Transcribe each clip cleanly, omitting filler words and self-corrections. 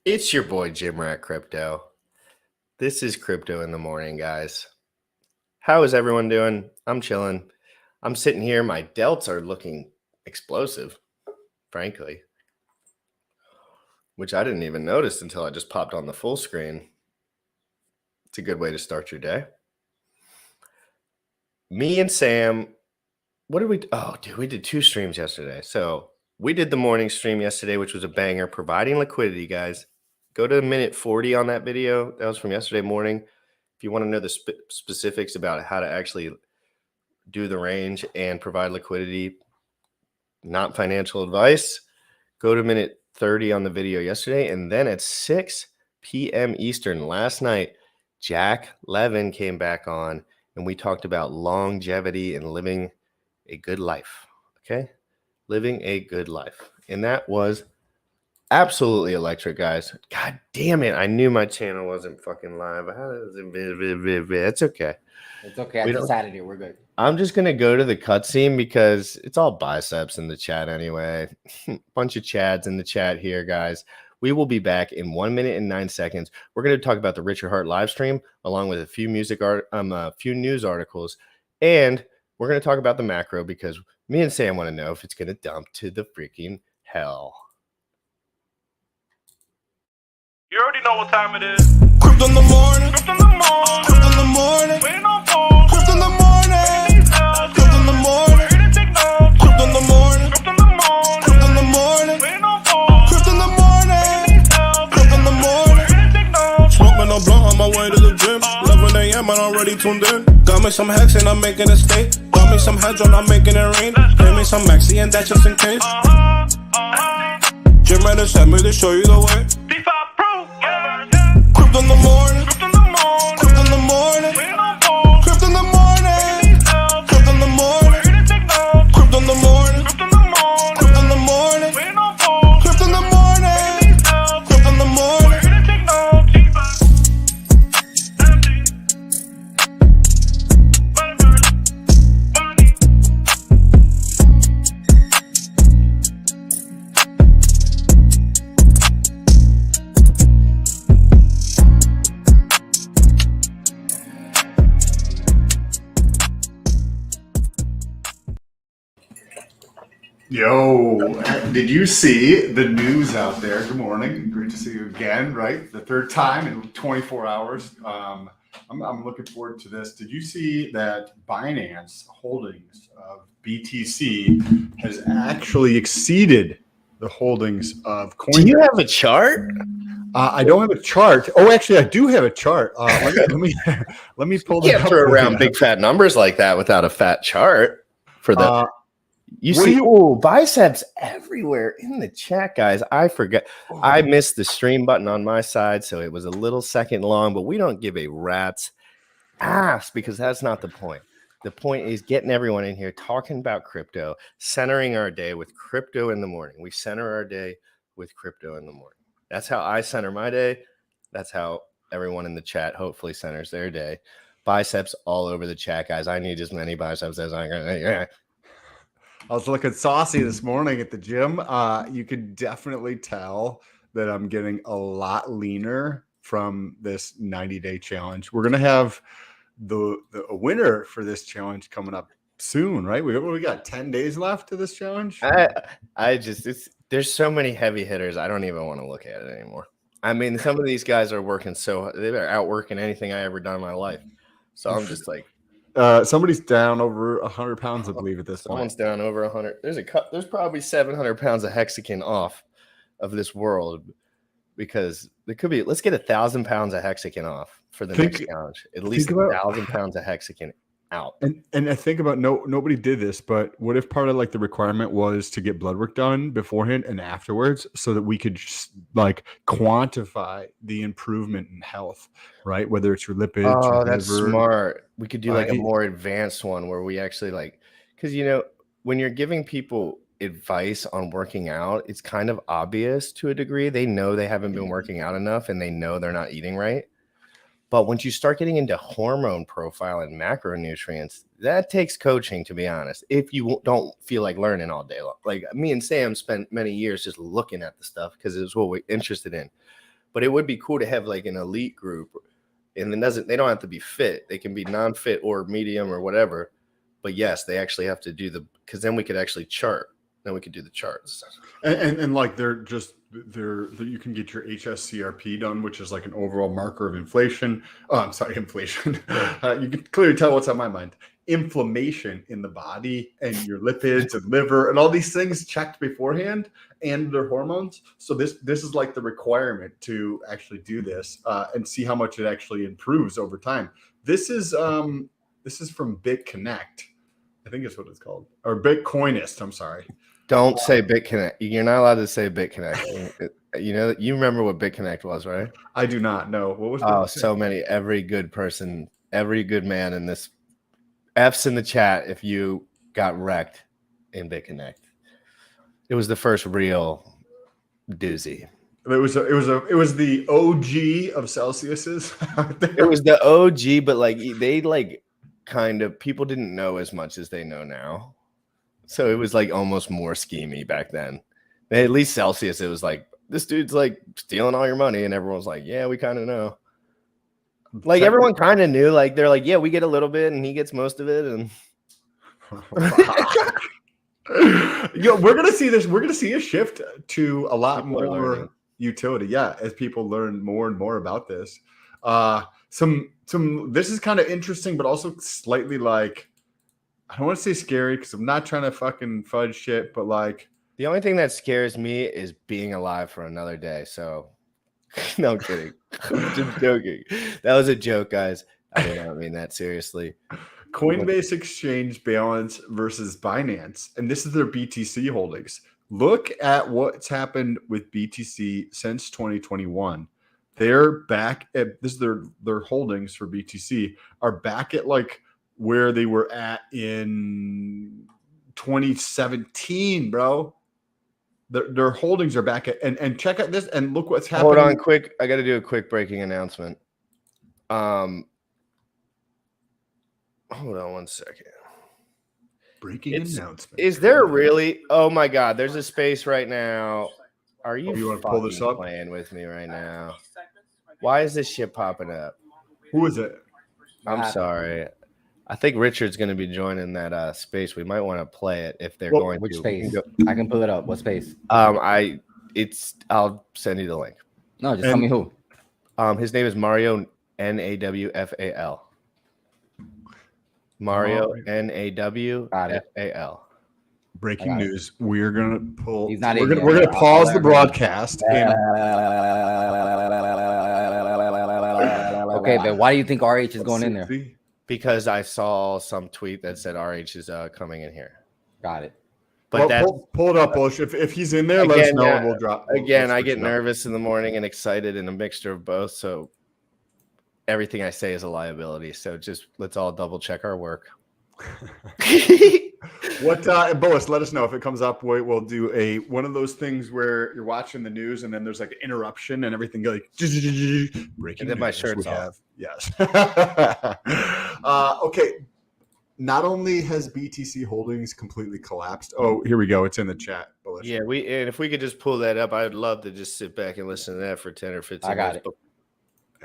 It's your boy Jim Rat Crypto. This is Crypto in the Morning, guys. How is everyone doing? I'm chilling. I'm sitting here. My delts are looking explosive, frankly, which I didn't even notice until I just popped on the full screen. It's a good way to start your day. Me and Sam, what did we? Oh, dude, we did 2 streams yesterday. So we did the morning stream yesterday, which was a banger, providing liquidity, guys. Go to minute 40 on that video. That was from yesterday morning. If you want to know the specifics about how to actually do the range and provide liquidity, not financial advice, go to minute 30 on the video yesterday. And then at 6 p.m. Eastern last night, Jack Levin came back on and we talked about longevity and living a good life. Okay. Living a good life. And that was absolutely electric, guys. God damn it. I knew my channel wasn't fucking live. It's okay. It's okay. I decided it. We're good. I'm just going to go to the cutscene because it's all biceps in the chat anyway. Bunch of chads in the chat here, guys. We will be back in 1 minute and 9 seconds. We're going to talk about the Richard Hart live stream along with a few few news articles. And we're going to talk about the macro because me and Sam want to know if it's going to dump to the freaking hell. You already know what time it is. Crypto in the morning. Crypto in the morning. Crypto in the morning. Waiting on phone. Crypto in the morning. Crypto in the morning. Ready to take notes. Crypto in the morning. Crypto in the morning. Crypto in the morning. Waiting on phone. Crypto in the morning. Crypto in the morning. Ready to take notes. Smoking no blunt on my way to the gym. 11 a.m. and I'm already tuned in. Got me some hex and I'm making a stake. Got me some hydron, I'm making it rain. Pay me some maxi and that's just in case. Jim Reddit sent me to show you the way. D5 Pro. Yeah. Crypto in the morning. Crypto in the morning. Crypto in the morning. Waiting on phone. Crypto in the morning. Crypto in the morning. Ready to take notes. Crypto in the morning. Crypto in the morning. Crypto in the morning. Waiting on phone. Crypto in the morning. Crypto in the morning. Ready to take notes. Yo, did you see the news out there? Good morning. Great to see you again, right? The third time in 24 hours. I'm looking forward to this. Did you see that Binance holdings of BTC has actually exceeded the holdings of Coinbase? Do you have a chart? I don't have a chart. Oh, actually, I do have a chart. Let me pull You that can't up. throw around big fat numbers like that without a fat chart for the. You what see, do you- oh, biceps everywhere in the chat, guys. I forget. I missed the stream button on my side, so it was a little second long, but we don't give a rat's ass because that's not the point. The point is getting everyone in here talking about crypto, centering our day with crypto in the morning. We center our day with crypto in the morning. That's how I center my day. That's how everyone in the chat hopefully centers their day. Biceps all over the chat, guys. I need as many biceps as I can. I was looking saucy this morning at the gym. You could definitely tell that I'm getting a lot leaner from this 90-day challenge. We're gonna have the winner for this challenge coming up soon, right? We got 10 days left to this challenge. There's so many heavy hitters. I don't even want to look at it anymore. I mean, some of these guys are working they're outworking anything I ever done in my life. So I'm just like. Somebody's down over 100 pounds, I believe, at this point. Someone's down over 100. There's probably 700 pounds of hexagon off of this world because there could be. Let's get 1,000 pounds of hexagon off for the next challenge. At least 1,000 pounds of hexagon out. And I think about nobody did this, but what if part of like the requirement was to get blood work done beforehand and afterwards so that we could just like quantify the improvement in health, right? Whether it's your lipids. Oh, that's smart. We could do like a more advanced one where we actually like, because when you're giving people advice on working out, it's kind of obvious to a degree. They know they haven't been working out enough and they know they're not eating right. But once you start getting into hormone profile and macronutrients, that takes coaching, to be honest, if you don't feel like learning all day long. Like me and Sam spent many years just looking at the stuff because it was what we're interested in. But it would be cool to have like an elite group, and then they don't have to be fit. They can be non-fit or medium or whatever. But yes, they actually have to do because then we could actually chart. Then we could do the charts. And like they're you can get your HSCRP done, which is like an overall marker of inflation. Oh, I'm sorry, inflation. You can clearly tell what's on my mind. Inflammation in the body and your lipids and liver and all these things checked beforehand and their hormones. So this is like the requirement to actually do this and see how much it actually improves over time. This is from BitConnect. I think it's what it's called, or Bitcoinist. I'm sorry. Don't say BitConnect. You're not allowed to say BitConnect. You remember what BitConnect was, right? I do not know. What was? Oh, so many. Every good person, every good man in this. F's in the chat if you got wrecked in BitConnect. It was the first real doozy. It was the OG of Celsius's. It was the OG, but like they like kind of people didn't know as much as they know now. So it was like almost more schemy back then. At least Celsius, it was like this dude's like stealing all your money, and everyone was like, yeah, we kind of know. Like everyone kind of knew, like they're like, yeah, we get a little bit, and he gets most of it, and yo, we're gonna see this. We're gonna see a shift to a lot People are more learning. utility. Yeah, as people learn more and more about this. This is kind of interesting, but also slightly like I don't want to say scary because I'm not trying to fucking fudge shit, but like the only thing that scares me is being alive for another day. So, no, I'm kidding. I'm just joking. That was a joke, guys. I did not mean that seriously. Coinbase Exchange Balance versus Binance, and this is their BTC holdings. Look at what's happened with BTC since 2021. They're back at this. Their holdings for BTC are back at like where they were at in 2017, bro. Their holdings are back at and check out this and look what's happening. Hold on, quick. I got to do a quick breaking announcement. Hold on one second. Breaking announcement. Is there really? Oh my God! There's a space right now. Are you want to pull this up? playing with me right now? Why is this shit popping up? Who is it? I'm sorry. I think Richard's going to be joining that space. We might want to play it if they're going Which to. space? I can pull it up. What space? I'll send you the link. No, just tell me who. His name is Mario Nawfal. Mario Nawfal. Breaking news. We're gonna pull. He's not we're in gonna, yet. we're gonna pause the broadcast. Okay, but why do you think RH is going in there? Because I saw some tweet that said RH is coming in here. Got it. But pull it up, Bush. If he's in there, let us know. And we'll drop. Again, I get nervous in the morning and excited and a mixture of both. So everything I say is a liability. So just let's all double check our work. Boas, let us know if it comes up. We'll do one of those things where you're watching the news and then there's like an interruption and everything goes like breaking. And then my shirt's off. Yes. Okay. Not only has BTC holdings completely collapsed. Oh, here we go. It's in the chat. Bullish. Yeah, and if we could just pull that up, I'd love to just sit back and listen to that for 10 or 15 I got minutes. it.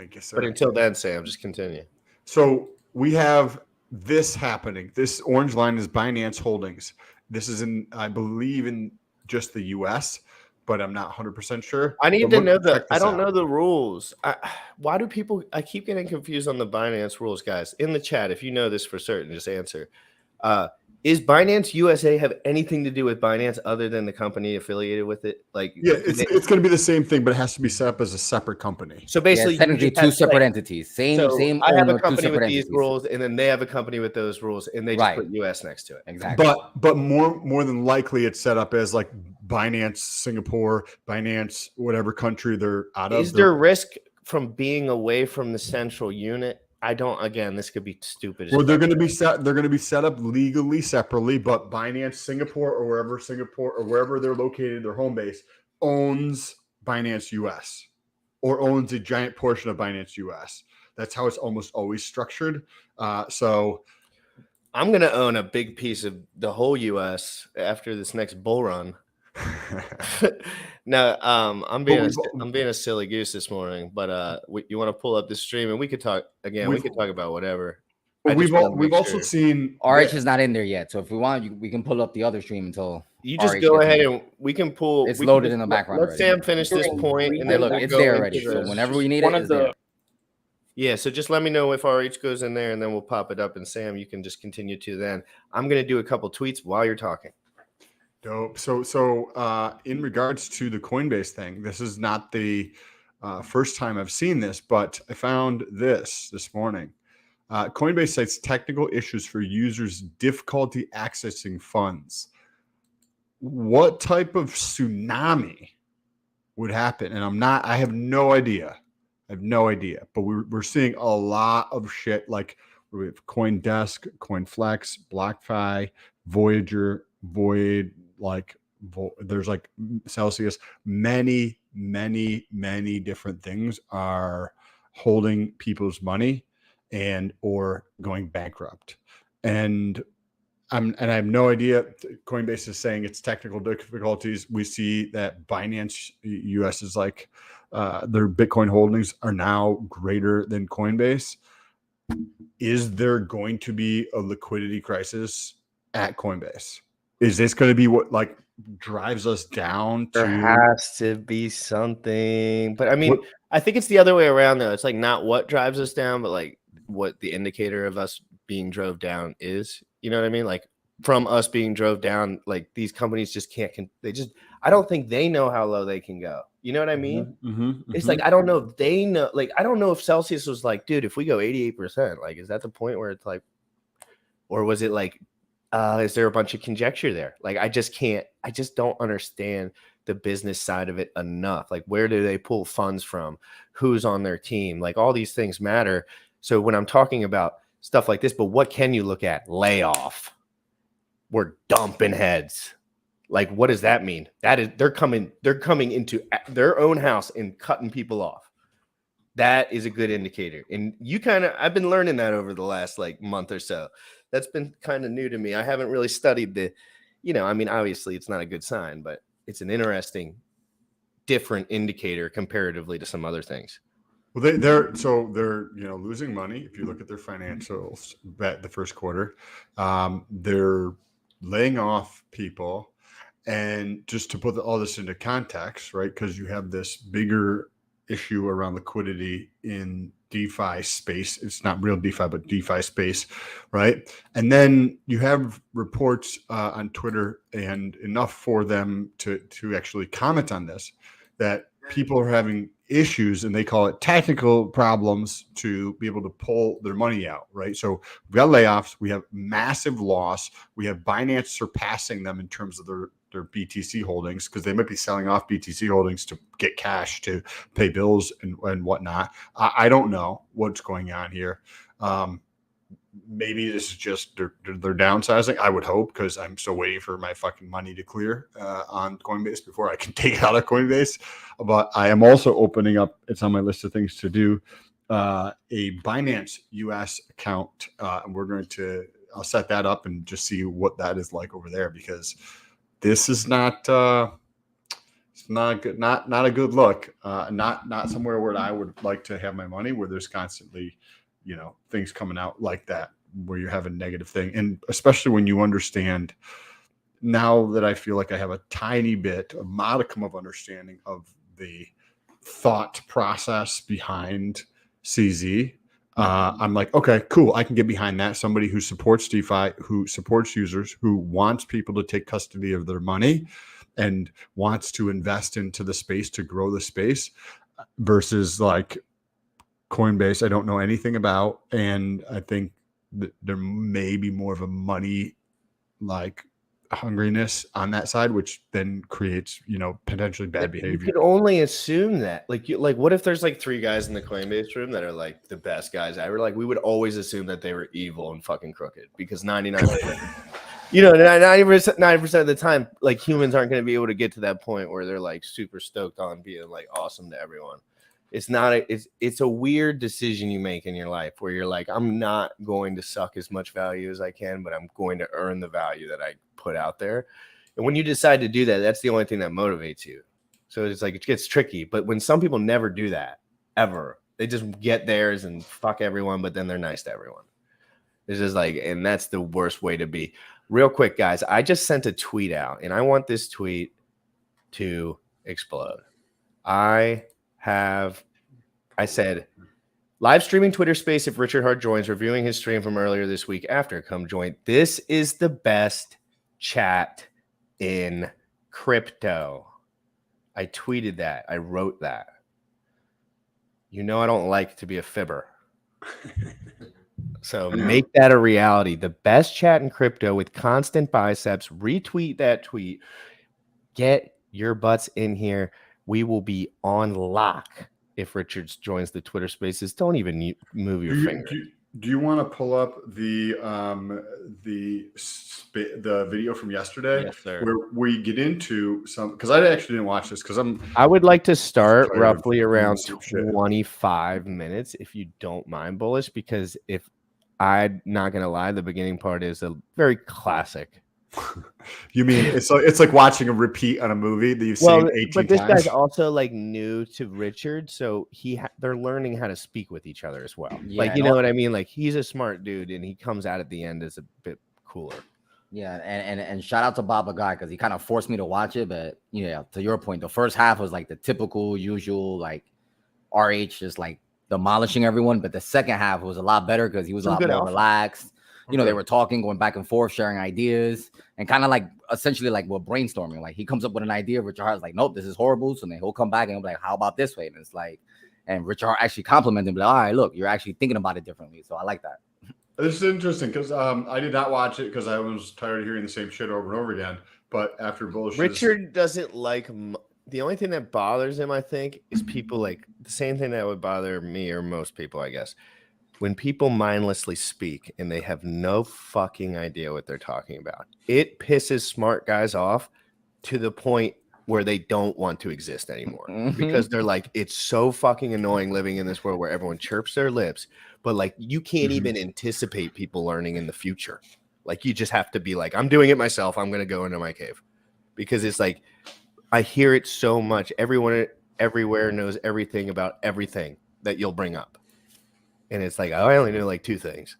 I guess so. But until then, Sam, just continue. So we have this happening. This orange line is Binance Holdings. This is I believe in just the US, but I'm not 100% sure. I need to know I don't out. know the rules. Why do people, I keep getting confused on the Binance rules, guys. In the chat, if you know this for certain, just answer. Is Binance USA have anything to do with Binance other than the company affiliated with it? Like, yeah, it's going to be the same thing, but it has to be set up as a separate company. So basically, yeah, technically two separate entities. Same. I have owner, a company with these entities. rules, and then they have a company with those rules, and they just put US next to it. Exactly. But more than likely, it's set up as like Binance Singapore, Binance whatever country they're out of. Is there risk from being away from the central unit? I don't. Again, this could be stupid. Well, they're going to be set. They're going to be set up legally separately, but Binance Singapore or wherever they're located, their home base owns Binance US or owns a giant portion of Binance US. That's how it's almost always structured. So I'm going to own a big piece of the whole US after this next bull run. No, I'm being we've- I'm being a silly goose this morning, but you want to pull up the stream and we could talk again. We We've- could talk about whatever. But I just wanna we've make also sure. seen RH is not in there yet, so if we want, we can pull up the other stream until You just RH go gets ahead in. and we can pull. It's we can loaded just in the background Let already. Sam finish this point, and Hey, then look, we'll it's go there into already. So the- whenever we need One it, of it's the there. Yeah, so just let me know if RH goes in there, and then we'll pop it up. And Sam, you can just continue to then. I'm gonna do a couple tweets while you're talking. dope. So in regards to the Coinbase thing, this is not the first time I've seen this, but I found this morning. Coinbase cites technical issues for users' difficulty accessing funds. What type of tsunami would happen? And I have no idea. But we're seeing a lot of shit like we have CoinDesk, CoinFlex, BlockFi, Voyager, Void, there's like Celsius. Many different things are holding people's money and or going bankrupt. And I have no idea. Coinbase is saying it's technical difficulties. We see that Binance US is like their Bitcoin holdings are now greater than Coinbase. Is there going to be a liquidity crisis at Coinbase? Is this going to be what like drives us down to? There has to be something, but I mean, I think it's the other way around though. It's like not what drives us down, but like what the indicator of us being drove down is. You know what I mean? Like from us being drove down, like these companies just can't. I don't think they know how low they can go. You know what I mean? It's like I don't know if they know. Like I don't know if Celsius was like, dude, if we go 88%, like is that the point where it's like, or was it like? Is there a bunch of conjecture there? Like, I just don't understand the business side of it enough. Like, where do they pull funds from? Who's on their team? Like, all these things matter. So when I'm talking about stuff like this, but what can you look at? Layoff. We're dumping heads. Like, what does that mean? That is, they're coming into their own house and cutting people off. That is a good indicator. And I've been learning that over the last like month or so. That's been kind of new to me. I haven't really studied I mean, obviously it's not a good sign, but it's an interesting, different indicator comparatively to some other things. Well, they're losing money. If you look at their financials at the first quarter, they're laying off people. And just to put all this into context, right? Because you have this bigger issue around liquidity in DeFi space. It's not real DeFi, but DeFi space, right? And then you have reports on Twitter, and enough for them to actually comment on this, that people are having issues, and they call it technical problems, to be able to pull their money out, right? So we've got layoffs, we have massive loss, we have Binance surpassing them in terms of their BTC holdings, because they might be selling off BTC holdings to get cash to pay bills and whatnot. I don't know what's going on here. Maybe this is just they're downsizing. I would hope, because I'm still waiting for my fucking money to clear on Coinbase before I can take it out of Coinbase. But I am also opening up, it's on my list of things to do, a Binance US account. And I'll set that up and just see what that is like over there, because this is not it's not good, not a good look. Not somewhere where I would like to have my money, where there's constantly, things coming out like that, where you have a negative thing. And especially when you understand, now that I feel like I have a tiny bit, a modicum of understanding of the thought process behind CZ, I'm like, okay, cool. I can get behind that. Somebody who supports DeFi, who supports users, who wants people to take custody of their money and wants to invest into the space to grow the space, versus like Coinbase, I don't know anything about. And I think that there may be more of a money like hungriness on that side, which then creates, potentially bad behavior. You can only assume that. Like what if there's like 3 guys in the Coinbase room that are like the best guys ever? Like we would always assume that they were evil and fucking crooked, because 90% of the time, like humans aren't going to be able to get to that point where they're like super stoked on being like awesome to everyone. It's a weird decision you make in your life where you're like, I'm not going to suck as much value as I can, but I'm going to earn the value that I put out there. And when you decide to do that, that's the only thing that motivates you. So it's like it gets tricky. But when some people never do that ever, they just get theirs and fuck everyone, but then they're nice to everyone. It's just like, and that's the worst way to be. Real quick, guys, I just sent a tweet out, and I want this tweet to explode. I said, live streaming Twitter Space if Richard Hart joins, reviewing his stream from earlier this week after. Come join. This is the best chat in crypto. I tweeted that. I wrote that. You know I don't like to be a fibber. So make that a reality. The best chat in crypto with constant biceps. Retweet that tweet. Get your butts in here. We will be on lock if Richards joins the Twitter Spaces. Don't even move your finger. Do you want to pull up the video from yesterday? Yes, sir. Where we get into some, because I actually didn't watch this because I would like to start tired roughly of around some shit. 25 minutes, if you don't mind, Bullish, because if I'm not gonna lie, the beginning part is a very classic. You mean it's like watching a repeat on a movie that you've seen 18 but this times? guy's also like new to Richard, so they're learning how to speak with each other as well. Yeah, you know what I mean? Like he's a smart dude, and he comes out at the end as a bit cooler. Yeah, and shout out to Baba Guy because he kind of forced me to watch it. But yeah, to your point, the first half was like the typical, usual, like RH just like demolishing everyone. But the second half was a lot better because he was a lot more relaxed. You know, they were talking, going back and forth, sharing ideas, and kind of like essentially like we're brainstorming. Like he comes up with an idea, Richard Hart's like, nope, this is horrible. So then he'll come back and he'll be like, how about this way? And it's like, and Richard Hart actually complimented him, like, all right, look, you're actually thinking about it differently. So I like that. This is interesting because I did not watch it because I was tired of hearing the same shit over and over again. But after bullshit, Richard doesn't like the only thing that bothers him, I think, is people like the same thing that would bother me or most people, I guess. When people mindlessly speak and they have no fucking idea what they're talking about, it pisses smart guys off to the point where they don't want to exist anymore because they're like, it's so fucking annoying living in this world where everyone chirps their lips, but like you can't even anticipate people learning in the future. Like you just have to be like, I'm doing it myself. I'm going to go into my cave because it's like, I hear it so much. Everyone everywhere knows everything about everything that you'll bring up. And it's like, oh, I only know like two things,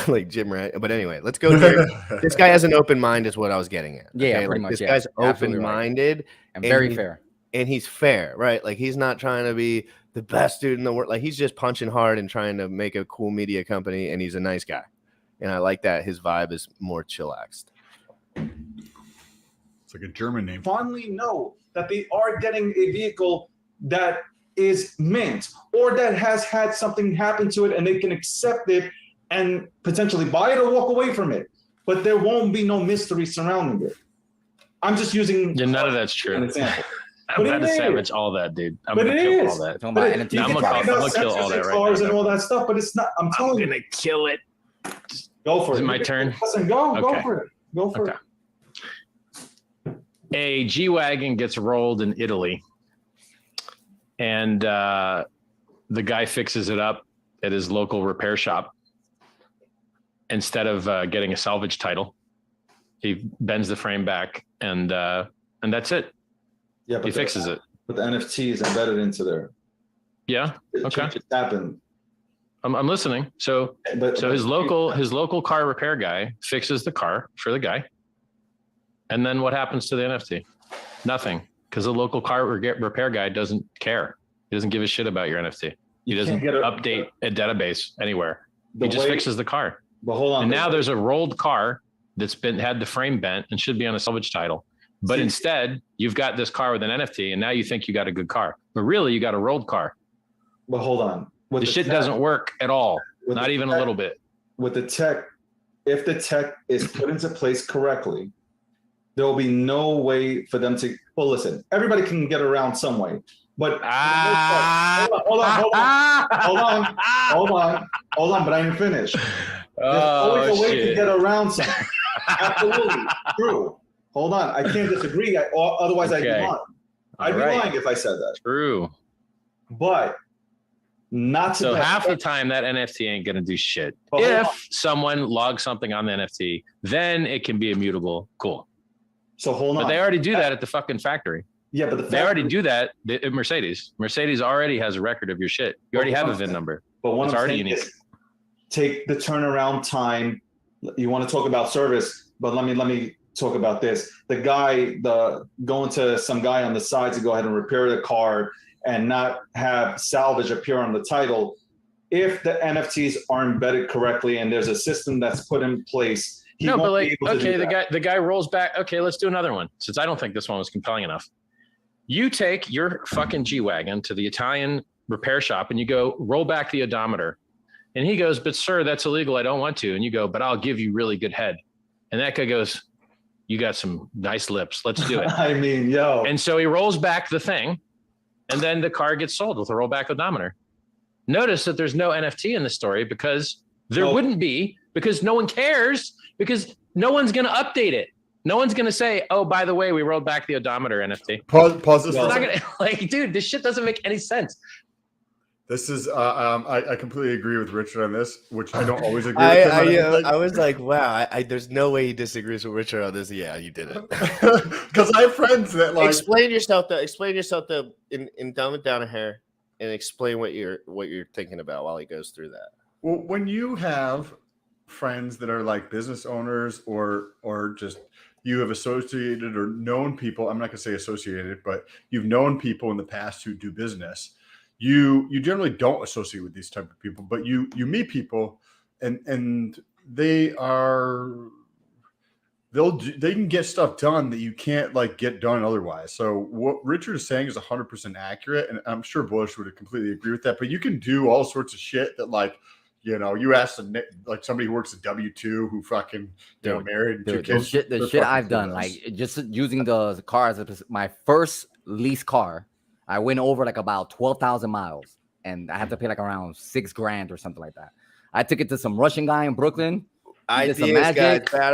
like Jim Rat. But anyway, let's go there. This guy has an open mind, is what I was getting at. Yeah, okay? pretty much. This guy's open-minded right. and very fair. And he's fair, right? Like he's not trying to be the best dude in the world. Like he's just punching hard and trying to make a cool media company. And he's a nice guy. And I like that. His vibe is more chillaxed. It's like a German name. Fondly know that they are getting a vehicle that is mint or that has had something happen to it and they can accept it and potentially buy it or walk away from it. But there won't be no mystery surrounding it. I'm just using none of that's true. an example. I'm going to savage all all that, dude. I'm But going to it kill is. all that. Talking But about you NFT. can I'm talk gonna about kill all sensors that and right cars now. and all that stuff, but it's not. I'm I'm telling going you, to kill it. go for Is it. it my turn? Listen, go Okay. for it. Go for Okay. it. A G-Wagon gets rolled in Italy, and the guy fixes it up at his local repair shop. Instead of getting a salvage title, he bends the frame back, and that's it. Yeah, He fixes it. But the NFT is embedded into there. Yeah. Okay. It happened. I'm listening. So his local car repair guy fixes the car for the guy. And then what happens to the NFT? Nothing, because the local car repair guy doesn't care. He doesn't give a shit about your NFT. He doesn't update a database anywhere. He just fixes the car. But hold on. And now there's a rolled car that's had the frame bent and should be on a salvage title. But instead, you've got this car with an NFT, and now you think you got a good car. But really, you got a rolled car. But hold on. The shit doesn't work at all. Not even a little bit. With the tech, if the tech is put into place correctly, there will be no way for them to. Well, listen, everybody can get around some way. But hold on, but I didn't finish. There's always a way to get around something. Absolutely. True. Hold on. I can't disagree. Otherwise, I'd be lying. I'd be lying if I said that. True. But not to so half the time that NFT ain't gonna do shit. If someone logs something on the NFT, then it can be immutable. Cool. So hold on. But they already do that at the fucking factory. Yeah, but They already do that. Mercedes already has a record of your shit. You already have a VIN number. But what It's I'm already saying unique. is, take the turnaround time. You want to talk about service, but let me talk about this. The guy, going to some guy on the side to go ahead and repair the car and not have salvage appear on the title. If the NFTs are embedded correctly and there's a system that's put in place, he No, won't but like, be able to okay, do that. the guy rolls back. Okay, let's do another one since I don't think this one was compelling enough. You take your fucking G-Wagon to the Italian repair shop and you go roll back the odometer. And he goes, but sir, that's illegal. I don't want to. And you go, but I'll give you really good head. And that guy goes, you got some nice lips. Let's do it. I mean, yo. And so he rolls back the thing and then the car gets sold with a rollback odometer. Notice that there's no NFT in the story because there wouldn't be, because no one cares, because no one's going to update it. No one's going to say, oh, by the way, we rolled back the odometer NFT. Pause this. It's not gonna, like, dude, this shit doesn't make any sense. This is I completely agree with Richard on this, which I don't always agree with him on everything. I was like, wow, there's no way he disagrees with Richard on this. Yeah, you did it. Because I have friends that like Explain yourself though in dumb it down a hair and explain what you're thinking about while he goes through that. Well, when you have friends that are like business owners or just you have associated or known people, I'm not gonna say associated, but you've known people in the past who do business. You generally don't associate with these type of people, but you meet people and they can get stuff done that you can't like get done otherwise. So what Richard is saying is 100% accurate, and I'm sure Bush would completely agree with that. But you can do all sorts of shit that like, you know, you ask like somebody who works at W2 who fucking married and 2 kids. The shit I've done, like just using the car as my first lease car. I went over like about 12,000 miles and I had to pay like around $6,000 or something like that. I took it to some Russian guy in Brooklyn. Ideas, guys, bad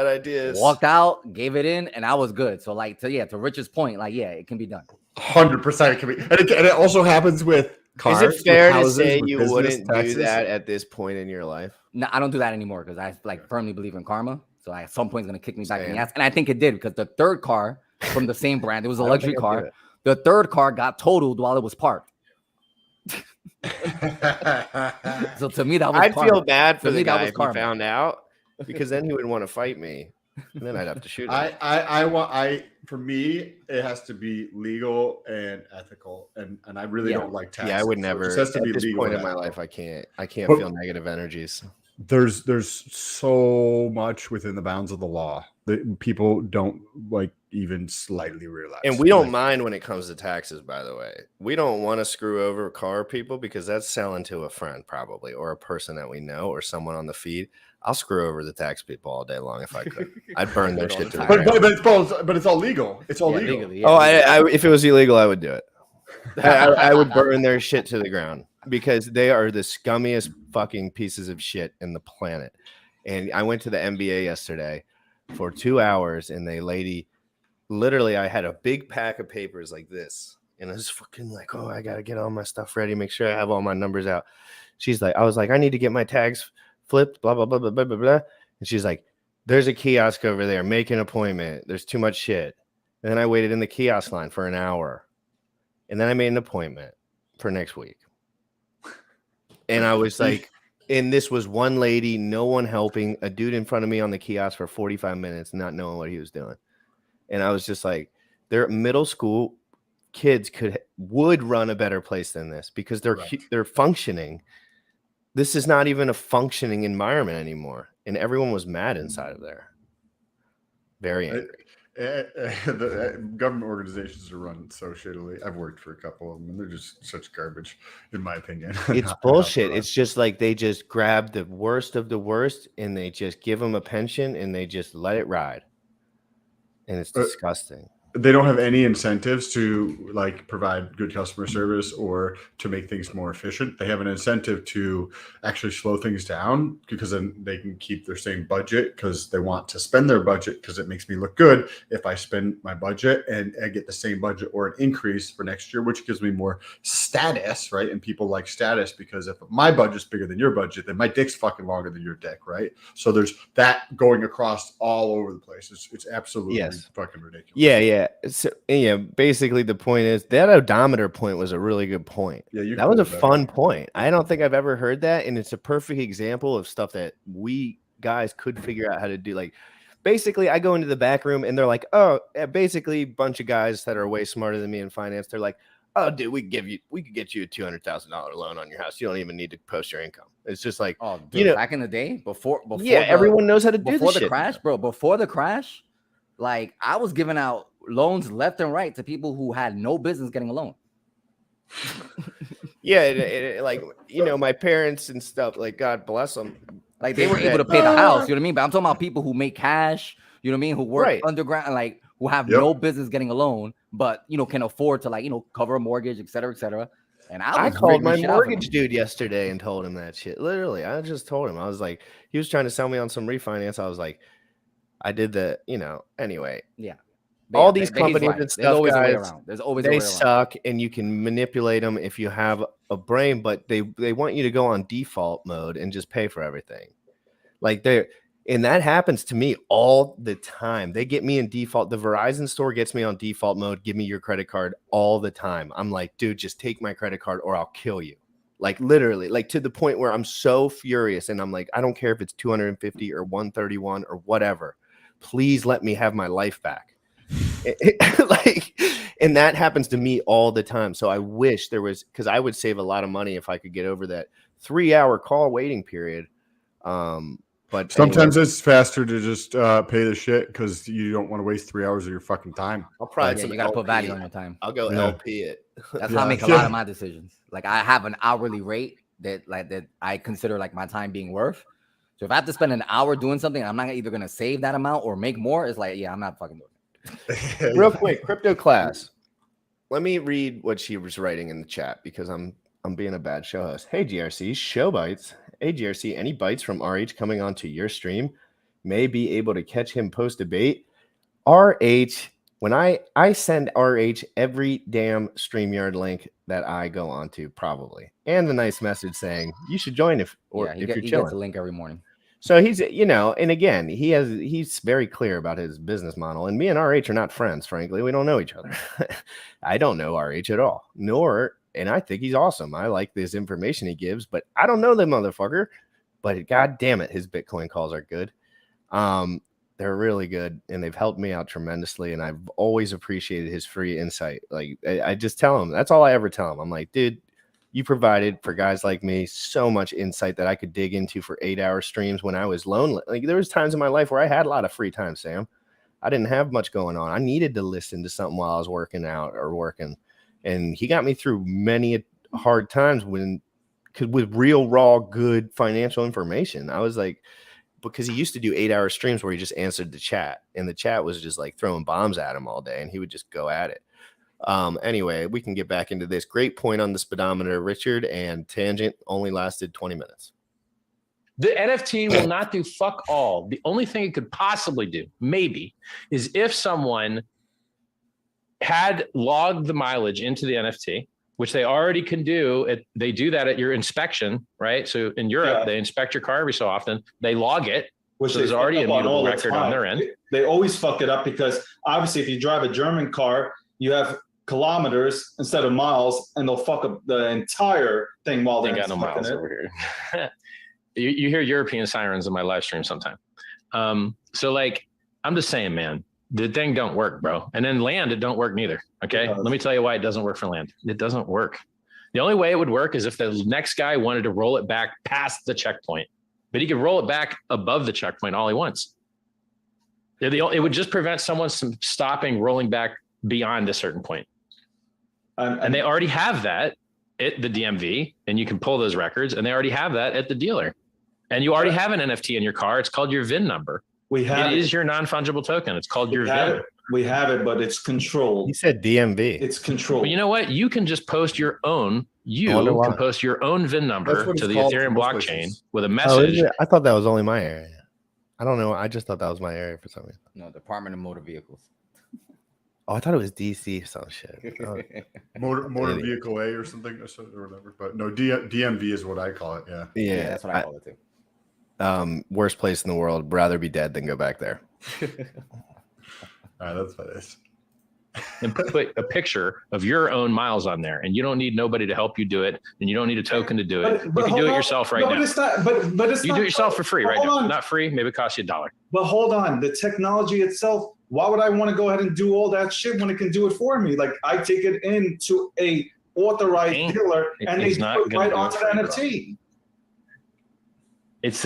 ideas. Walked out, gave it in, and I was good. So like, to Richard's point, like, yeah, it can be done. 100% it can be. And it also happens with cars. Is it fair to houses, say with you business, wouldn't taxes. do that at this point in your life? No, I don't do that anymore because I like firmly believe in karma. So at some point it's gonna kick me back in the ass. And I think it did because the third car from the same brand, it was a luxury car. The third car got totaled while it was parked. So to me, that was I'd karma. feel bad for To the me, that guy was if he karma. found out, because then he would want to fight me, and then I'd have to shoot him. For me, it has to be legal and ethical, and I really don't like taxes. Yeah, I would so never. it just has to At be this legal point in and my ethical. life, I can't But- feel negative energies. There's so much within the bounds of the law that people don't like even slightly realize. And we don't Like, mind when it comes to taxes, by the way. We don't want to screw over car people because that's selling to a friend probably, or a person that we know, or someone on the feed. I'll screw over the tax people all day long if I could. I'd burn their shit to the ground. but it's all legal. It's all legal. Legally, Oh, I if it was illegal, I would do it. I would burn their shit to the ground because they are the scummiest fucking pieces of shit in the planet. And I went to the NBA yesterday for 2 hours, and the lady, literally, I had a big pack of papers like this, and I was fucking like, oh, I gotta get all my stuff ready, make sure I have all my numbers out. She's like, I was like, I need to get my tags flipped, blah blah blah blah blah blah blah. And she's like, there's a kiosk over there, make an appointment. There's too much shit. And then I waited in the kiosk line for an hour. And then I made an appointment for next week. And I was like, and this was one lady, no one helping, a dude in front of me on the kiosk for 45 minutes, not knowing what he was doing. And I was just like, their middle school kids would run a better place than this because they're functioning. This is not even a functioning environment anymore. And everyone was mad inside of there. Very angry. The government organizations are run so shittily. I've worked for a couple of them, and they're just such garbage, in my opinion. It's bullshit. It's just like they just grab the worst of the worst, and they just give them a pension, and they just let it ride. And it's disgusting. They don't have any incentives to like provide good customer service or to make things more efficient. They have an incentive to actually slow things down because then they can keep their same budget because they want to spend their budget because it makes me look good if I spend my budget and I get the same budget or an increase for next year, which gives me more status, right? And people like status because if my budget's bigger than your budget, then my dick's fucking longer than your dick, right? So there's that going across all over the place. It's absolutely fucking ridiculous. Yeah. So, yeah, basically the point is that odometer point was a really good point. Yeah, that was a fun point. I don't think I've ever heard that, and it's a perfect example of stuff that we guys could figure out how to do. Like, basically, I go into the back room and they're like, oh, basically a bunch of guys that are way smarter than me in finance. They're like, oh, dude, we could get you a $200,000 loan on your house. You don't even need to post your income. It's just like, oh, dude, back in the day, before everyone knows how to do before the shit crash, bro. Before the crash, like I was giving out loans left and right to people who had no business getting a loan. Like, my parents and stuff, like, God bless them. Like they were able to pay the house, you know what I mean? But I'm talking about people who make cash, you know what I mean? Who work underground, like who have no business getting a loan, but can afford to cover a mortgage, et cetera, et cetera. And I called my mortgage dude yesterday and told him that shit. Literally, I just told him. I was like, he was trying to sell me on some refinance. I was like, I did the, anyway. Yeah. All these companies and stuff, guys, there's always they suck, and you can manipulate them if you have a brain, but they want you to go on default mode and just pay for everything. Like and that happens to me all the time. They get me in default. The Verizon store gets me on default mode. Give me your credit card all the time. I'm like, dude, just take my credit card or I'll kill you. Like literally, like to the point where I'm so furious, and I'm like, I don't care if it's 250 or 131 or whatever. Please let me have my life back. And that happens to me all the time. So I wish there was, because I would save a lot of money if I could get over that 3-hour call waiting period. But sometimes it's faster to just pay the shit because you don't want to waste 3 hours of your fucking time. I'll probably you gotta put value on your time. I'll go LP it. That's how I make a lot of my decisions. Like I have an hourly rate that I consider like my time being worth. So if I have to spend an hour doing something, I'm not either gonna save that amount or make more. It's like, I'm not fucking doing it. Real quick, crypto class. Let me read what she was writing in the chat because I'm being a bad show host. Hey GRC, show bites. Hey GRC, any bites from RH coming onto your stream? May be able to catch him post debate. RH, when I send RH every damn StreamYard link that I go onto, probably, and the nice message saying you should join if you're chilling. He gets a link every morning. So he's, and again, he's very clear about his business model. And me and RH are not friends, frankly. We don't know each other. I don't know RH at all, and I think he's awesome. I like this information he gives, but I don't know the motherfucker. But God damn it, his Bitcoin calls are good. They're really good, and they've helped me out tremendously. And I've always appreciated his free insight. Like I just tell him, that's all I ever tell him. I'm like, dude, you provided for guys like me so much insight that I could dig into for 8-hour streams when I was lonely. Like there was times in my life where I had a lot of free time, Sam. I didn't have much going on. I needed to listen to something while I was working out or working. And he got me through many hard times with real, raw, good financial information. I was like, because he used to do 8-hour streams where he just answered the chat, and the chat was just like throwing bombs at him all day, and he would just go at it. Anyway, we can get back into this. Great point on the speedometer, Richard, and tangent only lasted 20 minutes. The NFT will not do fuck all. The only thing it could possibly do, maybe, is if someone had logged the mileage into the NFT, which they already can do. They do that at your inspection, right? So in Europe, they inspect your car every so often. They log it, which is already a mutable record on their end. They always fuck it up because obviously if you drive a German car, you have kilometers instead of miles, and they'll fuck up the entire thing while they got no miles over here. you hear European sirens in my live stream sometime. So like, I'm just saying, man, the thing don't work, bro. And then land, it don't work neither. Okay. Let me tell you why it doesn't work for land. It doesn't work. The only way it would work is if the next guy wanted to roll it back past the checkpoint, but he could roll it back above the checkpoint all he wants. It would just prevent someone from stopping rolling back beyond a certain point. And they already have that at the DMV, and you can pull those records, and they already have that at the dealer. And you already have an NFT in your car. It's called your VIN number. It is your non-fungible token. It's called your VIN. We have it, but it's controlled. You said DMV. It's controlled. Well, you know what? You can just post your own. You can post your own VIN number to the Ethereum blockchain with a message. I thought that was only my area. I don't know. I just thought that was my area for some reason. No, Department of Motor Vehicles. Oh, I thought it was DC or some shit. Oh, Motor idiot. vehicle A or something or whatever. But no, DMV is what I call it. Yeah. Yeah, that's what I call it too. Worst place in the world. Rather be dead than go back there. All right, that's what it is. And put a picture of your own miles on there, and you don't need nobody to help you do it, and you don't need a token to do it. You can do it yourself right now. But it's not. But it's You not, do it yourself for free right hold now. on. Not free, maybe it costs you $1. But hold on, the technology itself. Why would I want to go ahead and do all that shit when it can do it for me? Like I take it into a authorized dealer, and they It's do not it gonna right do it onto for the you, NFT. It's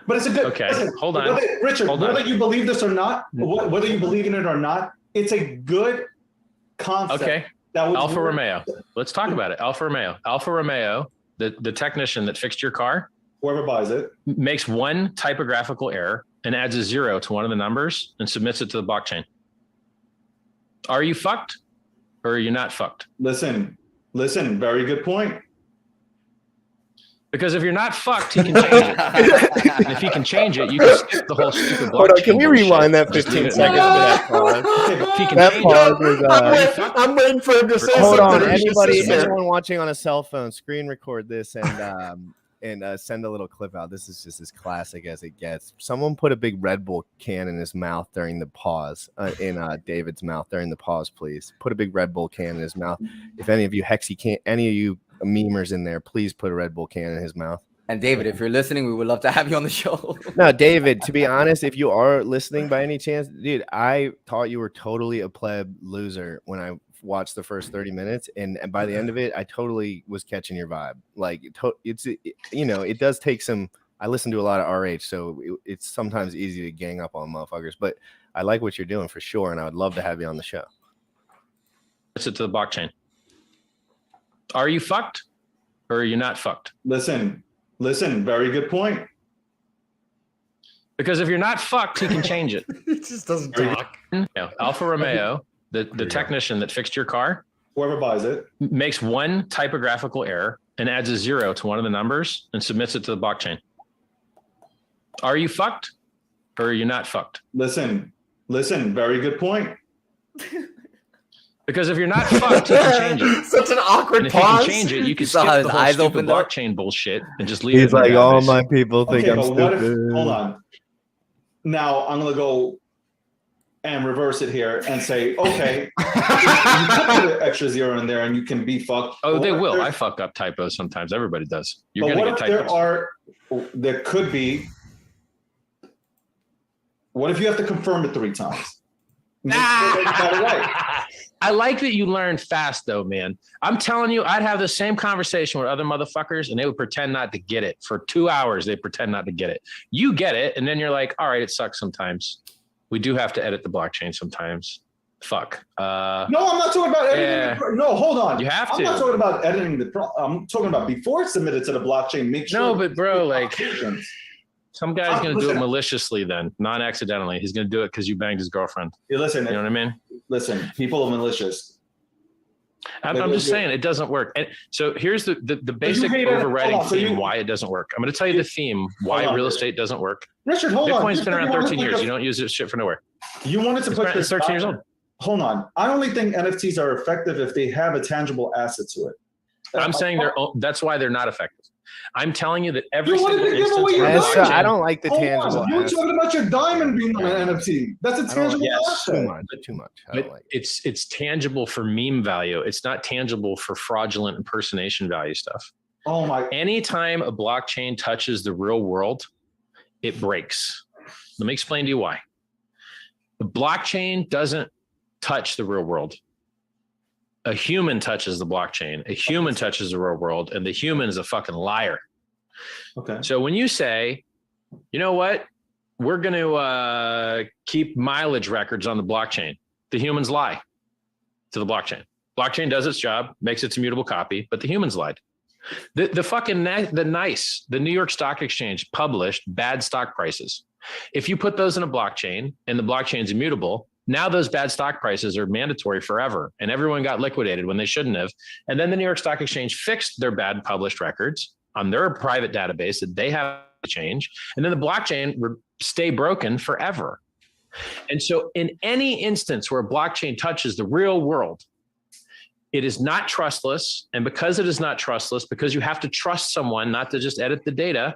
But it's a good. Okay, listen, hold on. Richard. Hold on. Whether you believe this or not, whether you believe in it or not, it's a good concept. okay. That would Alfa work. Romeo. Let's talk about it. Alfa Romeo, the technician that fixed your car, Whoever buys it. makes one typographical error and adds a 0 to one of the numbers and submits it to the blockchain. Are you fucked or are you not fucked? Listen. Very good point. Because if you're not fucked, he can change it. And if he can change it, you can skip the whole stupid blockchain. Hold on, can we bullshit. rewind that Just 15 leave it seconds to like that pause? If he can That change pause it, was. I'm waiting for him to say Hold on, something. anybody, Sister. anyone watching on a cell phone, screen record this and send a little clip out. This is just as classic as it gets. Someone put a big Red Bull can in his mouth during the pause, in David's mouth during the pause, please. Put a big Red Bull can in his mouth. If any of you any of you memers in there, please put a Red Bull can in his mouth. And David, if you're listening, we would love to have you on the show. No, David, to be honest, if you are listening by any chance, dude, I thought you were totally a pleb loser when I watched the first 30 minutes. And by the end of it, I totally was catching your vibe. Like, it does take some. I listen to a lot of RH, so it's sometimes easy to gang up on motherfuckers. But I like what you're doing for sure. And I would love to have you on the show. It's it to the blockchain. Are you fucked or are you not fucked? Listen, very good point. Because if you're not fucked, he can change it. He just doesn't talk. Alfa Romeo, the technician that fixed your car, Whoever buys it. makes one typographical error and adds a 0 to one of the numbers and submits it to the blockchain. Are you fucked or are you not fucked? Listen, very good point. Because if you're not fucked, he can change it. Such an awkward And if he pause. can change it, you can saw skip how the his whole eyes stupid opened up? blockchain bullshit and just leave it. He's in the like, all database. my people think Okay, I'm but what if? stupid. Hold on. Now I'm gonna go and reverse it here and say, okay, you put the extra 0 in there and you can be fucked. Oh, But they what if will. there's- I fuck up typos sometimes. Everybody does. You're But gonna what get if typos. there could be. What if you have to confirm it 3 times? Make sure that you got it right. I like that you learn fast, though, man. I'm telling you, I'd have the same conversation with other motherfuckers, and they would pretend not to get it for 2 hours. They pretend not to get it. You get it, and then you're like, "All right, it sucks sometimes. We do have to edit the blockchain sometimes. Fuck." No, I'm not talking about editing. Yeah. No, hold on. You have I'm not to. talking about editing I'm talking about before it's submitted to the blockchain. Make sure. No, but bro, like, Options. some guy's gonna do it Listen. maliciously, then non-accidentally. He's gonna do it because you banged his girlfriend. Hey, listen, You know what I mean? listen. People are malicious. I'm just saying it doesn't work. And so here's the basic hate it. overriding Hold on, so theme you- why it doesn't work. I'm going to tell you the theme why Hold on. real estate doesn't work. Richard, hold on. Bitcoin's been around You wanted 13 to years. put You don't use this shit for nowhere. You wanted to put It's this 13 years old. Hold on. I only think NFTs are effective if they have a tangible asset to it. I'm saying that's why they're not effective. I'm telling you that every You wanted single to give instance away your on That's, blockchain- I don't like the Hold tangible. on. You were asset. talking about your diamond being an NFT. That's a I don't- tangible yes, asset. Too much. I don't But like it. it's tangible for meme value. It's not tangible for fraudulent impersonation value stuff. Oh my. Anytime a blockchain touches the real world, it breaks. Let me explain to you why. The blockchain doesn't touch the real world. A human touches the blockchain. A human touches the real world, and the human is a fucking liar. Okay. So when you say, you know what, we're going to keep mileage records on the blockchain, the humans lie to the blockchain. Blockchain does its job, makes its immutable copy, but the humans lied. The New York Stock Exchange published bad stock prices. If you put those in a blockchain and the blockchain's immutable, now those bad stock prices are mandatory forever, and everyone got liquidated when they shouldn't have. And then the New York Stock Exchange fixed their bad published records on their private database that they have to change. And then the blockchain stay broken forever. And so in any instance where a blockchain touches the real world, it is not trustless. And because it is not trustless, because you have to trust someone not to just edit the data,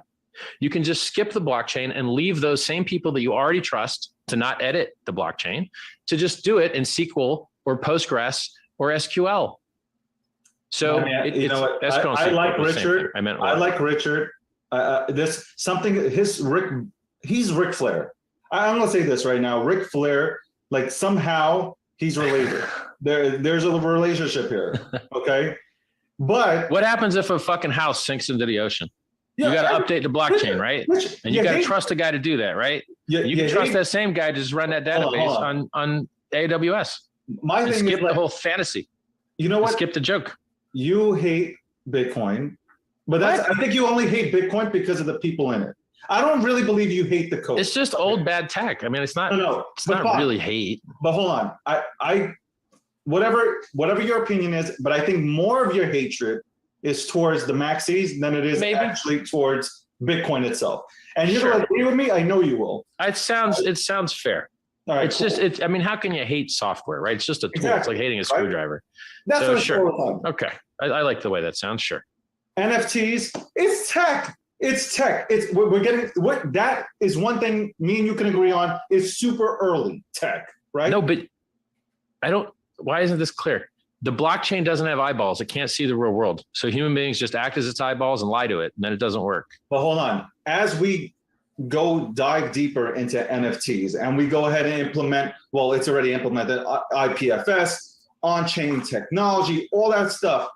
you can just skip the blockchain and leave those same people that you already trust to not edit the blockchain, to just do it in SQL or Postgres or SQL. So you know what? I like Richard. I like Richard. He's Ric Flair. I'm gonna say this right now. Ric Flair, like somehow he's related. There's a relationship here. Okay. But what happens if a fucking house sinks into the ocean? You got to update the blockchain, right? And you got to trust a guy to do that, right? You can trust that same guy to just run that database on AWS. My thing skip is the whole fantasy. You know what? Skip the joke. You hate Bitcoin, but I think you only hate Bitcoin because of the people in it. I don't really believe you hate the code. It's just old bad tech. I mean, it's not. No, it's not really hate. But hold on, I whatever your opinion is, but I think more of your hatred is towards the maxis than it is actually towards Bitcoin itself. And you're gonna agree with me. I know you will. It sounds fair. All right, it's just I mean, how can you hate software, right? It's just a tool. Exactly. It's like hating a screwdriver. That's so what sure. Okay, I like the way that sounds. Sure. NFTs, it's tech. It's tech. We're getting what that is one thing me and you can agree on is super early tech, right? No, but I don't. Why isn't this clear? The blockchain doesn't have eyeballs. It can't see the real world. So human beings just act as its eyeballs and lie to it, and then it doesn't work. But hold on. As we dive deeper into NFTs and we go ahead and implement, well, it's already implemented, IPFS, on-chain technology, all that stuff.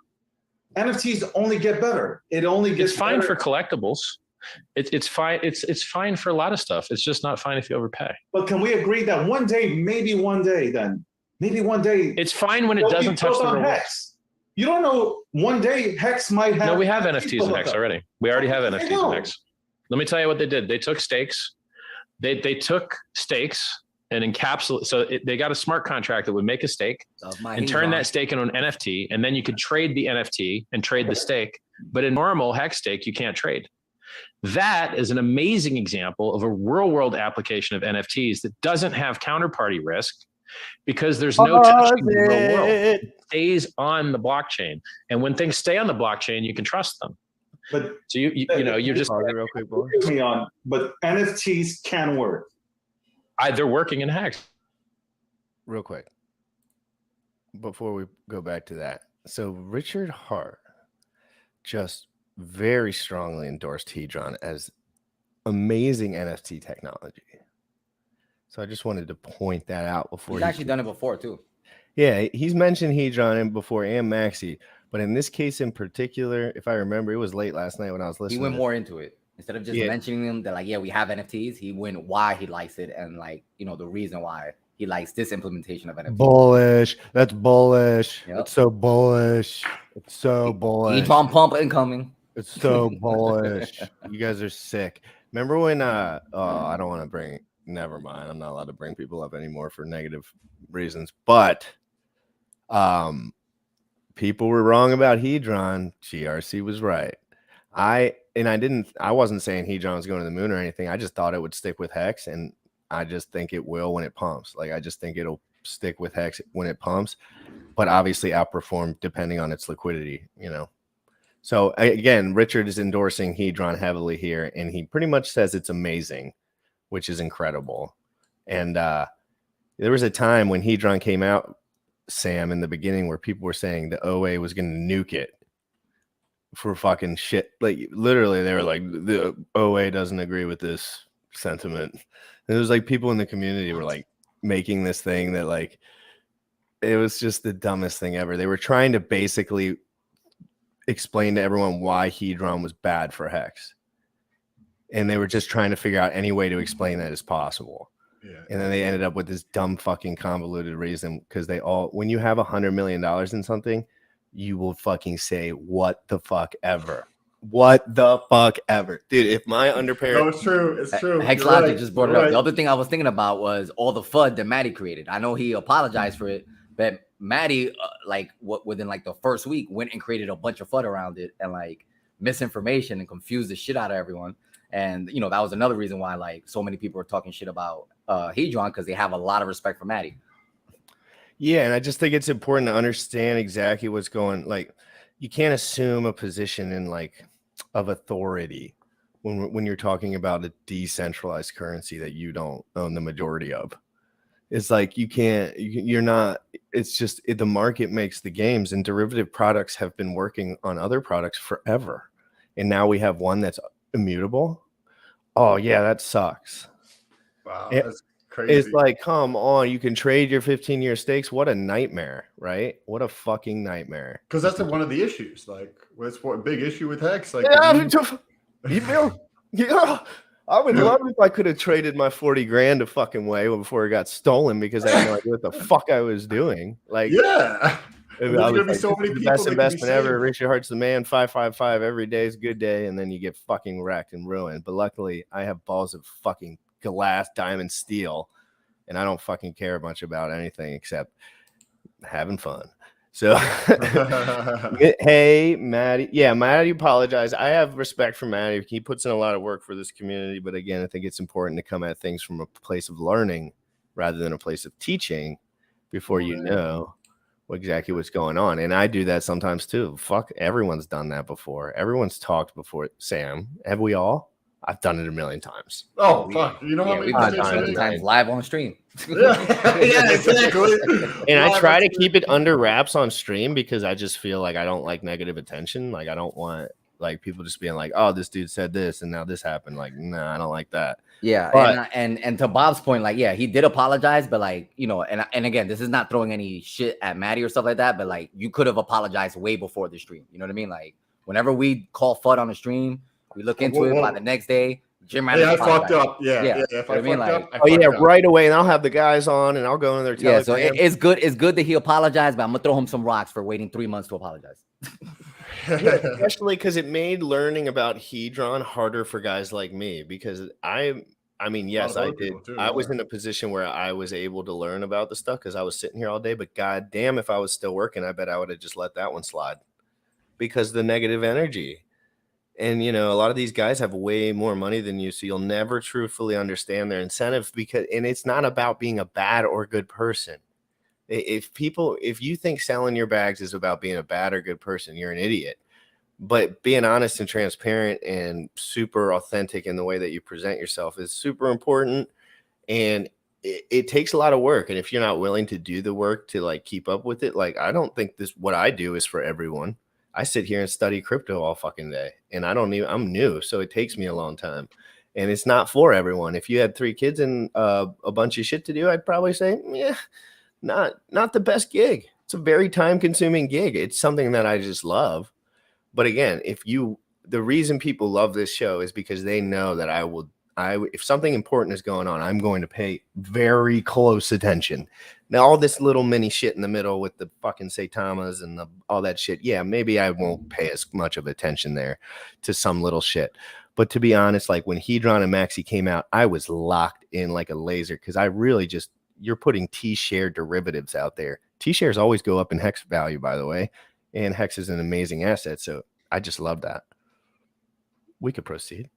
NFTs only get better. It only gets fine better. For collectibles. It's fine. It's fine for a lot of stuff. It's just not fine if you overpay. But can we agree that maybe one day, it's fine when it doesn't touch the real Hex. You don't know. One day Hex might have. No, we have NFTs in Hex already. We already have NFTs in Hex. Let me tell you what they did. They took stakes. They took stakes and encapsulate. So they got a smart contract that would make a stake and turn that stake into an NFT, and then you could trade the NFT and trade the stake. But in normal Hex stake, you can't trade. That is an amazing example of a real-world application of NFTs that doesn't have counterparty risk because there's no touching the real world. It stays on the blockchain, and when things stay on the blockchain, you can trust them. But so you're just real quick, but NFTs can work. They're working in Hex. Real quick, before we go back to that, so Richard Hart just very strongly endorsed Hedron as amazing NFT technology. So I just wanted to point that out before. He's actually done it before too. Yeah, he's mentioned Hedron before and Maxi, but in this case in particular, if I remember, it was late last night when I was listening. He went more into it. Instead of just mentioning them, that like, yeah, we have NFTs. He went why he likes it and like, the reason why he likes this implementation of NFTs. Bullish. That's bullish. Yep. It's so bullish. It's so bullish. Hedron pump incoming. It's so bullish. You guys are sick. Remember when I don't want to bring, never mind. I'm not allowed to bring people up anymore for negative reasons. But people were wrong about Hedron. GRC was right. I wasn't saying Hedron was going to the moon or anything. I just thought it would stick with Hex, and I just think it will when it pumps. Like, I just think it'll stick with Hex when it pumps, but obviously outperform depending on its liquidity, So again, Richard is endorsing Hedron heavily here, and he pretty much says it's amazing, which is incredible. And there was a time when Hedron came out, Sam, in the beginning, where people were saying the OA was going to nuke it for fucking shit. Like, literally, they were like, the OA doesn't agree with this sentiment. And it was like people in the community were like making this thing that, like, it was just the dumbest thing ever. They were trying to basically explain to everyone why Hedron was bad for Hex, and they were just trying to figure out any way to explain that as possible. Yeah. And then they ended up with this dumb fucking convoluted reason, because when you have $100 million in something, you will fucking say what the fuck ever. What the fuck ever, dude. If my underpair, no, it's true. It's true. Hex Logic just brought it up. The other thing I was thinking about was all the FUD that Maddie created. I know he apologized for it, but Maddie, within like the first week, went and created a bunch of FUD around it and like misinformation and confused the shit out of everyone. And that was another reason why like so many people were talking shit about Hedron because they have a lot of respect for Maddie. Yeah, and I just think it's important to understand exactly what's going. Like, you can't assume a position in like of authority when you're talking about a decentralized currency that you don't own the majority of. It's like you're not. It's just the market makes the games, and derivative products have been working on other products forever, and now we have one that's immutable. Oh yeah, that sucks. Wow, It- that's crazy. It's like, come on, you can trade your 15-year stakes. What a nightmare, right? What a fucking nightmare. Because that's one of the issues. Like, what's what big issue with Hex? Like, Yeah, I would love if I could have traded my 40 grand a fucking way before it got stolen because I had no idea what the fuck I was doing. Like, yeah. I There's was gonna be like, so many "This is the people best that can be investment ever. saved." Richard Hart's the man. 555 every day is a good day, and then you get fucking wrecked and ruined. But luckily, I have balls of fucking glass, diamond, steel, and I don't fucking care much about anything except having fun. So, hey, Maddie. Yeah, Maddie apologize. I have respect for Maddie. He puts in a lot of work for this community, but again, I think it's important to come at things from a place of learning rather than a place of teaching before you know exactly what's going on. And I do that sometimes too. Fuck, everyone's done that before. Everyone's talked before. Sam, have we all? I've done it a million times. Oh fuck! You know how many we've done it mistakes I many made? times live on stream. Yeah, exactly. And I Wow, try to that's- keep it under wraps on stream because I just feel like I don't like negative attention. Like, I don't want like people just being like, oh, this dude said this and now this happened. Like, nah, I don't like that. Yeah, But- and to Bob's point, like, yeah, he did apologize, but like, you know, and again, this is not throwing any shit at Maddie or stuff like that, but like, you could have apologized way before the stream. You know what I mean? Like, whenever we call FUD on the stream, we look into it by the next day. Jim, Hey, I fucked up. Yeah, Yeah, yeah. If you know I what I mean? fucked Like- up, I Oh yeah, fucked up. right away, and I'll have the guys on, and I'll go in their Yeah, so Telegram. it's good. It's good that he apologized, but I'm gonna throw him some rocks for waiting 3 months to apologize. Yeah, especially because it made learning about Hedron harder for guys like me because I mean, yes, of I other did. people too, I was yeah. in a position where I was able to learn about the stuff because I was sitting here all day. But god damn, if I was still working, I bet I would have just let that one slide because the negative energy. And you know, a lot of these guys have way more money than you, so you'll never truthfully understand their incentive and it's not about being a bad or good person. If you think selling your bags is about being a bad or good person, you're an idiot. But being honest and transparent and super authentic in the way that you present yourself is super important. And it takes a lot of work. And if you're not willing to do the work to like keep up with it, like, I don't think what I do is for everyone. I sit here and study crypto all fucking day, and I'm new, so it takes me a long time, and it's not for everyone. If you had 3 kids and a bunch of shit to do, I'd probably say, yeah, not the best gig. It's a very time consuming gig. It's something that I just love. But again, the reason people love this show is because they know that if something important is going on, I'm going to pay very close attention. Now, all this little mini shit in the middle with the fucking Saitamas and all that shit, yeah, maybe I won't pay as much of attention there to some little shit. But to be honest, like when Hedron and Maxi came out, I was locked in like a laser because I really you're putting T-share derivatives out there. T-shares always go up in Hex value, by the way, and Hex is an amazing asset. So I just love that. We could proceed.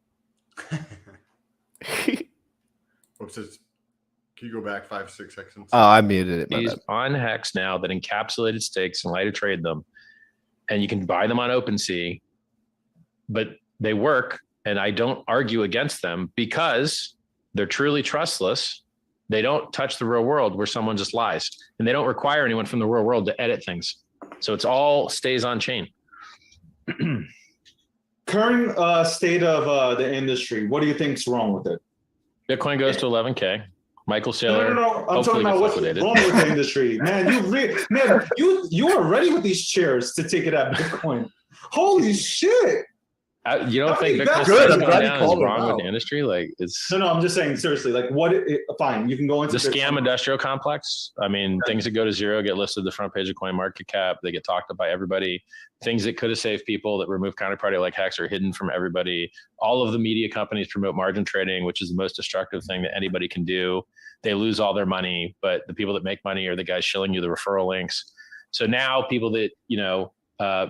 Whoops, can you go back 5-6 seconds? Oh, I muted it. My These bad. on Hex now that encapsulated stakes and light to trade them, and you can buy them on OpenSea, but they work, and I don't argue against them because they're truly trustless. They don't touch the real world where someone just lies, and they don't require anyone from the real world to edit things. So it's all stays on chain. Current state of the industry, what do you think's wrong with it? Bitcoin goes to 11K. Michael Saylor. No. I'm talking hopefully about gets what's liquidated. wrong with the industry, man. You are ready with these chairs to take it at Bitcoin. Holy shit! You don't I think think Bitcoin that's good. I'm going glad you down is called it wrong with out. the industry? Like, it's No, I'm just saying seriously. Like, fine, you can go into the scam Bitcoin. industrial complex. I mean, things that go to zero get listed at the front page of CoinMarketCap. They get talked about by everybody. Things that could have saved people that remove counterparty like Hex are hidden from everybody. All of the media companies promote margin trading, which is the most destructive thing that anybody can do. They lose all their money, but the people that make money are the guys shilling you the referral links. So now people that,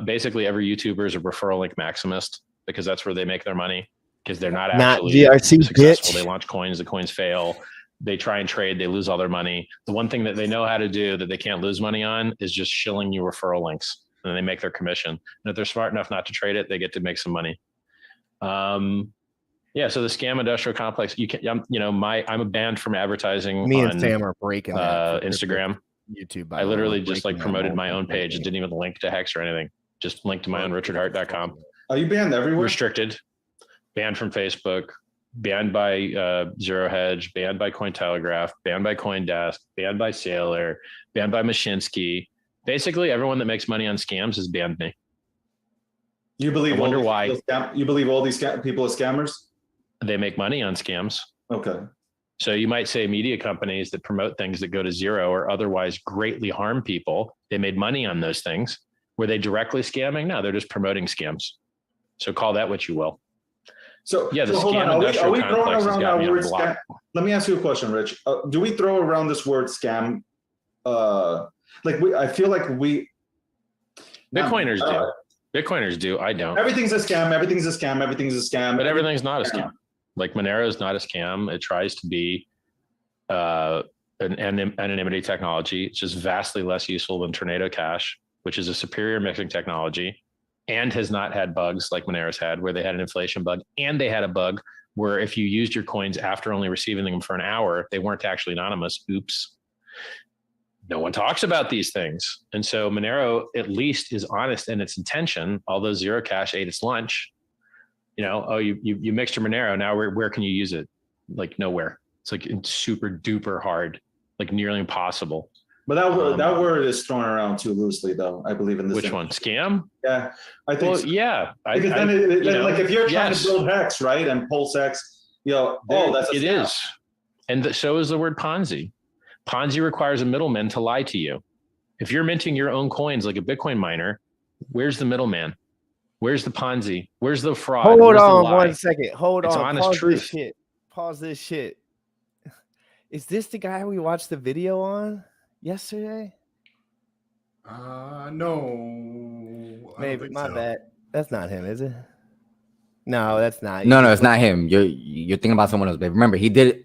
basically every YouTuber is a referral link maximist because that's where they make their money because they're not actually GRC, successful. bitch. They launch coins, the coins fail. they try and trade, they lose all their money. The one thing that they know how to do that they can't lose money on is just shilling you referral links, and then they make their commission. And if they're smart enough not to trade it, they get to make some money. Yeah. So the scam industrial complex, I'm banned from advertising. Me on, and Sam are breaking that Instagram, YouTube. I literally just like promoted my own page. It didn't even link to Hex or anything. Just linked to my own richardhart.com. Are you banned everywhere? Restricted, banned from Facebook, banned by Zero Hedge, banned by Cointelegraph, banned by CoinDesk, banned by Sailor, banned by Mashinsky. Basically, everyone that makes money on scams has banned me. You believe? I wonder why. You believe all these people are scammers? They make money on scams. Okay. So you might say media companies that promote things that go to zero or otherwise greatly harm people, they made money on those things. Were they directly scamming? No, they're just promoting scams. So call that what you will. So yeah, the hold scam on. industrial Are we throwing complex has around got that me on word block. scam? Let me ask you a question, Rich. Do we throw around this word scam? I feel like we. Bitcoiners do. Bitcoiners do. I don't. Everything's a scam. Everything's a scam. Everything's a scam. But everything's not a scam. Like Monero is not a scam. It tries to be an anonymity technology. It's just vastly less useful than Tornado Cash, which is a superior mixing technology and has not had bugs like Monero's had, where they had an inflation bug. And they had a bug where if you used your coins after only receiving them for an hour, they weren't actually anonymous. Oops. No one talks about these things. And so Monero at least is honest in its intention, although Zero Cash ate its lunch. You mixed your Monero. Now where can you use it? Like nowhere. It's like it's super duper hard, like nearly impossible. But that word is thrown around too loosely, though. I believe in this. Which one? Scam? Yeah, I think. Well, yeah. Because then if you're trying to build Hex, right, and Pulse X, that's a scam. Is, and so is the word Ponzi. Ponzi requires a middleman to lie to you. If you're minting your own coins like a Bitcoin miner, where's the middleman? Where's the Ponzi? Where's the fraud? Hold on 1 second. Hold it's on. Honest Pause truth. this shit. Pause this shit. Is this the guy we watched the video on yesterday? No. Maybe. My bad. That's not him, is it? No, that's not. No, it's not him. You're thinking about someone else. But remember, he did.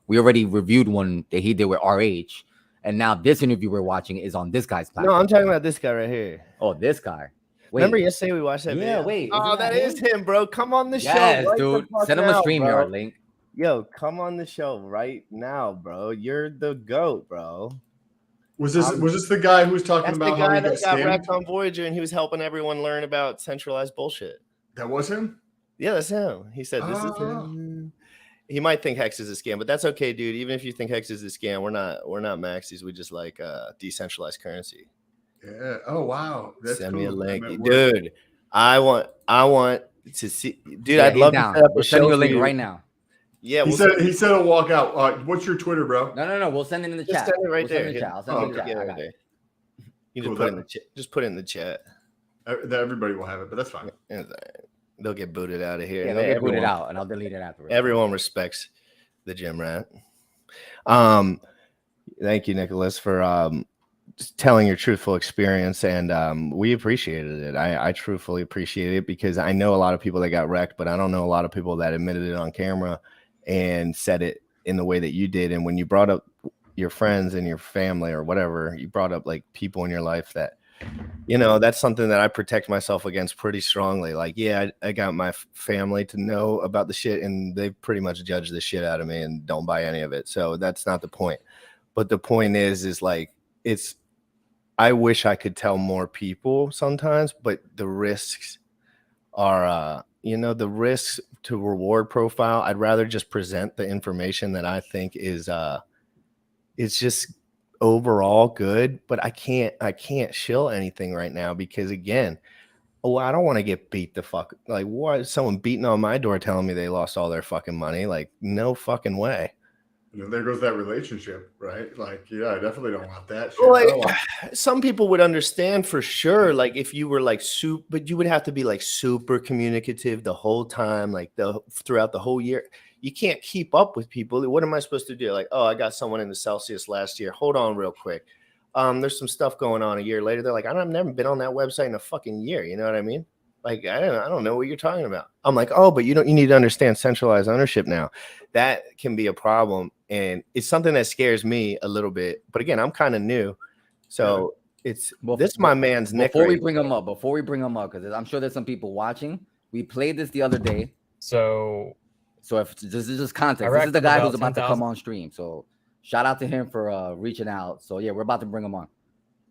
We already reviewed one that he did with RH, and now this interview we're watching is on this guy's platform. No, I'm talking about this guy right here. Oh, this guy. Wait. Remember yesterday we watched that video? Wait. Oh, that is him, bro. Come on the show. Yes, right dude. the fuck Send him a now, StreamYard bro. link. Yo, come on the show right now, bro. You're the GOAT, bro. Was this the guy who was talking That's about the guy how he that got scammed? wrecked on Voyager and he was helping everyone learn about centralized bullshit. That was him? Yeah, that's him. He said this is him. He might think Hex is a scam, but that's okay, dude. Even if you think Hex is a scam, we're not maxis. We just like decentralized currency. Yeah. Oh wow. That's Send me a cool. link, That dude. I want to see, dude. Yeah, I'd he's love down. to set up a We'll show send you a for link you. right now. Yeah, He said he'll walk out. What's your Twitter, bro? No. We'll send it in the just chat. send it right We'll send there. it in the chat. I'll send it in the chat. I got it. You Cool, just put it in the chat. Just put it in the chat. Everybody will have it, but that's fine. They'll get booted out of here. Yeah, they'll get booted out, and I'll delete it afterwards. Everyone respects the gym rat. Thank you, Nicholas, for just telling your truthful experience, and we appreciated it. I truthfully appreciate it because I know a lot of people that got wrecked, but I don't know a lot of people that admitted it on camera and said it in the way that you did. And when you brought up your friends and your family or whatever, you brought up like people in your life that, that's something that I protect myself against pretty strongly. Like, yeah, I got my family to know about the shit and they pretty much judge the shit out of me and don't buy any of it. So that's not the point. But the point is like, I wish I could tell more people sometimes, but the risks are, the risks to reward profile. I'd rather just present the information that I think is, it's just overall good, but I can't shill anything right now because again, I don't want to get beat the fuck. Like, what? Someone beating on my door telling me they lost all their fucking money? Like, no fucking way. And there goes that relationship, right? Like, yeah, I definitely don't want that shit. Well, like, some people would understand for sure. Like, if you were like but you would have to be like super communicative the whole time, like throughout the whole year. You can't keep up with people. What am I supposed to do? Like, oh, I got someone in the Celsius last year. Hold on real quick. There's some stuff going on a year later. They're like, I've never been on that website in a fucking year. You know what I mean? Like, I don't know what you're talking about. I'm like, oh, but you need to understand centralized ownership now. That can be a problem. and it's something that scares me a little bit. But again, I'm kind of new, so it's this my man's Nick. Before we bring him up, because I'm sure there's some people watching. We played this the other day. So if this is just context, this is the guy who's about to come on stream. So shout out to him for reaching out. So yeah, we're about to bring him on.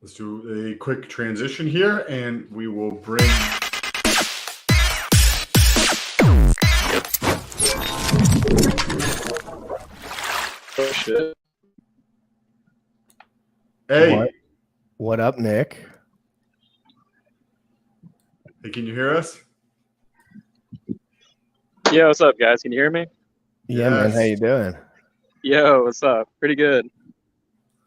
Let's do a quick transition here, and we will bring. Oh shit! Hey, what up, Nick? Hey, can you hear us? Yeah, what's up, guys? Can you hear me? Yeah, man. How you doing? Yo, what's up? Pretty good.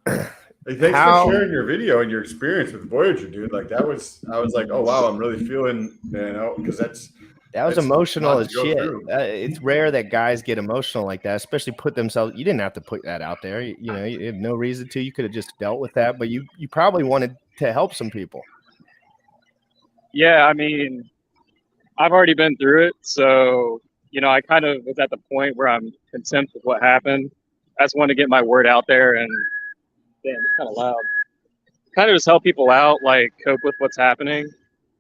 Hey, thanks for sharing your video and your experience with Voyager, dude. Like I was like, oh wow, I'm really feeling, because that was emotional as shit. It's rare that guys get emotional like that, especially put themselves. You didn't have to put that out there. You know, you had no reason to. You could have just dealt with that, but you probably wanted to help some people. Yeah, I mean, I've already been through it, so I kind of was at the point where I'm content with what happened. I just wanted to get my word out there, and damn, it's kind of loud. Kind of just help people out, like cope with what's happening,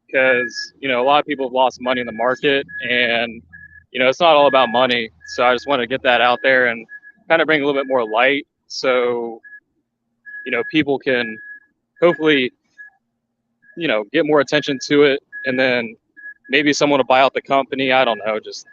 because a lot of people have lost money in the market, and it's not all about money. So I just want to get that out there and kind of bring a little bit more light, so people can hopefully get more attention to it, and then maybe someone will buy out the company. I don't know, just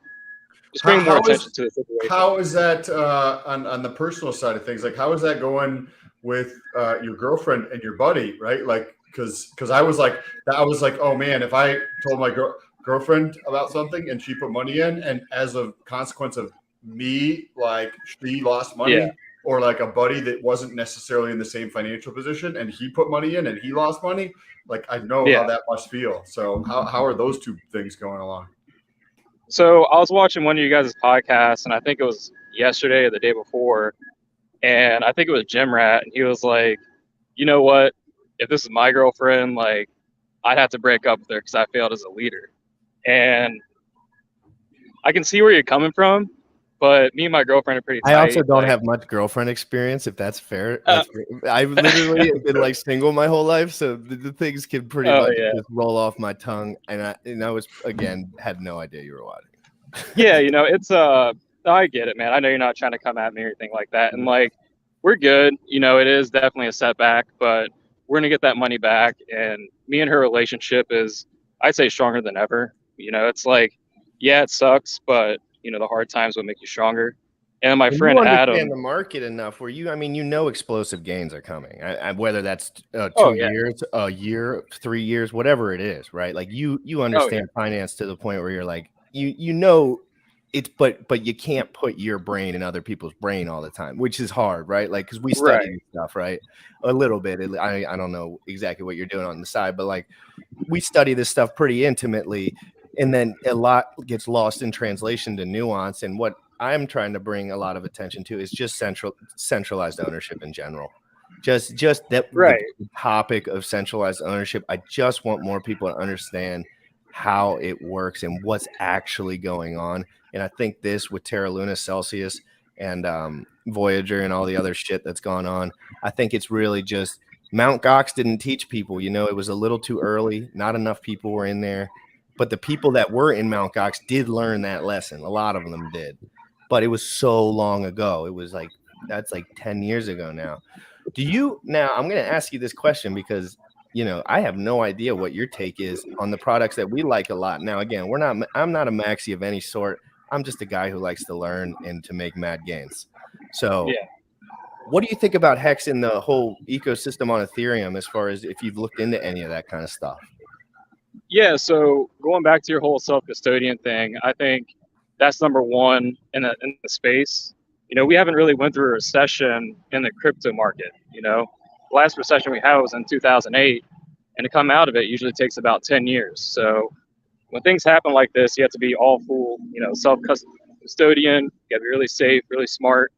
bring more attention to the situation. How is that on the personal side of things? Like, how is that going with your girlfriend and your buddy, right? Like, because I was like, oh man, if I told my girlfriend about something and she put money in, and as a consequence of me, like she lost money, or like a buddy that wasn't necessarily in the same financial position and he put money in and he lost money, like I know how that must feel. So how are those two things going along? So I was watching one of you guys' podcasts, and I think it was yesterday or the day before, and I think it was Jim Rat, and he was like, you know what? If this is my girlfriend, like, I'd have to break up with her because I failed as a leader. And I can see where you're coming from, but me and my girlfriend are pretty tight. I also don't have much girnment experience, if that's fair. I've literally been like single my whole life, so the things can pretty much just roll off my tongue. And I was, again, had no idea you were watching. Yeah, it's I get it, man. I know you're not trying to come at me or anything like that. And like, we're good. It is definitely a setback, but we're gonna get that money back. And me and her relationship is, I'd say, stronger than ever. It's like, yeah, it sucks, but the hard times will make you stronger. And my friend Adam, the market enough where explosive gains are coming. Whether that's 2 years, a year, 3 years, whatever it is, right? Like you understand finance to the point where you're like, it's, but you can't put your brain in other people's brain all the time, which is hard, right? Like, because we study this stuff, right? A little bit. I don't know exactly what you're doing on the side, but like we study this stuff pretty intimately, and then a lot gets lost in translation to nuance. And what I'm trying to bring a lot of attention to is just centralized ownership in general. Just that the topic of centralized ownership. I just want more people to understand how it works and what's actually going on. And I think this with Terra Luna, Celsius, and Voyager and all the other shit that's gone on, I think it's really just Mt. Gox didn't teach people. It was a little too early. Not enough people were in there. But the people that were in Mt. Gox did learn that lesson. A lot of them did. But it was so long ago. It was like, that's like 10 years ago now. Now I'm going to ask you this question because, I have no idea what your take is on the products that we like a lot. Now, again, I'm not a maxi of any sort. I'm just a guy who likes to learn and to make mad gains. So what do you think about Hex and the whole ecosystem on Ethereum, as far as if you've looked into any of that kind of stuff? Yeah, so going back to your whole self-custodian thing, I think that's number one in the space. We haven't really went through a recession in the crypto market. The last recession we had was in 2008, and to come out of it usually takes about 10 years. So when things happen like this, you have to be all full, self-custodian. You got to be really safe, really smart.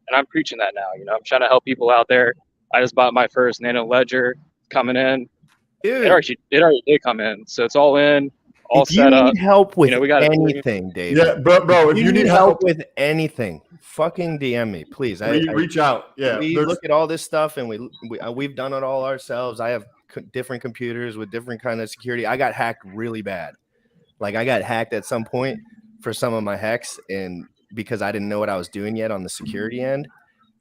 And I'm preaching that now. I'm trying to help people out there. I just bought my first Nano Ledger coming in. Dude. It already did come in, so it's all in, all set up. If you need help with anything, David. Yeah, bro. If you need help with anything, fucking DM me, please. Reach out. Yeah. We look at all this stuff, and we've done it all ourselves. I have different computers with different kind of security. I got hacked really bad. Like I got hacked at some point for some of my hacks, and because I didn't know what I was doing yet on the security end,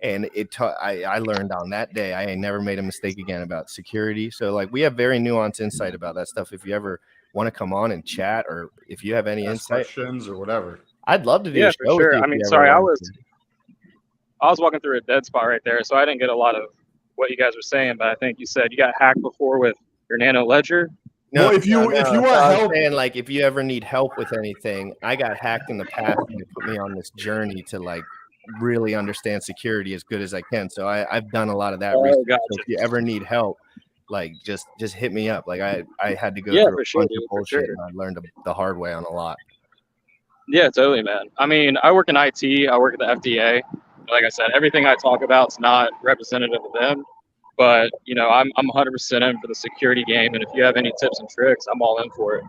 and I learned on that day I ain't never made a mistake again about security. So like we have very nuanced insight about that stuff. If you ever want to come on and chat, or if you have any insight, questions or whatever, I'd love to do a Yeah, show for with sure. you. I mean, sorry, I was walking through a dead spot right there, so I didn't get a lot of what you guys were saying. But I think you said you got hacked before with your Nano Ledger. No, if you want help, saying, like, if you ever need help with anything, I got hacked in the past, and it put me on this journey to like really understand security as good as I can. So I've done a lot of that research. Gotcha. So if you ever need help, like just hit me up. Like I had to go through for a bunch of bullshit, and I learned the hard way on a lot. Yeah, totally, man. I mean, I work in IT. I work at the FDA. Like I said, everything I talk about is not representative of them. But you know, I'm 100% in for the security game, and if you have any tips and tricks, I'm all in for it.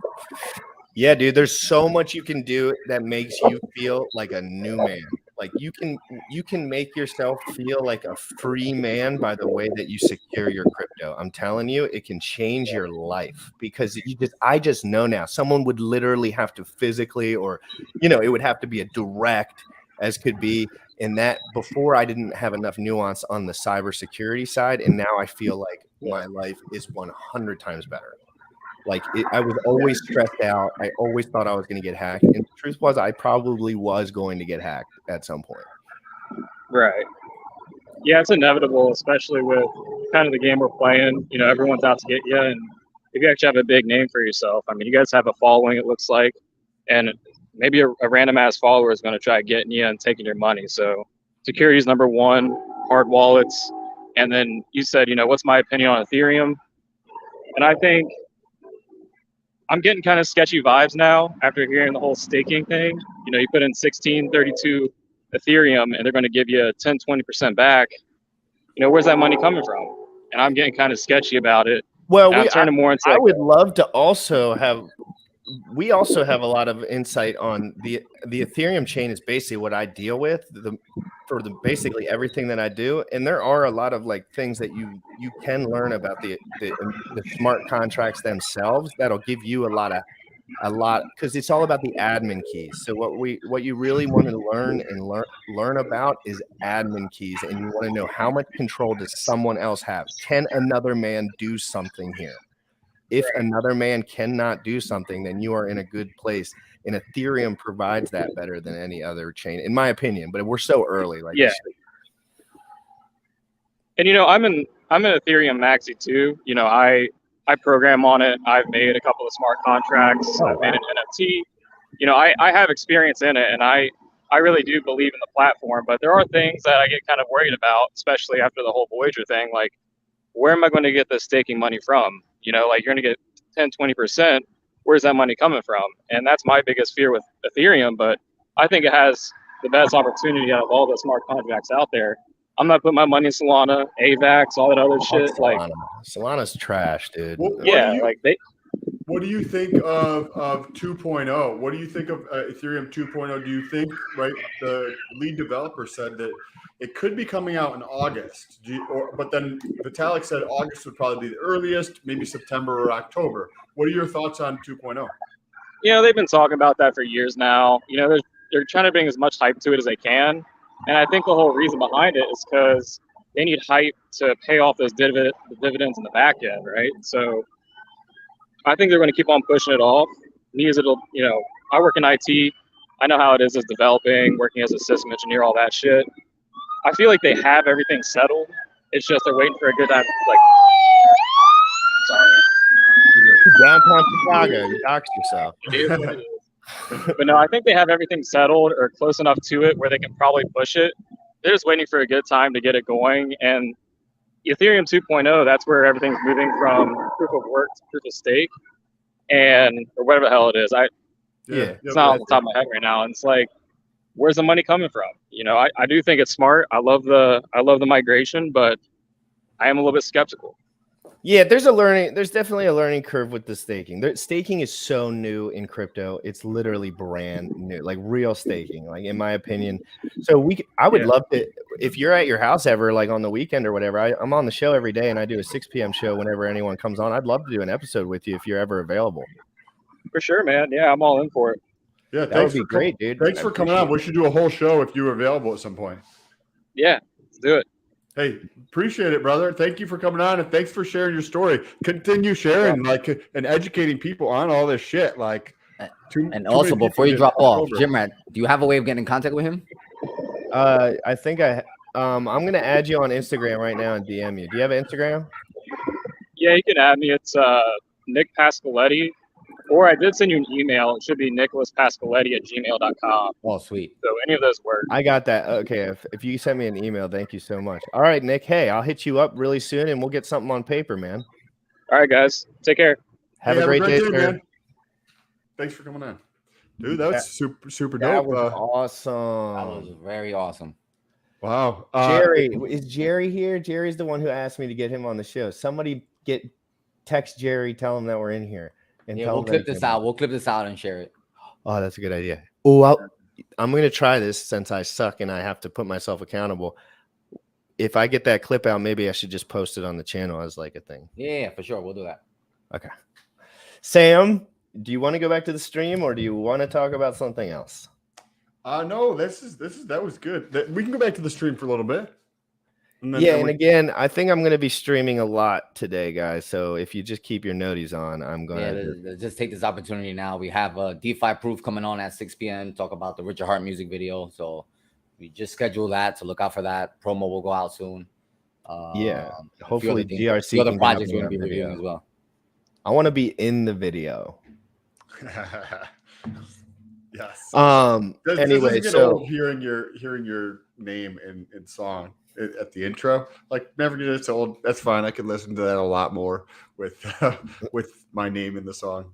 Yeah, dude, there's so much you can do that makes you feel like a new man. Like you can make yourself feel like a free man by the way that you secure your crypto. I'm telling you, it can change your life, because I just know now someone would literally have to physically, or it would have to be a direct as could be. And that before I didn't have enough nuance on the cybersecurity side, and now I feel like my life is 100 times better. Like I was always stressed out. I always thought I was going to get hacked, and the truth was I probably was going to get hacked at some point. Right. Yeah, it's inevitable, especially with kind of the game we're playing. You know, everyone's out to get you, and if you actually have a big name for yourself, I mean, you guys have a following, it looks like, and maybe a random ass follower is going to try getting you and taking your money. So security is number one, hard wallets. And then you said, what's my opinion on Ethereum? And I think I'm getting kind of sketchy vibes now after hearing the whole staking thing. You put in 1632 Ethereum and they're going to give you 10, 20% back. Where's that money coming from? And I'm getting kind of sketchy about it. Well, I'm turning more into I would love to also have. We also have a lot of insight on the Ethereum chain is basically what I deal with for basically everything that I do. And there are a lot of like things that you can learn about the smart contracts themselves that'll give you a lot because it's all about the admin keys. So what you really want to learn about is admin keys, and you want to know how much control does someone else have? Can another man do something here? If another man cannot do something, then you are in a good place. And Ethereum provides that better than any other chain, in my opinion. But we're so early. Like, yeah. And I'm an Ethereum maxi too. I program on it. I've made a couple of smart contracts. I've made an NFT. I have experience in it, and I really do believe in the platform. But there are things that I get kind of worried about, especially after the whole Voyager thing. Like, where am I going to get the staking money from? Like you're going to get 10, 20%. Where's that money coming from? And that's my biggest fear with Ethereum. But I think it has the best opportunity out of all the smart contracts out there. I'm not putting my money in Solana, AVAX, all that other shit. Solana. Like Solana's trash, dude. What do you think of 2.0? What do you think of Ethereum 2.0? Do you think, right, the lead developer said that it could be coming out in August, but then Vitalik said August would probably be the earliest, maybe September or October. What are your thoughts on 2.0? They've been talking about that for years now. They're trying to bring as much hype to it as they can. And I think the whole reason behind it is because they need hype to pay off those dividends in the back end, right? So I think they're going to keep on pushing it off. I work in IT. I know how it is as developing, working as a system engineer, all that shit. I feel like they have everything settled. It's just they're waiting for a good time. Like, sorry. Downtown Chicago, you doxed yourself. But no, I think they have everything settled or close enough to it where they can probably push it. They're just waiting for a good time to get it going. And Ethereum 2.0, that's where everything's moving from proof of work to proof of stake, or whatever the hell it is. It's not on the top of my head right now. And it's like, where's the money coming from? I do think it's smart. I love the migration, but I am a little bit skeptical. Yeah, there's definitely a learning curve with the staking. Staking is so new in crypto. It's literally brand new, like real staking, like in my opinion. So I would love to, if you're at your house ever, like on the weekend or whatever, I'm on the show every day and I do a 6 p.m. show whenever anyone comes on. I'd love to do an episode with you if you're ever available. For sure, man. Yeah, I'm all in for it. Yeah, That would be great, dude. Thanks for coming on. We should do a whole show if you're available at some point. Yeah, let's do it. Hey, appreciate it, brother. Thank you for coming on, and thanks for sharing your story. Continue sharing, like, and educating people on all this shit. Like, and also before you drop off, Jim Rat, do you have a way of getting in contact with him? I think I'm gonna add you on Instagram right now and DM you. Do you have Instagram? Yeah, you can add me. It's Nick Pascoletti. Or I did send you an email. It should be nicholaspascoletti@gmail.com. Oh, sweet. So any of those work. I got that. Okay. If you send me an email, thank you so much. All right, Nick. Hey, I'll hit you up really soon and we'll get something on paper, man. All right, guys. Take care. Have a great day, sir. Man. Thanks for coming on. Dude, that was super That dope. was awesome. That was very awesome. Wow. Jerry, is Jerry here? Jerry's the one who asked me to get him on the show. Somebody text Jerry, tell him that we're in here. And yeah, we'll clip this out. We'll clip this out and share it. Oh, that's a good idea. Oh, I'm going to try this since I suck and I have to put myself accountable. If I get that clip out, maybe I should just post it on the channel as like a thing. Yeah, for sure. We'll do that. Okay. Sam, do you want to go back to the stream or do you want to talk about something else? No, that was good. We can go back to the stream for a little bit. And again, I think I'm going to be streaming a lot today, guys. So if you just keep your noties on, I'm going to just take this opportunity now. We have a DeFi Proof coming on at 6 p.m. Talk about the Richard Hart music video. So we just scheduled that, so look out for that. Promo will go out soon. Hopefully GRC. Other projects we're going to be reviewing as well. I want to be in the video. Yes. Anyway, so hearing your name in song at the intro, like, never get it old. That's fine. I can listen to that a lot more with my name in the song.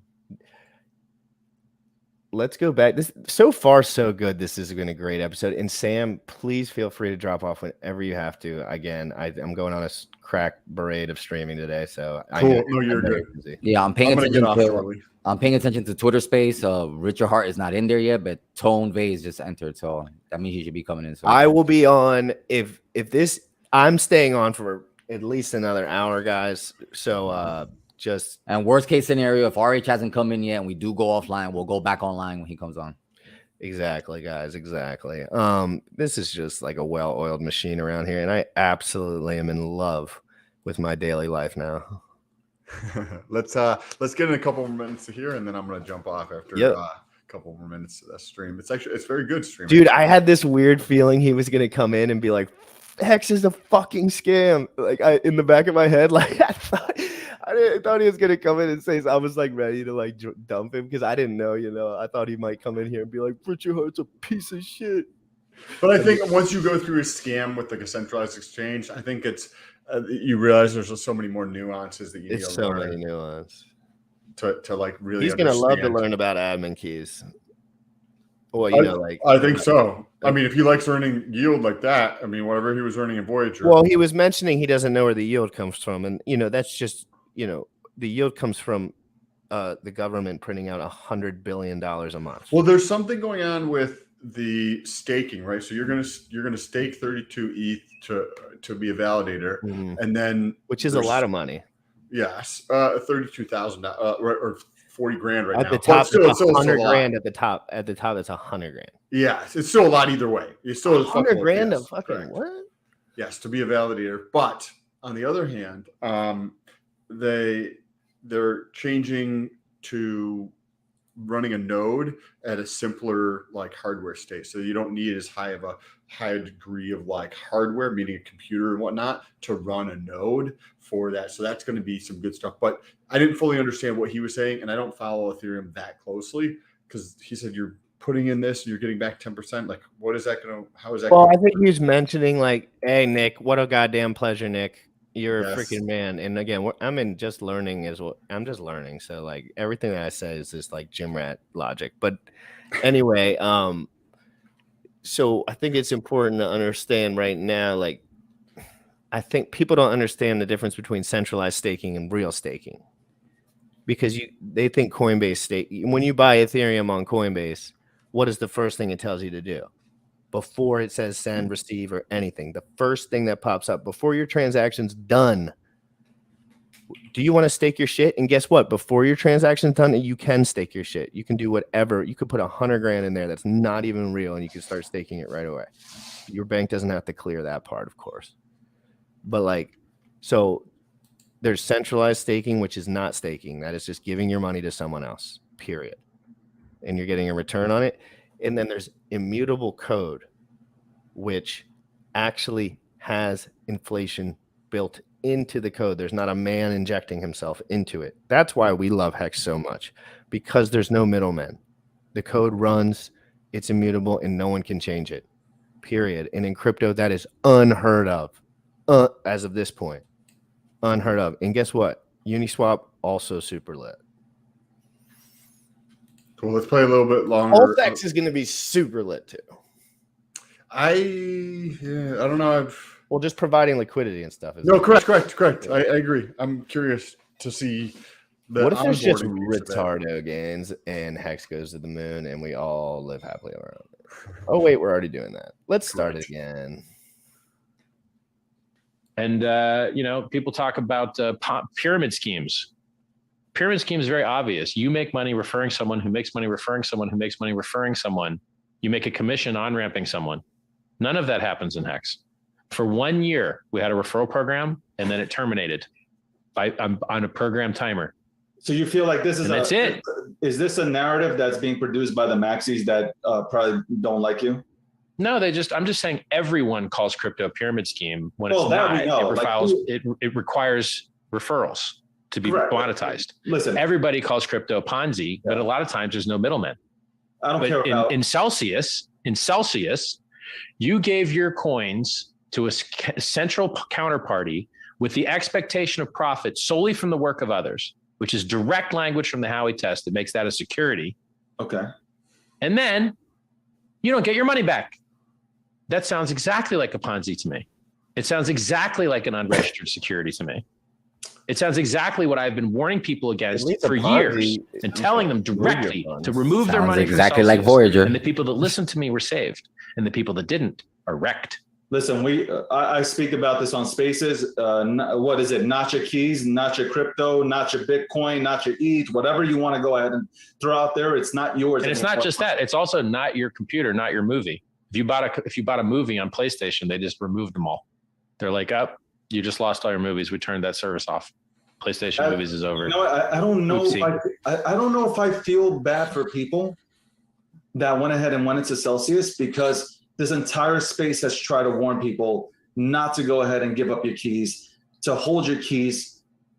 Let's go back. This so far so good. This has been a great episode. And Sam, please feel free to drop off whenever you have to. Again, I'm going on a crack parade of streaming today, so cool. No, you're good. Busy. Yeah, I'm paying attention to Twitter Space. Richard Hart is not in there yet, but Tone Vase just entered, so that means he should be coming in soon. I will be on I'm staying on for at least another hour, guys. So and worst case scenario, if RH hasn't come in yet and we do go offline, we'll go back online when he comes on. Exactly, guys. Exactly. This is just like a well-oiled machine around here, and I absolutely am in love with my daily life now. Let's get in a couple more minutes here, and then I'm gonna jump off after a couple more minutes of that stream. It's very good stream. Dude, I had this weird feeling he was gonna come in and be like, Hex is a fucking scam. Like, in the back of my head, like I thought he was gonna come in and say, I was like ready to like dump him because I didn't know, I thought he might come in here and be like, Richard Hart's a piece of shit. But I think once you go through a scam with like a centralized exchange, I think it's you realize there's just so many more nuances that you need to learn. So many nuances to like really. He's gonna love to learn about admin keys. Well, I think so. I mean, if he likes earning yield like that, I mean, whatever he was earning in Voyager. Well, he was mentioning he doesn't know where the yield comes from, and that's just the yield comes from the government printing out $100 billion a month. Well, there's something going on with the staking, right? So you're gonna stake 32 ETH to be a validator, and then which is a lot of money. Yes, $32,000 or 40 grand right now. At the top, it's 100 grand. At the top, it's 100 grand. Yes, it's still a lot either way. It's still 100 grand of fucking what? Yes, to be a validator. But on the other hand, they're changing to running a node at a simpler like hardware state, so you don't need as high degree of like hardware, meaning a computer and whatnot, to run a node for that. So that's going to be some good stuff. But I didn't fully understand what he was saying, and I don't follow Ethereum that closely because he said you're putting in this and you're getting back 10%. Like, what is that going to? How is that? Well, I think he was mentioning like, hey Nick, what a goddamn pleasure, Nick. You're a freaking man. And again, I'm in just learning as well. I'm just learning. So like everything that I say is just like gym rat logic. But anyway, so I think it's important to understand right now, like, I think people don't understand the difference between centralized staking and real staking, because they think Coinbase stake. When you buy Ethereum on Coinbase, what is the first thing it tells you to do before it says send, receive, or anything? The first thing that pops up before your transaction's done. Do you want to stake your shit? And guess what? Before your transaction's done, you can stake your shit. You can do whatever. You could put 100 grand in there that's not even real, and you can start staking it right away. Your bank doesn't have to clear that part, of course. But like, so there's centralized staking, which is not staking. That is just giving your money to someone else, period. And you're getting a return on it. And then there's immutable code, which actually has inflation built into the code. There's not a man injecting himself into it. That's why we love Hex so much, because there's no middlemen. The code runs, it's immutable, and no one can change it, period. And in crypto, that is unheard of. As of this point, unheard of. And guess what? Uniswap also super lit. Cool. Let's play a little bit longer. Ulfx is going to be super lit too. I don't know. Well, just providing liquidity and stuff. No, correct. I agree. I'm curious to see. What if there's just onboarding piece of that. retardo gains and Hex goes to the moon and we all live happily ever after? Oh wait, we're already doing that. Let's start it again. And, people talk about pyramid schemes. Pyramid scheme is very obvious. You make money referring someone who makes money referring someone who makes money referring someone. You make a commission on ramping someone. None of that happens in Hex. For 1 year, we had a referral program, and then it terminated on a program timer. So you feel like this is that's it. Is this a narrative that's being produced by the maxis that probably don't like you? No, I'm just saying everyone calls crypto a pyramid scheme when it's that not. we know. It requires referrals to be monetized. Listen, everybody calls crypto Ponzi, but a lot of times there's no middleman. I don't care about in Celsius, you gave your coins to a central counterparty with the expectation of profit solely from the work of others, which is direct language from the Howey test that makes that a security. Okay. And then you don't get your money back. That sounds exactly like a Ponzi to me. It sounds exactly like an unregistered security to me. It sounds exactly what I've been warning people against for years and telling them directly to remove their money. Exactly like Voyager. And the people that listened to me were saved, and the people that didn't are wrecked. Listen, I speak about this on Spaces. What is it? Not your keys, not your crypto, not your Bitcoin, not your ETH, whatever you want to go ahead and throw out there. It's not yours. And it's not just that. It's also not your computer, not your movie. If you bought a movie on PlayStation, they just removed them all. They're like, you just lost all your movies. We turned that service off. PlayStation movies is over. I don't know. I don't know if I feel bad for people that went ahead and went into Celsius, because this entire space has tried to warn people not to go ahead and give up your keys, to hold your keys.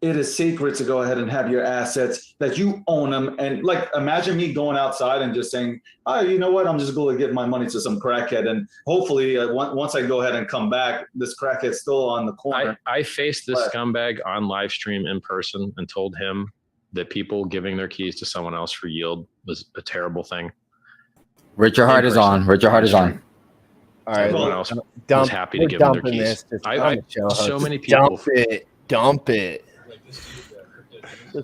It is sacred to go ahead and have your assets, that you own them. And like, imagine me going outside and just saying, you know what? I'm just going to give my money to some crackhead. And hopefully once I go ahead and come back, this crackhead's still on the corner. I faced this scumbag on live stream in person and told him that people giving their keys to someone else for yield was a terrible thing. Richard Hart is on. Richard Hart is on. All right. Everyone else was happy to give them their keys. So many people. Dump it.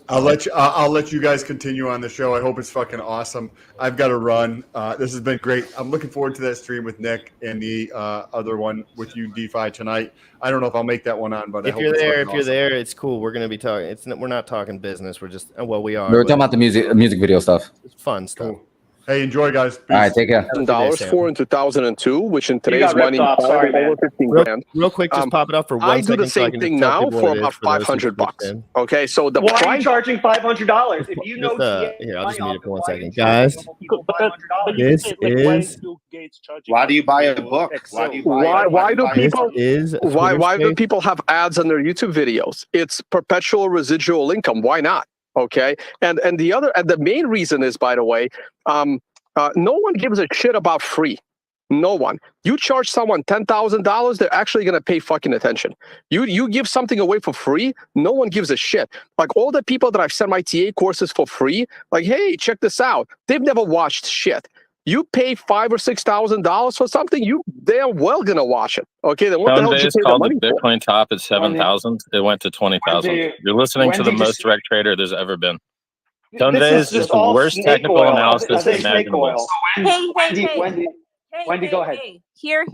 I'll let you guys continue on the show. I hope it's fucking awesome. I've got to run. This has been great. I'm looking forward to that stream with Nick and the other one with you, DeFi, tonight. I don't know if I'll make that one on, but if you're there, it's cool. We're gonna be talking. We're not talking business. We're just we are. We're talking about the music video stuff. It's fun stuff. Cool. Hey, enjoy, guys. Peace. All right, take care. $4 in 2002, which in today's money over 15 grand. Real quick, just pop it up for 1 I second. do the same thing now for about $500. Okay, so the Why price. are you charging $500? If you know, here, I'll just mute it for 1 second, guys. This is. Why do you buy a book? Why do people have ads on their YouTube videos? It's perpetual residual income. Why not? Okay, and the main reason is, by the way, no one gives a shit about free. No one. You charge someone $10,000, they're actually going to pay fucking attention. You give something away for free, no one gives a shit. Like all the people that I've sent my TA courses for free, like, hey, check this out. They've never watched shit. You pay $5,000 or $6,000 for something, you damn well gonna watch it. Okay, then what the hell did you Coinbase pay the called the money for? Bitcoin top at 7,000. It went to 20,000. You're listening to the most direct trader there's ever been. Coinbase This is is just the all worst snake technical oil. analysis This is snake imaginable. oil. Wendy, go ahead. Here.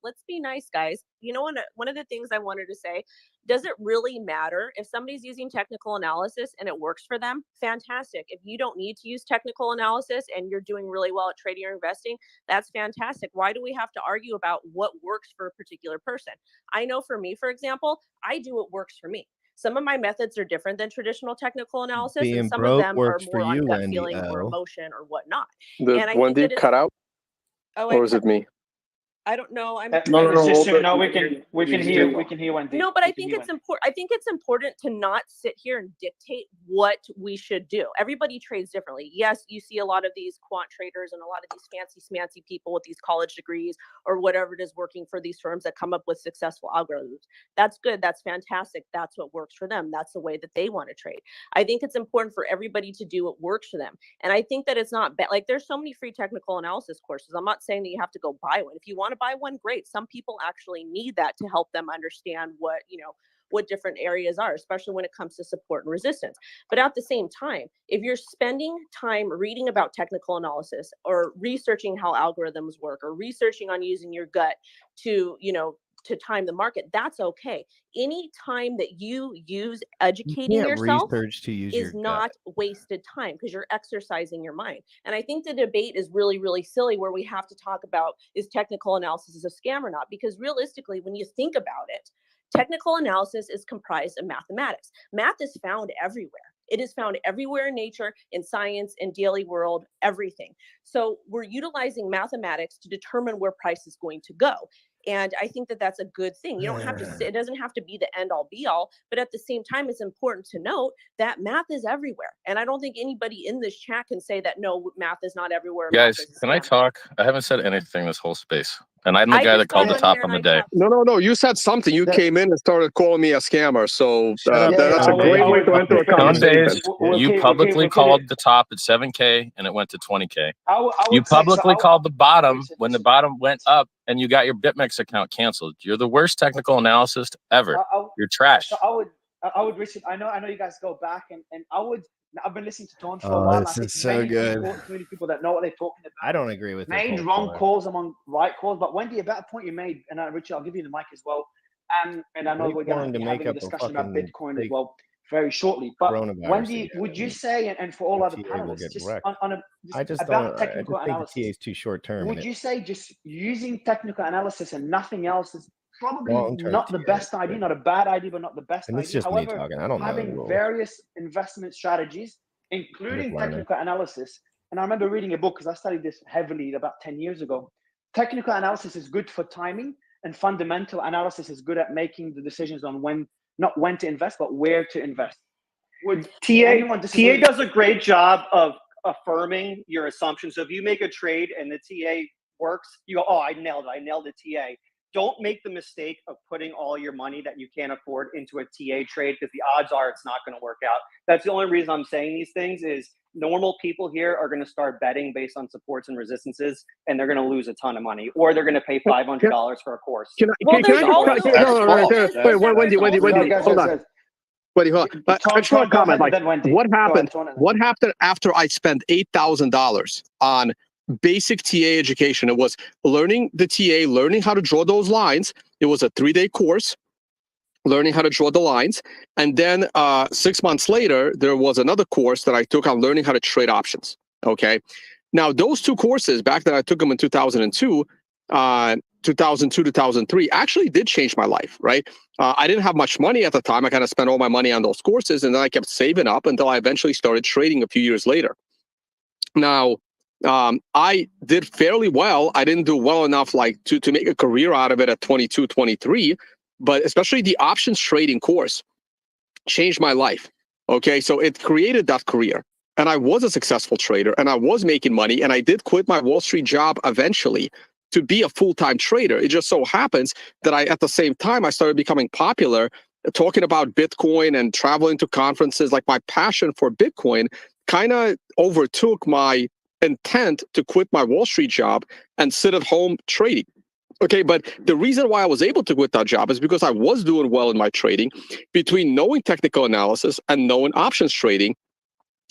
Let's be nice, guys. You know, one of the things I wanted to say, does it really matter if somebody's using technical analysis and it works for them? Fantastic. If you don't need to use technical analysis and you're doing really well at trading or investing, that's fantastic. Why do we have to argue about what works for a particular person? I know for me, for example, I do what works for me. Some of my methods are different than traditional technical analysis, and some of them are more on gut feeling or emotion or whatnot. Did Wendy cut out? Or is it me? I don't know. No, we can hear Wendy. No, but I think it's important. I think it's important to not sit here and dictate what we should do. Everybody trades differently. Yes, you see a lot of these quant traders and a lot of these fancy smancy people with these college degrees or whatever it is working for these firms that come up with successful algorithms. That's good. That's fantastic. That's what works for them. That's the way that they want to trade. I think it's important for everybody to do what works for them. And I think that it's not bad. Like, there's so many free technical analysis courses. I'm not saying that you have to go buy one. If you want to buy one, great. Some people actually need that to help them understand what different areas are, especially when it comes to support and resistance. But at the same time, if you're spending time reading about technical analysis or researching how algorithms work or researching on using your gut to time the market, that's okay. Any time that you use educating yourself is not wasted time because you're exercising your mind. And I think the debate is really, really silly where we have to talk about, is technical analysis a scam or not? Because realistically, when you think about it, technical analysis is comprised of mathematics. Math is found everywhere. It is found everywhere in nature, in science, in daily world, everything. So we're utilizing mathematics to determine where price is going to go. And I think that that's a good thing. You don't have to sit, it doesn't have to be the end all be all, but at the same time, it's important to note that math is everywhere. And I don't think anybody in this chat can say that, no, math is not everywhere. Guys, can I talk? I haven't said anything this whole space. And I'm the guy that called the top on the day. No. You said something. You came in and started calling me a scammer. So that's a great way to enter a conversation. You publicly called the top at 7K and it went to 20K. You publicly called the bottom when the bottom went up and you got your BitMEX account canceled. You're the worst technical analyst ever. You're trash. So I would, Richard, I know you guys go back and I've been listening to Don for a while. This is so good. Many people that know what they're talking about. I don't agree with made wrong calls among right calls, but Wendy, a better point you made, and Richard, I'll give you the mic as well. And I know we're going to be having a discussion about Bitcoin as well very shortly. But Wendy, would you say, and for all other panelists, just about technical analysis, the TA is too short term. Would you say just using technical analysis and nothing else is probably not the best idea, not a bad idea, but not the best idea? Just However, me talking. I don't know having various investment strategies, including technical analysis, and I remember reading a book because I studied this heavily about 10 years ago. Technical analysis is good for timing, and fundamental analysis is good at making the decisions on not when to invest, but where to invest. TA does a great job of affirming your assumptions. So if you make a trade and the TA works, you go, oh, I nailed it. I nailed the TA. Don't make the mistake of putting all your money that you can't afford into a TA trade because the odds are it's not going to work out. That's the only reason I'm saying these things is normal people here are going to start betting based on supports and resistances, and they're going to lose a ton of money, or they're going to pay $500 for a course. Wendy, hold on. Wendy, hold on. I just want to comment. Like, what happened after I spent $8,000 on basic TA education? It was learning the TA, learning how to draw those lines. It was a 3-day course, learning how to draw the lines. And then 6 months later, there was another course that I took on learning how to trade options. Okay. Now, those two courses, back then I took them in 2002, 2003, actually did change my life, right? I didn't have much money at the time. I kind of spent all my money on those courses, and then I kept saving up until I eventually started trading a few years later. Now, I did fairly well. I didn't do well enough like to make a career out of it at 22, 23, but especially the options trading course changed my life. Okay, so it created that career, and I was a successful trader, and I was making money, and I did quit my Wall Street job eventually to be a full-time trader. It just so happens that at the same time, I started becoming popular, talking about Bitcoin and traveling to conferences. Like, my passion for Bitcoin kind of overtook my intent to quit my Wall Street job and sit at home trading. Okay, but the reason why I was able to quit that job is because I was doing well in my trading. Between knowing technical analysis and knowing options trading,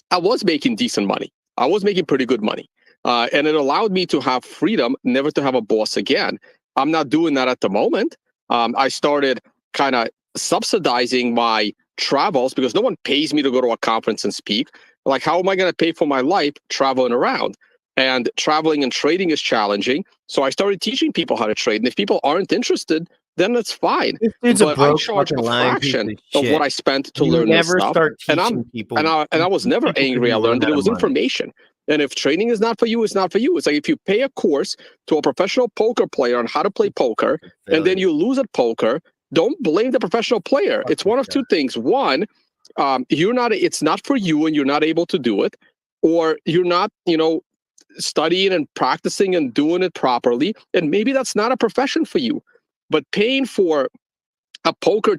I was making decent money. I was making pretty good money. And it allowed me to have freedom, never to have a boss again. I'm not doing that at the moment. I started kind of subsidizing my travels because no one pays me to go to a conference and speak. Like, how am I going to pay for my life traveling around? And traveling and trading is challenging. So I started teaching people how to trade. And if people aren't interested, then that's fine. But I charge a fraction of what I spent to learn this stuff. And I was never angry. I learned that it was information. And if trading is not for you, it's not for you. It's like if you pay a course to a professional poker player on how to play poker, and then you lose at poker, don't blame the professional player. It's one of two things. One, it's not for you and you're not able to do it, or you're not, studying and practicing and doing it properly, and maybe that's not a profession for you. But paying for a poker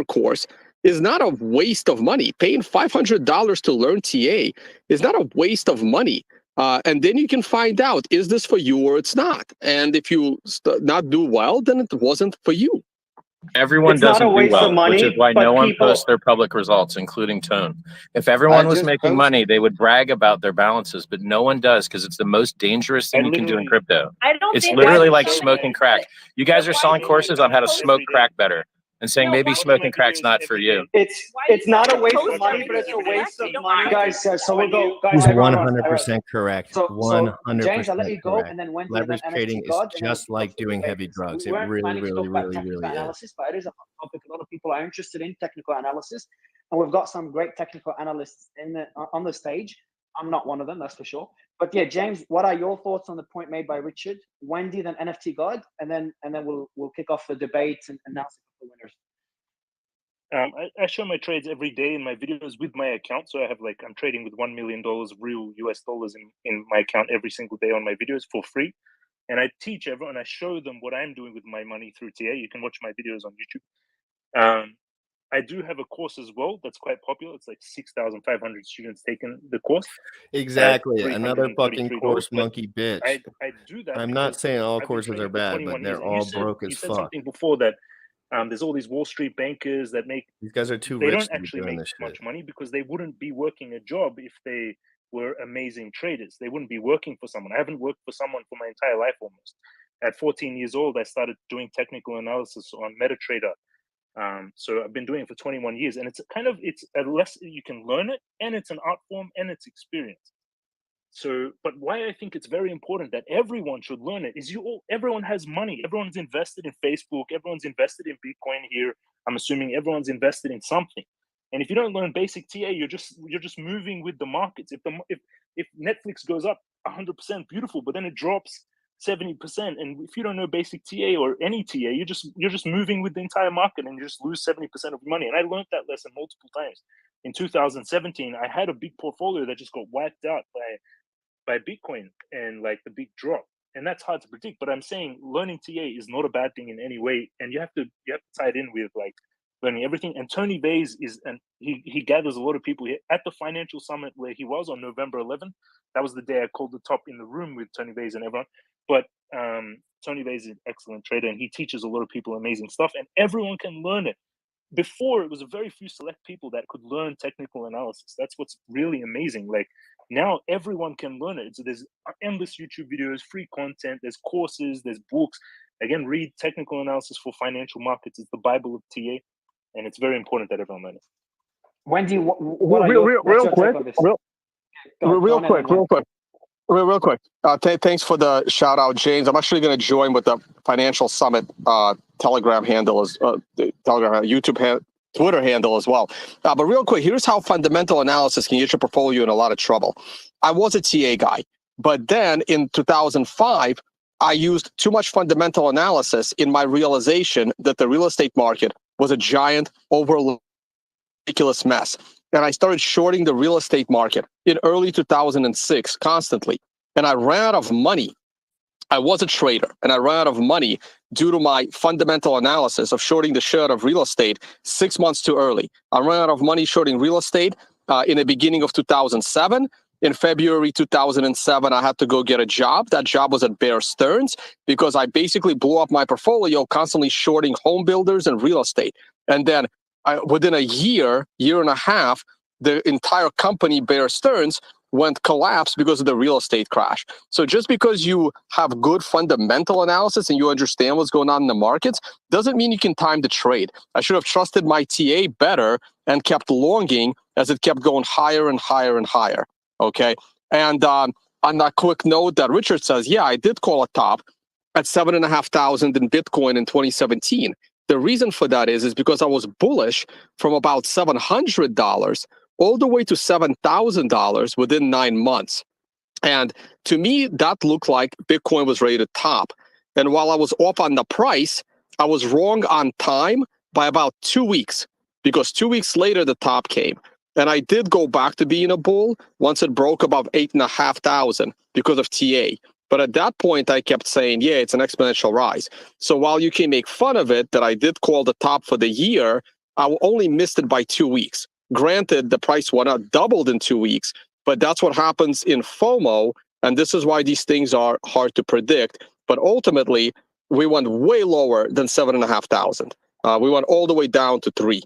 course is not a waste of money. Paying $500 to learn TA is not a waste of money. And then you can find out, is this for you or it's not? And if you not do well, then it wasn't for you. Everyone doesn't do well, which is why no one posts their public results, including Tone. If everyone was making money, they would brag about their balances, but no one does because it's the most dangerous thing you can do in crypto. It's literally like smoking crack. You guys are selling courses on how to smoke crack better and saying maybe smoking crack's not for you. It's not a waste of money, but it's a waste of money. Guys, so we'll go. He's 100% correct. 100% James, I'll let you go, correct. and then Wendy. Leverage trading is just like doing heavy drugs. It really is. Analysis, but it is a topic a lot of people are interested in, technical analysis, and we've got some great technical analysts on the stage. I'm not one of them, that's for sure. But yeah, James, what are your thoughts on the point made by Richard, Wendy, then NFT God, and then we'll kick off the debate and announce the winners. I show my trades every day in my videos with my account. So I'm trading with $1 million real US dollars in my account every single day on my videos for free. And I teach everyone, I show them what I'm doing with my money through TA. You can watch my videos on YouTube. I do have a course as well that's quite popular. It's like 6,500 students taking the course. Exactly. Another fucking course monkey bitch. I do that. I'm not saying all courses are bad, but they're all broke as fuck. You said something before that there's all these Wall Street bankers that make... These guys are too rich. They don't actually make much money because they wouldn't be working a job if they were amazing traders. They wouldn't be working for someone. I haven't worked for someone for my entire life almost. At 14 years old, I started doing technical analysis on MetaTrader. So I've been doing it for 21 years, and it's a lesson you can learn it, and it's an art form, and it's experience. So, but why I think it's very important that everyone should learn it is everyone has money. Everyone's invested in Facebook. Everyone's invested in Bitcoin here. I'm assuming everyone's invested in something. And if you don't learn basic TA, you're just moving with the markets. If Netflix goes up 100%, beautiful, but then it drops 70%, and if you don't know basic TA or any TA, you're just moving with the entire market, and you just lose 70% of your money. And I learned that lesson multiple times. In 2017, I had a big portfolio that just got wiped out by Bitcoin and like the big drop, and that's hard to predict. But I'm saying learning TA is not a bad thing in any way, and you have to tie it in with like learning everything. And Tony Bays he gathers a lot of people here at the financial summit where he was on November 11th. That was the day I called the top in the room with Tony Bays and everyone. But Tony Bays is an excellent trader, and he teaches a lot of people amazing stuff, and everyone can learn it. Before, it was a very few select people that could learn technical analysis. That's what's really amazing. Like now, everyone can learn it. So there's endless YouTube videos, free content, there's courses, there's books. Again, read Technical Analysis for Financial Markets. It's the Bible of TA, and it's very important that everyone learn it. Wendy, what are your take on this? Real quick. Thanks for the shout out, James. I'm actually going to join with the Financial Summit Telegram handle, YouTube Twitter handle as well. But real quick, here's how fundamental analysis can get your portfolio in a lot of trouble. I was a TA guy, but then in 2005, I used too much fundamental analysis in my realization that the real estate market was a giant, ridiculous mess. And I started shorting the real estate market in early 2006 constantly. And I ran out of money. I was a trader, and I ran out of money due to my fundamental analysis of shorting the shit out of real estate 6 months too early. I ran out of money shorting real estate in the beginning of 2007. in February 2007, I had to go get a job. That job was at Bear Stearns because I basically blew up my portfolio constantly shorting home builders and real estate. And then within a year and a half, the entire company, Bear Stearns, went collapse because of the real estate crash. So just because you have good fundamental analysis and you understand what's going on in the markets doesn't mean you can time the trade. I should have trusted my TA better and kept longing as it kept going higher and higher and higher. Okay. And on that quick note that Richard says, yeah, I did call a top at 7,500 in Bitcoin in 2017. The reason for that is because I was bullish from about $700 all the way to $7,000 within 9 months. And to me, that looked like Bitcoin was ready to top. And while I was off on the price, I was wrong on time by about 2 weeks, because 2 weeks later, the top came. And I did go back to being a bull once it broke above 8,500 because of TA. But at that point, I kept saying, yeah, it's an exponential rise. So while you can make fun of it, that I did call the top for the year, I only missed it by 2 weeks. Granted, the price went up, doubled in 2 weeks, but that's what happens in FOMO. And this is why these things are hard to predict. But ultimately, we went way lower than 7,500. We went all the way down to 3.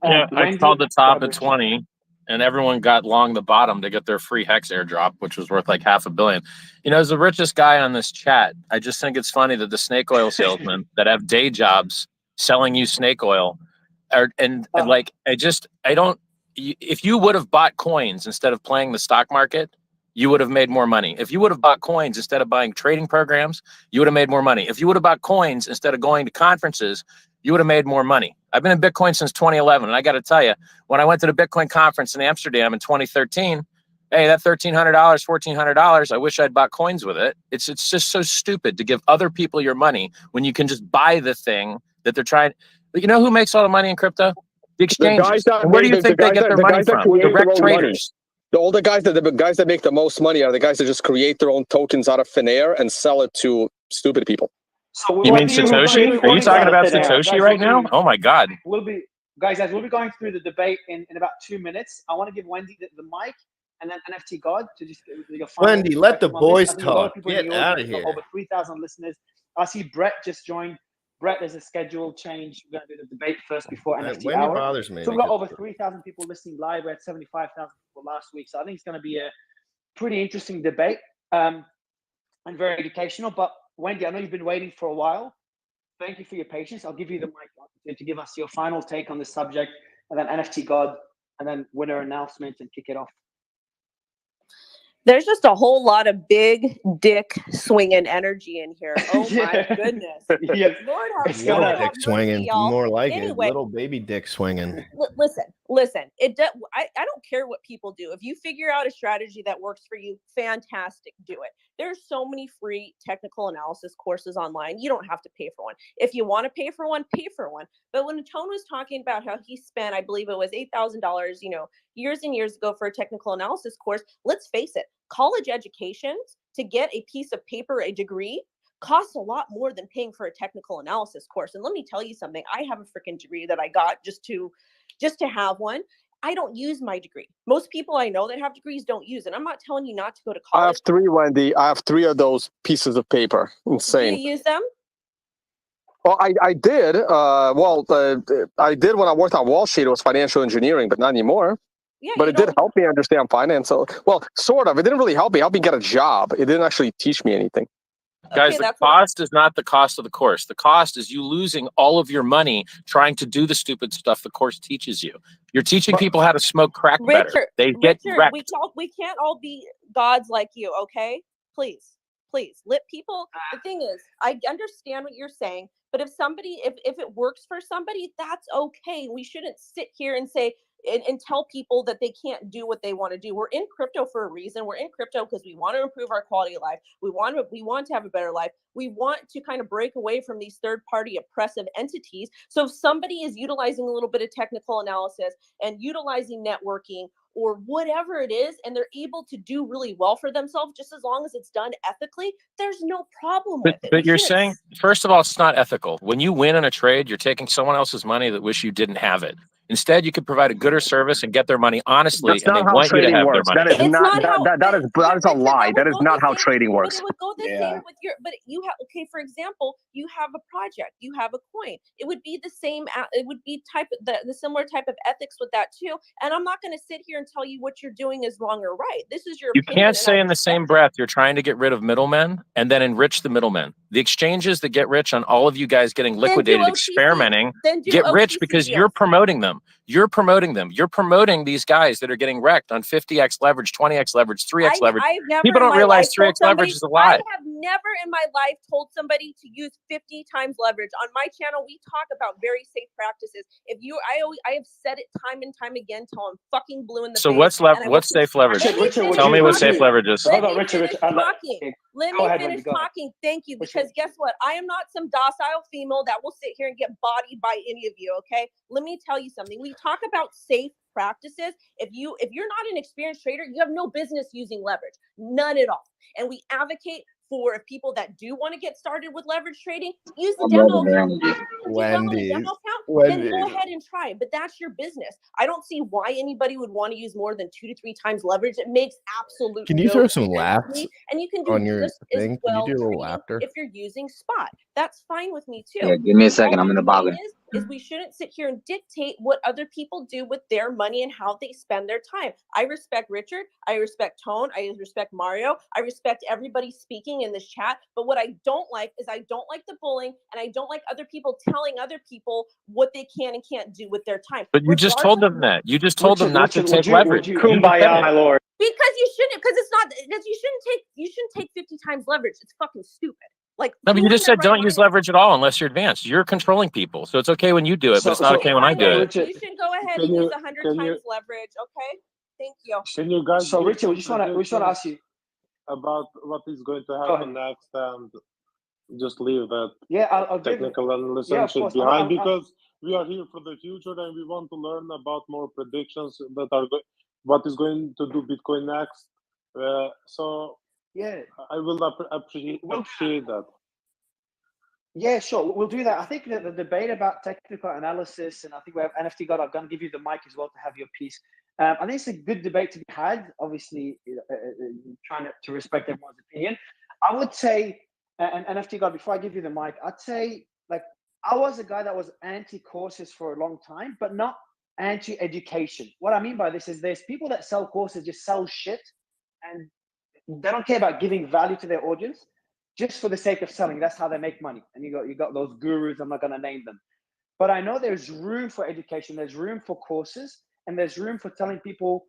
Yeah, I called the top at 20, and everyone got long the bottom to get their free Hex airdrop, which was worth like $500 million. You know, as the richest guy on this chat, I just think it's funny that the snake oil salesmen that have day jobs selling you snake oil are, and like, I don't, if you would have bought coins instead of playing the stock market, you would have made more money. If you would have bought coins instead of buying trading programs, you would have made more money. If you would have bought coins instead of going to conferences, you would have made more money. I've been in Bitcoin since 2011, and I got to tell you, when I went to the Bitcoin conference in Amsterdam in 2013, hey, that $1,300, $1,400, I wish I'd bought coins with it. It's just so stupid to give other people your money when you can just buy the thing that they're trying. But you know who makes all the money in crypto? The exchanges. And where do you think they get their money from? Direct traders. All the guys that make the most money are the guys that just create their own tokens out of thin air and sell it to stupid people. So you mean Satoshi? Are you talking about Satoshi right now? Oh my God. We'll be going through the debate in about 2 minutes. I want to give Wendy the mic and then NFT God to just your final. Wendy, let the boys talk. Get out of here. Over 3,000 listeners. I see Brett just joined. Brett, there's a schedule change. We're going to do the debate first before NFT Wendy hour. bothers me. So we've got over 3,000 people listening live. We had 75,000 people last week. So I think it's going to be a pretty interesting debate and very educational. But Wendy, I know you've been waiting for a while. Thank you for your patience. I'll give you the mic to give us your final take on this subject, and then NFT God, and then winner announcement and kick it off. There's just a whole lot of big dick swinging energy in here. Oh my goodness. Yes. Lord have Little mercy, dick swinging, y'all. more like Anyway. it. Little baby dick swinging. Listen. I don't care what people do. If you figure out a strategy that works for you, fantastic, do it. There's so many free technical analysis courses online. You don't have to pay for one. If you want to pay for one, pay for one. But when Tone was talking about how he spent, I believe it was $8,000, years and years ago for a technical analysis course, let's face it, college educations to get a piece of paper, a degree, costs a lot more than paying for a technical analysis course. And let me tell you something, I have a freaking degree that I got just to have one. I don't use my degree. Most people I know that have degrees don't use it. I'm not telling you not to go to college. I have 3, Wendy. I have 3 of those pieces of paper. Insane. Do you use them? Well, I did. I did when I worked on Wall Street. It was financial engineering, but not anymore. Yeah, but it did help me understand finance. So, well, sort of. It didn't really help me. It helped me get a job. It didn't actually teach me anything. Guys, the cost is not the cost of the course. The cost is you losing all of your money trying to do the stupid stuff the course teaches you. You're teaching people how to smoke crack better. They get wrecked. We can't all be gods like you, okay? Please. Let people, the thing is, I understand what you're saying, but if it works for somebody, that's okay. We shouldn't sit here and say, and tell people that they can't do what they want to do. We're in crypto for a reason. We're in crypto because we want to improve our quality of life. We want to have a better life. We want to kind of break away from these third-party oppressive entities. So if somebody is utilizing a little bit of technical analysis and utilizing networking or whatever it is, and they're able to do really well for themselves, just as long as it's done ethically, there's no problem with it. But you're saying, first of all, it's not ethical. When you win in a trade, you're taking someone else's money that wish you didn't have it. Instead, you could provide a gooder service and get their money honestly, That's and they not how want you to trading have their works. money. That is It's not not how- that is a lie. That is not how trading works. But it would go the same with your. But you have okay. For example, you have a project, you have a coin. It would be the same. It would be the similar type of ethics with that too. And I'm not going to sit here and tell you what you're doing is wrong or right. This is your. You opinion, can't say in the same breath you're trying to get rid of middlemen and then enrich the middlemen. The exchanges that get rich on all of you guys getting liquidated, experimenting, get rich because you're promoting them. You're promoting them. You're promoting these guys that are getting wrecked on 50x leverage, 20x leverage, 3x leverage. People don't realize 3x leverage is a lie. I have never in my life told somebody to use 50 times leverage. On my channel, we talk about very safe practices. I have said it time and time again till I'm fucking blue in the face. So what's left? What's safe leverage? Tell me what safe leverage is. Let me finish talking. Thank you. Because guess what? I am not some docile female that will sit here and get bodied by any of you. Okay. Let me tell you something. We talk about safe practices. If you're not an experienced trader, you have no business using leverage. None at all. And we advocate for people that do want to get started with leverage trading, use the demo account. Then go ahead and try it. But that's your business. I don't see why anybody would want to use more than 2 to 3 times leverage. It makes absolute Can you no throw some sense to laughs me. And you can do on your just thing? as well Can you do a little trading laughter? if you're using spot. That's fine with me too. Yeah, give me a second. I'm in the bother. Is we shouldn't sit here and dictate what other people do with their money and how they spend their time. I respect Richard. I respect Tone. I respect Mario. I respect everybody speaking in this chat. But what I don't like is I don't like the bullying, and I don't like other people telling other people what they can and can't do with their time. But you just told them that. You just told them not to take leverage. Kumbaya, my lord. Because you shouldn't. Because it's not. Because you shouldn't take 50 times leverage. It's fucking stupid. Like, no, but you just said don't use leverage at all unless you're advanced. You're controlling people, so it's okay when you do it, but it's not okay when I do it. You should go ahead and use 100 times leverage. Okay, thank you. Can you guys? So Richard, we just want to ask you about what is going to happen next, and just leave that I'll technical analysis behind, because we are here for the future and we want to learn about more predictions that are what is going to do Bitcoin next. So I will appreciate that. Yeah, sure. We'll do that. I think that the debate about technical analysis, and I think we have NFT God, I'm going to give you the mic as well to have your piece. I think it's a good debate to be had, obviously, trying to respect everyone's opinion. I would say, and NFT God, before I give you the mic, I'd say, like, I was a guy that was anti-courses for a long time, but not anti-education. What I mean by this is there's people that sell courses, just sell shit, and they don't care about giving value to their audience just for the sake of selling. That's how they make money. And you got those gurus, I'm not going to name them. But I know there's room for education, there's room for courses, and there's room for telling people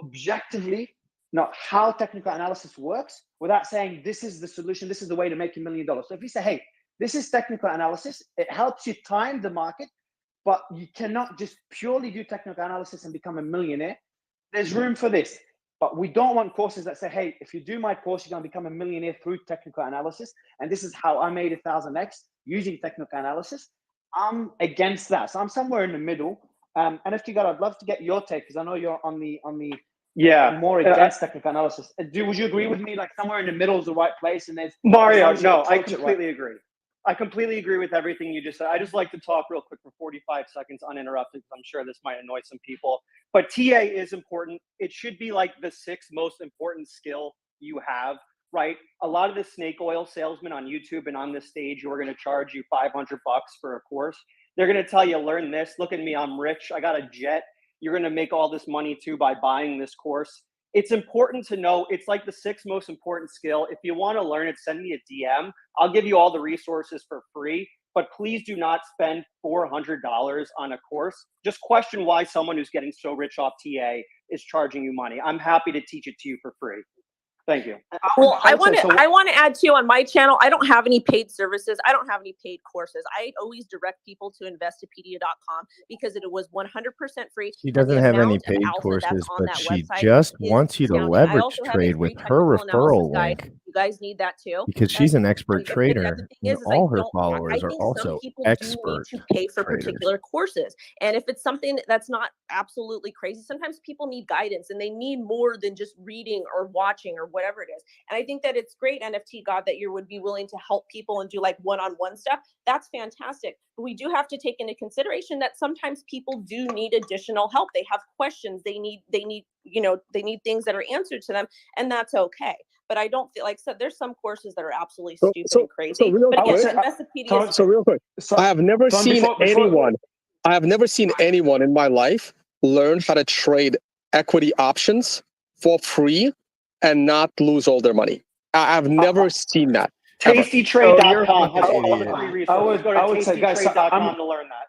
objectively not how technical analysis works without saying this is the solution, this is the way to make $1 million. So if you say, hey, this is technical analysis, it helps you time the market, but you cannot just purely do technical analysis and become a millionaire. There's room for this. But we don't want courses that say, hey, if you do my course, you're going to become a millionaire through technical analysis. And this is how I made 1,000x using technical analysis. I'm against that. So I'm somewhere in the middle. NFT God, I'd love to get your take because I know you're on the more against technical analysis. Would you agree with me? Like somewhere in the middle is the right place, and there's Mario. No, I completely agree. I completely agree with everything you just said. I just like to talk real quick for 45 seconds uninterrupted because I'm sure this might annoy some people. But TA is important. It should be like the 6th most important skill you have, right? A lot of the snake oil salesmen on YouTube and on this stage who are going to charge you $500 for a course, they're going to tell you, learn this. Look at me, I'm rich. I got a jet. You're going to make all this money too by buying this course. It's important to know it's like the 6th most important skill. If you want to learn it, send me a DM. I'll give you all the resources for free, but please do not spend $400 on a course. Just question why someone who's getting so rich off TA is charging you money. I'm happy to teach it to you for free. Thank you. Well, I want to add too on my channel. I don't have any paid services. I don't have any paid courses. I always direct people to investopedia.com because it was 100% free. She doesn't have any paid courses, but she just wants you to leverage trade with her referral link. You guys need that too. Because she's And an expert the other trader, thing and is all her I followers are think some also people do expert need to pay for traders. particular courses. And if it's something that's not absolutely crazy, sometimes people need guidance and they need more than just reading or watching or whatever it is. And I think that it's great, NFT God, that you would be willing to help people and do like one-on-one stuff. That's fantastic. But we do have to take into consideration that sometimes people do need additional help. They have questions. They need things that are answered to them, and that's okay. But I don't feel like, so there's some courses that are absolutely stupid and crazy. So real but again, quick, Investopedia. so real quick, I have never seen anyone. I have never seen anyone in my life learn how to trade equity options for free and not lose all their money. I've never seen that. Tastytrade.com has all the free resources. I would say, guys, tastytrade.com to learn that.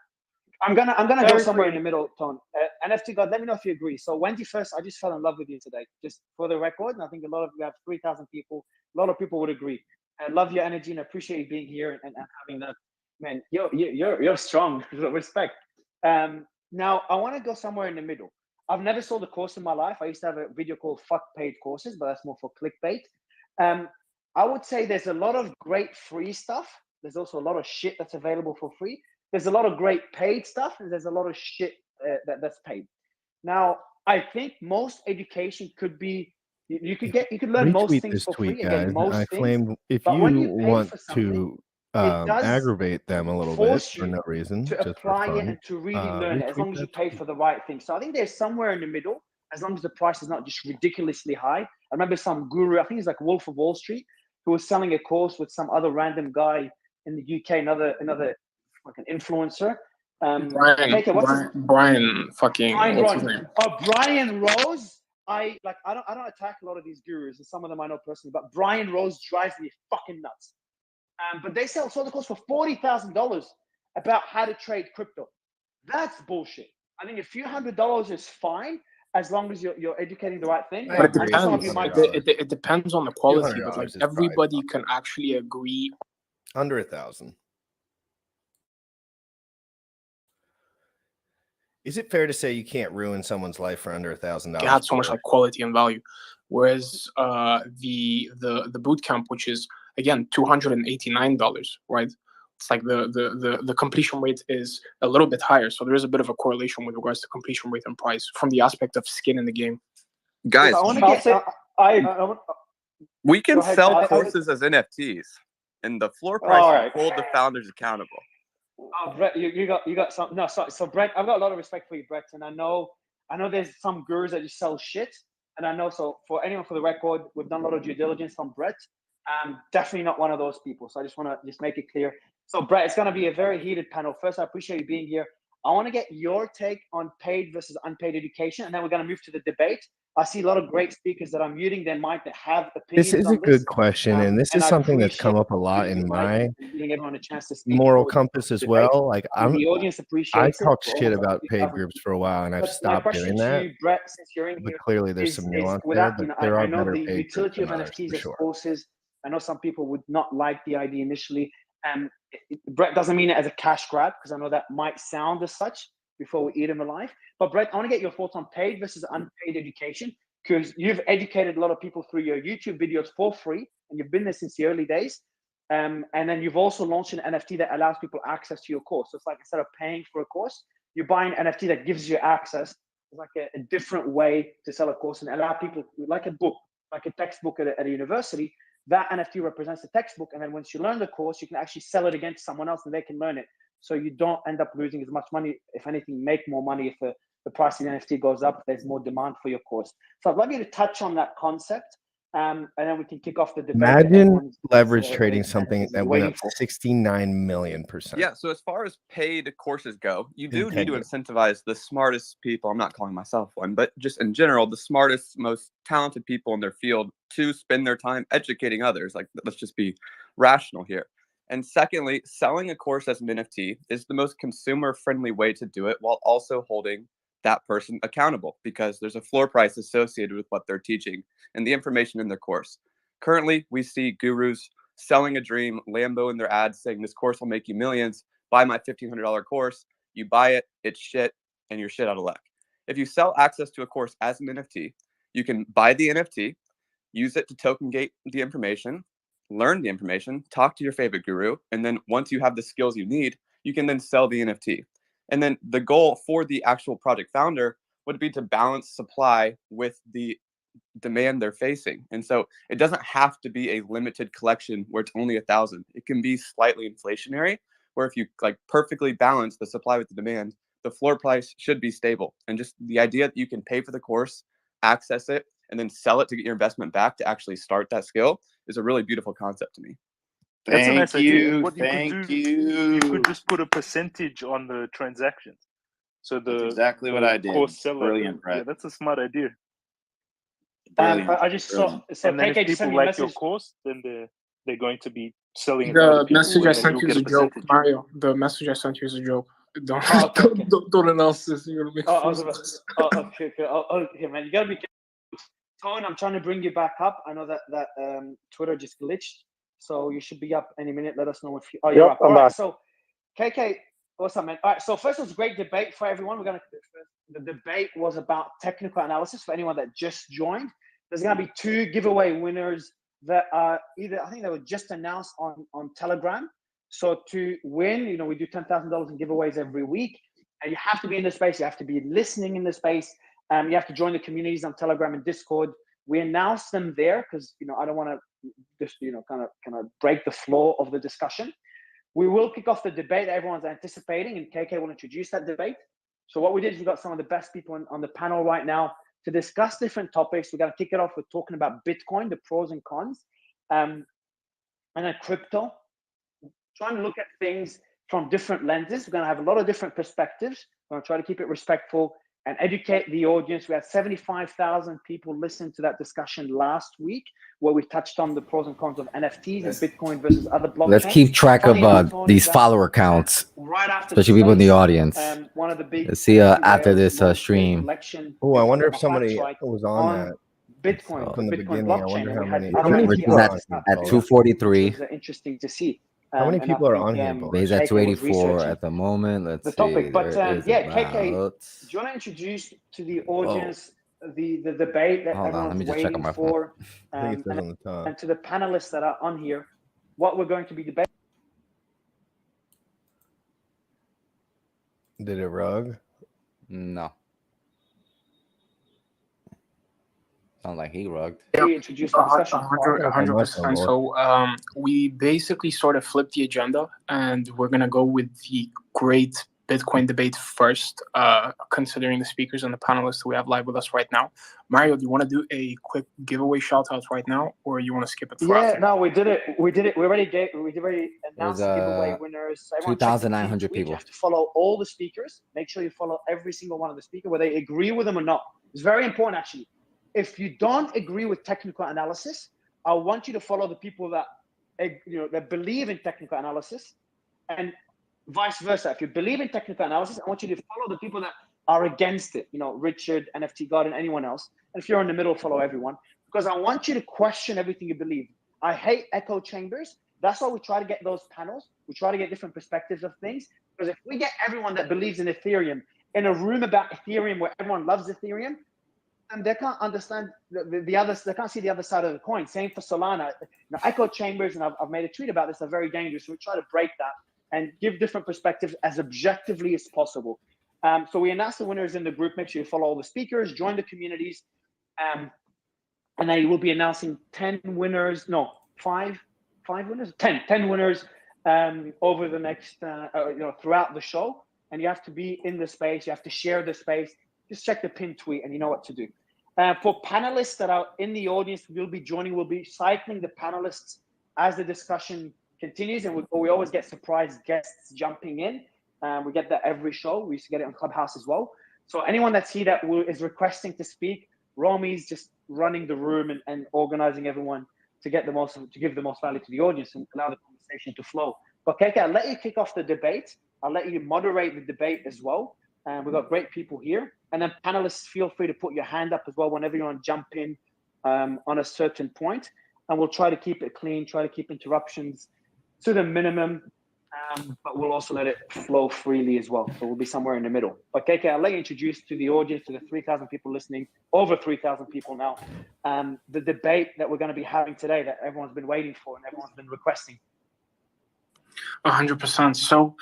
I'm gonna go Very somewhere free. in the middle, Tone. NFT God, let me know if you agree. So Wendy, first, I just fell in love with you today, just for the record. And I think we have 3,000 people. A lot of people would agree. I love your energy and appreciate you being here and having that. Man, you're strong. Respect. Now I want to go somewhere in the middle. I've never sold a course in my life. I used to have a video called "Fuck Paid Courses," but that's more for clickbait. I would say there's a lot of great free stuff. There's also a lot of shit that's available for free. There's a lot of great paid stuff, and there's a lot of shit that's paid. Now, I think most education could be you could learn most Retweet things this for tweet, free. guys. Again, most I things. claim if But you when you pay want for something, to it does aggravate them a little bit force for you no reason, to just for apply it fun, and to really learn it, as retweet long as you that pay tweet. for the right thing. So I think there's somewhere in the middle, as long as the price is not just ridiculously high. I remember some guru, I think he's like Wolf of Wall Street, who was selling a course with some other random guy in the UK, another like an influencer. Brian fucking what's his name? Brian Rose. I don't attack a lot of these gurus, and some of them I know personally, but Brian Rose drives me fucking nuts. But they sold the course for $40,000 about how to trade crypto. That's bullshit. I think a few $100s is fine as long as you're educating the right thing. But it depends. It depends on the quality, but like $200 is everybody can actually agree. Under 1,000. Is it fair to say you can't ruin someone's life for under $1,000? It had so much like quality and value, whereas the boot camp, which is again $289, right? It's like the completion rate is a little bit higher, so there is a bit of a correlation with regards to completion rate and price from the aspect of skin in the game. Guys, we can Go ahead, sell courses as NFTs, and the floor price will hold the founders accountable. Oh, Brett, you got some. No, so Brett, I've got a lot of respect for you, Brett, and I know there's some gurus that just sell shit, and I know. So for anyone, for the record, we've done a lot of due diligence on Brett. Definitely not one of those people. So I just want to make it clear. So Brett, it's going to be a very heated panel. First, I appreciate you being here. I want to get your take on paid versus unpaid education, and then we're going to move to the debate. I see a lot of great speakers that I'm muting. They might have opinions. This is on a good question, and this is something that's come up a lot in my moral compass as well. Like the audience I appreciates it. talked shit about paid groups for a while, and I've stopped doing that. You, Brett, since you're in but here, clearly, there's some nuance without, there. But there I are know better the paid groups utility of than others, NFTs for as sure. courses. I know some people would not like the idea initially. Brett doesn't mean it as a cash grab, because I know that might sound as such before we eat him alive. But Brett, I want to get your thoughts on paid versus unpaid education, because you've educated a lot of people through your YouTube videos for free, and you've been there since the early days. And then you've also launched an NFT that allows people access to your course. So it's like, instead of paying for a course, you buy an NFT that gives you access. It's like a different way to sell a course and allow people, like a book, like a textbook at a university. That NFT represents the textbook, and then once you learn the course, you can actually sell it again to someone else, and they can learn it. So you don't end up losing as much money. If anything, make more money if the price of the NFT goes up. There's more demand for your course. So I'd love you to touch on that concept, and then we can kick off the debate. Imagine leverage trading something that went up 69 million%. Yeah, so as far as paid courses go, you do need to incentivize the smartest people. I'm not calling myself one, but just in general, the smartest, most talented people in their field to spend their time educating others. Like, let's just be rational here. And secondly, selling a course as an NFT is the most consumer-friendly way to do it, while also holding that person accountable, because there's a floor price associated with what they're teaching and the information in their course. Currently, we see gurus selling a dream, Lambo in their ads saying this course will make you millions, buy my $1,500 course. You buy it, it's shit, and you're shit out of luck. If you sell access to a course as an NFT, you can buy the NFT, use it to token gate the information, learn the information, talk to your favorite guru, and then once you have the skills you need, you can then sell the NFT. And then the goal for the actual project founder would be to balance supply with the demand they're facing. And so it doesn't have to be a limited collection where it's only 1,000. It can be slightly inflationary, where if you like perfectly balance the supply with the demand, the floor price should be stable. And just the idea that you can pay for the course, access it, and then sell it to get your investment back to actually start that skill is a really beautiful concept to me. That's a nice idea. you. What you Thank could do, you. you could just put a percentage on the transactions. So That's exactly what I did. Course seller, Brilliant, Brett. Yeah, that's a smart idea. I just saw. So And then KK if just sent people me a like your message. course, then they're going to be selling it to other The people, message I and then sent you'll you is get a a joke, percentage. Mario. The message I sent you is a joke. Don't Oh, okay. don't announce this. You're gonna make I fools was of about, us. okay, okay, man. You gotta be careful. Tone, I'm trying to bring you back up. I know that Twitter just glitched, so you should be up any minute. Let us know if you. Oh, you're up. I'm All right. back. So, KK, what's up, man? All right. So first, it was a great debate for everyone. The debate was about technical analysis for anyone that just joined. There's gonna be 2 giveaway winners that are I think they were just announced on Telegram. So to win, we do $10,000 in giveaways every week, and you have to be in the space. You have to be listening in the space. You have to join the communities on Telegram and Discord. We announce them there because I don't want to just kind of break the flow of the discussion. We will kick off the debate that everyone's anticipating, and KK will introduce that debate. So what we did is we got some of the best people on the panel right now to discuss different topics. We're going to kick it off with talking about Bitcoin, the pros and cons, and then crypto. Trying to look at things from different lenses. We're going to have a lot of different perspectives. We're going to try to keep it respectful and educate the audience. We had 75,000 people listen to that discussion last week, where we touched on the pros and cons of NFTs and Bitcoin versus other blockchains. Let's keep track of these follower counts, right after especially people in the audience. One of the big Let's see after this stream. Oh, I wonder if somebody was on that Bitcoin from the Bitcoin beginning. I blockchain. wonder And how we many had people are on at here. 243. Which was interesting to see. How many And people I are think, on here, boys? He's at KK was 284 researching at the moment. Let's the see. topic. But There is yeah, KK, do about- you want to introduce to the audience the debate that Hold on, let everyone's me just check on waiting my for, I think it says on the top. and to the panelists that are on here, what we're going to be debating? Did it rug? No. Sounds like he rugged. Introduce the discussion. 100%. So we basically sort of flipped the agenda, and we're gonna go with the great Bitcoin debate first, considering the speakers and the panelists we have live with us right now. Mario, do you want to do a quick giveaway shout out right now, or you want to skip it for Yeah, after? no, we did it. We already announced the giveaway winners. So everyone check the 2,900 tweet. You people. have to follow all the speakers. Make sure you follow every single one of the speakers, whether they agree with them or not. It's very important, actually. If you don't agree with technical analysis, I want you to follow the people that that believe in technical analysis, and vice versa. If you believe in technical analysis, I want you to follow the people that are against it. Richard, NFT God, and anyone else. And if you're in the middle, follow everyone, because I want you to question everything you believe. I hate echo chambers. That's why we try to get those panels. We try to get different perspectives of things, because if we get everyone that believes in Ethereum in a room about Ethereum where everyone loves Ethereum, and they can't understand the others. They can't see the other side of the coin. Same for Solana. Echo chambers, and I've made a tweet about this, are very dangerous. So we try to break that and give different perspectives as objectively as possible. So we announced the winners in the group. Make sure you follow all the speakers, join the communities, and then we'll be announcing 10 winners. No, 5 winners. 10 winners over the next throughout the show. And you have to be in the space. You have to share the space. Just check the pinned tweet, and you know what to do. For panelists that are in the audience, we'll be cycling the panelists as the discussion continues, and we always get surprise guests jumping in. We get that every show. We used to get it on Clubhouse as well. So anyone that's here that is requesting to speak, Romi's just running the room and organizing everyone to give the most value to the audience and allow the conversation to flow. But KK, I'll let you kick off the debate. I'll let you moderate the debate as well. We've got great people here. And then panelists, feel free to put your hand up as well whenever you want to jump in on a certain point. And we'll try to keep it clean, try to keep interruptions to the minimum. but we'll also let it flow freely as well. So we'll be somewhere in the middle. But KK, I'll let you introduce to the audience, to the 3,000 people listening, over 3,000 people now, the debate that we're going to be having today that everyone's been waiting for and everyone's been requesting. 100%. So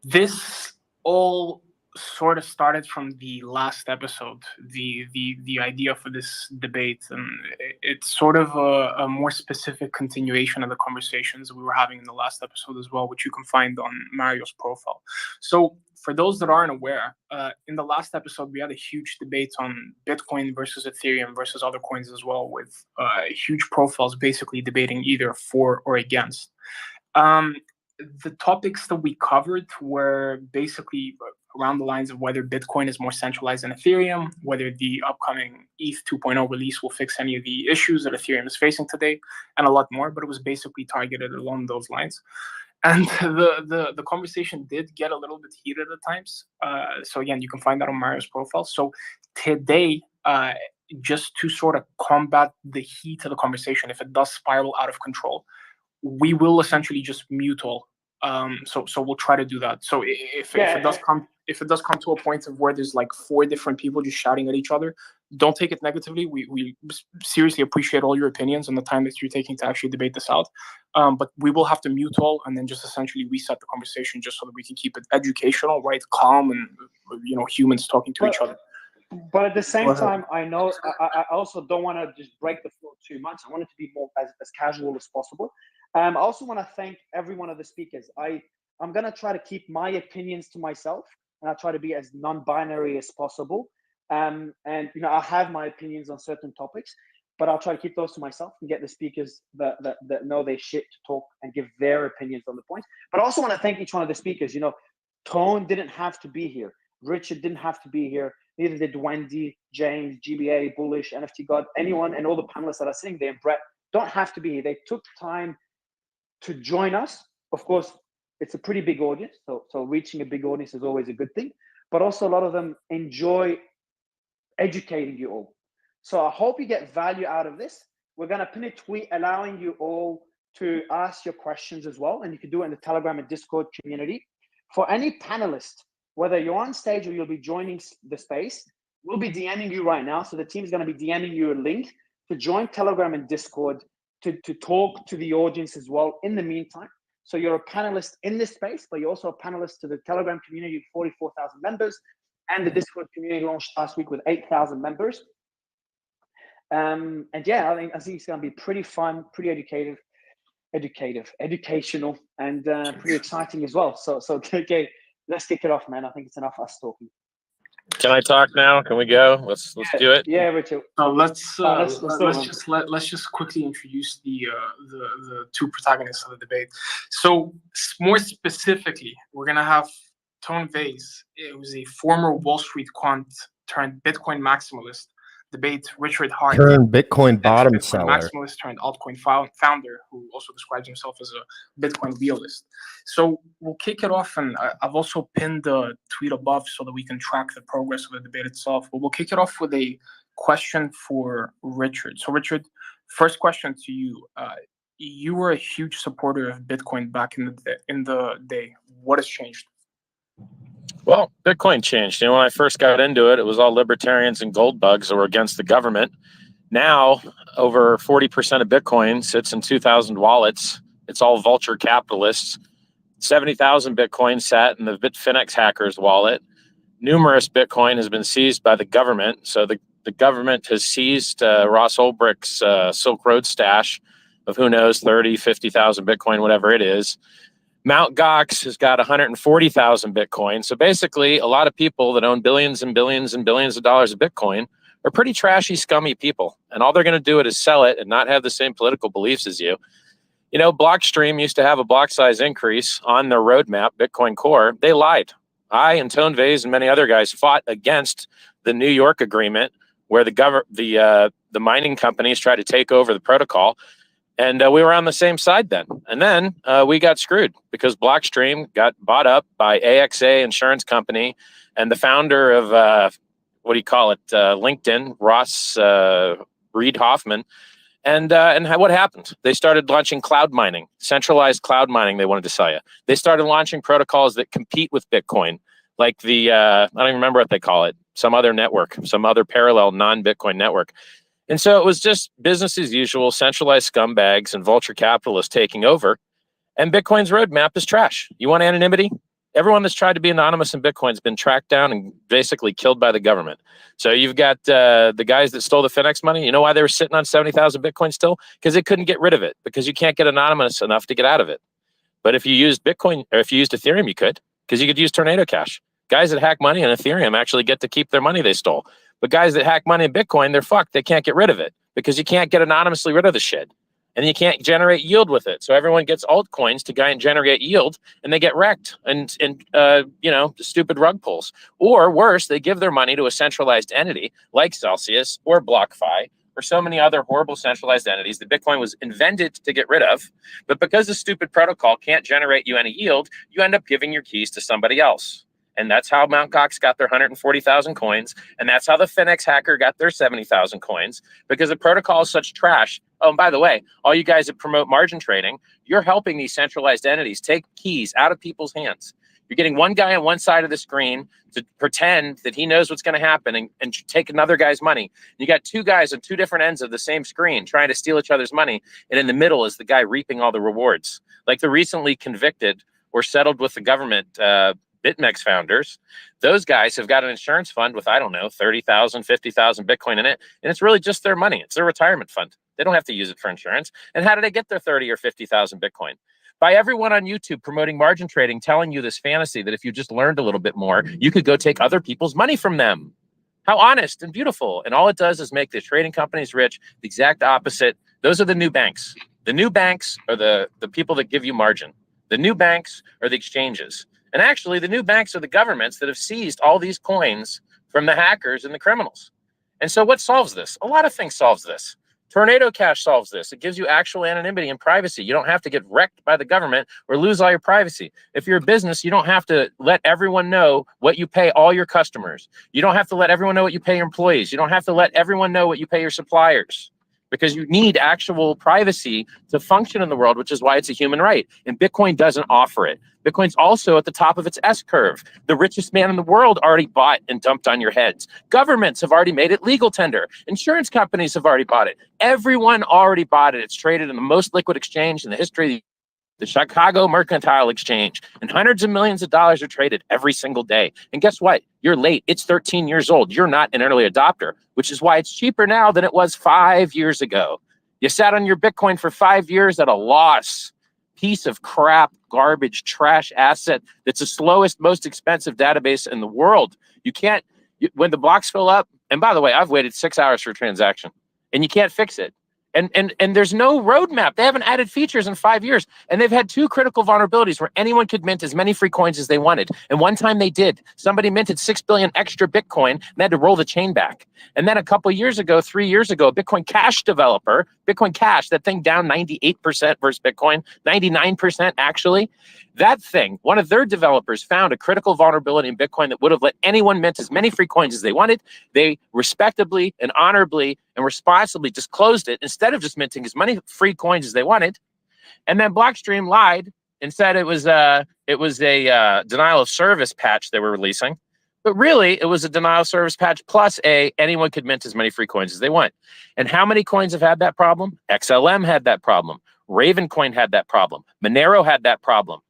this all sort of started from the last episode, the idea for this debate, and it's sort of a more specific continuation of the conversations we were having in the last episode as well, which you can find on Mario's profile. So for those that aren't aware, in the last episode we had a huge debate on Bitcoin versus Ethereum versus other coins as well, with huge profiles basically debating either for or against. The topics that we covered were basically around the lines of whether Bitcoin is more centralized than Ethereum, whether the upcoming ETH 2.0 release will fix any of the issues that Ethereum is facing today, and a lot more, but it was basically targeted along those lines. And the conversation did get a little bit heated at times. So again, you can find that on Mario's profile. So today, just to sort of combat the heat of the conversation, if it does spiral out of control, we will essentially just mute all. So we'll try to do that. So if it does come to a point of where there's like 4 different people just shouting at each other, don't take it negatively. We seriously appreciate all your opinions and the time that you're taking to actually debate this out. But we will have to mute all and then just essentially reset the conversation just so that we can keep it educational, right? Calm and humans talking to each other. But at the same time, I know I also don't want to just break the flow too much. I want it to be more as casual as possible. I also want to thank every one of the speakers. I'm going to try to keep my opinions to myself, and I'll try to be as non-binary as possible. And I have my opinions on certain topics, but I'll try to keep those to myself and get the speakers that know their shit to talk and give their opinions on the points. But I also want to thank each one of the speakers. Tone didn't have to be here. Richard didn't have to be here. Neither did Wendy, James, GBA, Bullish, NFT God, anyone, and all the panelists that are sitting there. Brett don't have to be here. They took time to join us. Of course, it's a pretty big audience, so reaching a big audience is always a good thing, but also a lot of them enjoy educating you all. So I hope you get value out of this. We're going to pin a tweet allowing you all to ask your questions as well, and you can do it in the Telegram and Discord community. For any panelist, whether you're on stage or you'll be joining the space, we'll be DMing you right now. So the team's going to be DMing you a link to join Telegram and Discord to talk to the audience as well in the meantime. So you're a panelist in this space, but you're also a panelist to the Telegram community of 44,000 members, and the Discord community launched last week with 8,000 members. And yeah, I think it's going to be pretty fun, pretty educational, and pretty exciting as well. So okay, let's kick it off, man. I think it's enough us talking. Can I talk now? Can we go? Let's do it. Yeah, Richard. Let's just quickly introduce the 2 protagonists of the debate. So more specifically, we're gonna have Tone Vase, who's a former Wall Street quant turned Bitcoin maximalist, debate Richard Hart, turned Bitcoin bottom Bitcoin seller, maximalist turned altcoin founder, who also describes himself as a Bitcoin realist. So we'll kick it off, and I've also pinned the tweet above so that we can track the progress of the debate itself. But we'll kick it off with a question for Richard. So Richard, first question to you. You were a huge supporter of Bitcoin back in the day. What has changed? Well, Bitcoin changed. When I first got into it, it was all libertarians and gold bugs that were against the government. Now, over 40% of Bitcoin sits in 2,000 wallets. It's all vulture capitalists. 70,000 Bitcoin sat in the Bitfinex hackers' wallet. Numerous Bitcoin has been seized by the government. So the government has seized Ross Ulbricht's Silk Road stash of who knows, 30, 50,000 Bitcoin, whatever it is. Mt. Gox has got 140,000 Bitcoin. So basically, a lot of people that own billions and billions and billions of dollars of Bitcoin are pretty trashy, scummy people. And all they're going to do is sell it and not have the same political beliefs as you. Blockstream used to have a block size increase on their roadmap, Bitcoin Core. They lied. I and Tone Vase and many other guys fought against the New York agreement where the mining companies tried to take over the protocol. And we were on the same side then. And then we got screwed because Blockstream got bought up by AXA Insurance Company, and the founder of, LinkedIn, Ross Reed Hoffman, And what happened? They started launching cloud mining, centralized cloud mining. They wanted to sell you. They started launching protocols that compete with Bitcoin, like the I don't even remember what they call it, some other network, some other parallel non-Bitcoin network. And so it was just business as usual, centralized scumbags and vulture capitalists taking over. And Bitcoin's roadmap is trash. You want anonymity? Everyone that's tried to be anonymous in Bitcoin's been tracked down and basically killed by the government. So you've got the guys that stole the Finex money. You know why they were sitting on 70,000 Bitcoin still? Because they couldn't get rid of it, because you can't get anonymous enough to get out of it. But if you used Bitcoin, or if you used Ethereum, you could, because you could use Tornado Cash. Guys that hack money in Ethereum actually get to keep their money they stole. But guys that hack money in Bitcoin, they're fucked. They can't get rid of it because you can't get anonymously rid of the shit. And you can't generate yield with it. So everyone gets altcoins to and generate yield, and they get wrecked and you know, stupid rug pulls. Or worse, they give their money to a centralized entity like Celsius or BlockFi or so many other horrible centralized entities that Bitcoin was invented to get rid of. But because the stupid protocol can't generate you any yield, you end up giving your keys to somebody else. And that's how Mt. Gox got their 140,000 coins. And that's how the Finex hacker got their 70,000 coins, because the protocol is such trash. Oh, and by the way, all you guys that promote margin trading, you're helping these centralized entities take keys out of people's hands. You're getting one guy on one side of the screen to pretend that he knows what's going to happen and take another guy's money. You got two guys on two different ends of the same screen trying to steal each other's money. And in the middle is the guy reaping all the rewards. Like the recently convicted or settled with the government BitMEX founders, those guys have got an insurance fund with, I don't know, 30,000, 50,000 Bitcoin in it. And it's really just their money. It's their retirement fund. They don't have to use it for insurance. And how do they get their 30 or 50,000 Bitcoin? By everyone on YouTube promoting margin trading, telling you this fantasy that if you just learned a little bit more, you could go take other people's money from them. How honest and beautiful. And all it does is make the trading companies rich. The exact opposite. Those are the new banks. The new banks are the people that give you margin. The new banks are the exchanges. And actually, the new banks are the governments that have seized all these coins from the hackers and the criminals. And so what solves this? A lot of things solves this. Tornado Cash solves this. It gives you actual anonymity and privacy. You don't have to get wrecked by the government or lose all your privacy. If you're a business, you don't have to let everyone know what you pay all your customers. You don't have to let everyone know what you pay your employees. You don't have to let everyone know what you pay your suppliers, because you need actual privacy to function in the world, which is why it's a human right. And Bitcoin doesn't offer it. Bitcoin's also at the top of its S-curve. The richest man in the world already bought and dumped on your heads. Governments have already made it legal tender. Insurance companies have already bought it. Everyone already bought it. It's traded in the most liquid exchange in the history of the Chicago Mercantile Exchange, and hundreds of millions of dollars are traded every single day. And guess what? You're late. It's 13 years old. You're not an early adopter, which is why it's cheaper now than it was 5 years ago. You sat on your Bitcoin for 5 years at a loss. Piece of crap, garbage, trash asset that's the slowest, most expensive database in the world. You can't, when the blocks fill up, and by the way, I've waited 6 hours for a transaction, and you can't fix it. And there's no roadmap. They haven't added features in 5 years. And they've had two critical vulnerabilities where anyone could mint as many free coins as they wanted. And one time they did. Somebody minted 6 billion extra Bitcoin and they had to roll the chain back. And then a couple of years ago, 3 years ago, a Bitcoin Cash developer, Bitcoin Cash, that thing down 98% versus Bitcoin, 99% actually. That thing, one of their developers found a critical vulnerability in Bitcoin that would have let anyone mint as many free coins as they wanted. They respectably and honorably and responsibly just closed it instead of just minting as many free coins as they wanted. And then Blockstream lied and said it was a denial of service patch they were releasing. But really, it was a denial of service patch plus anyone could mint as many free coins as they want. And how many coins have had that problem? XLM had that problem. Ravencoin had that problem. Monero had that problem.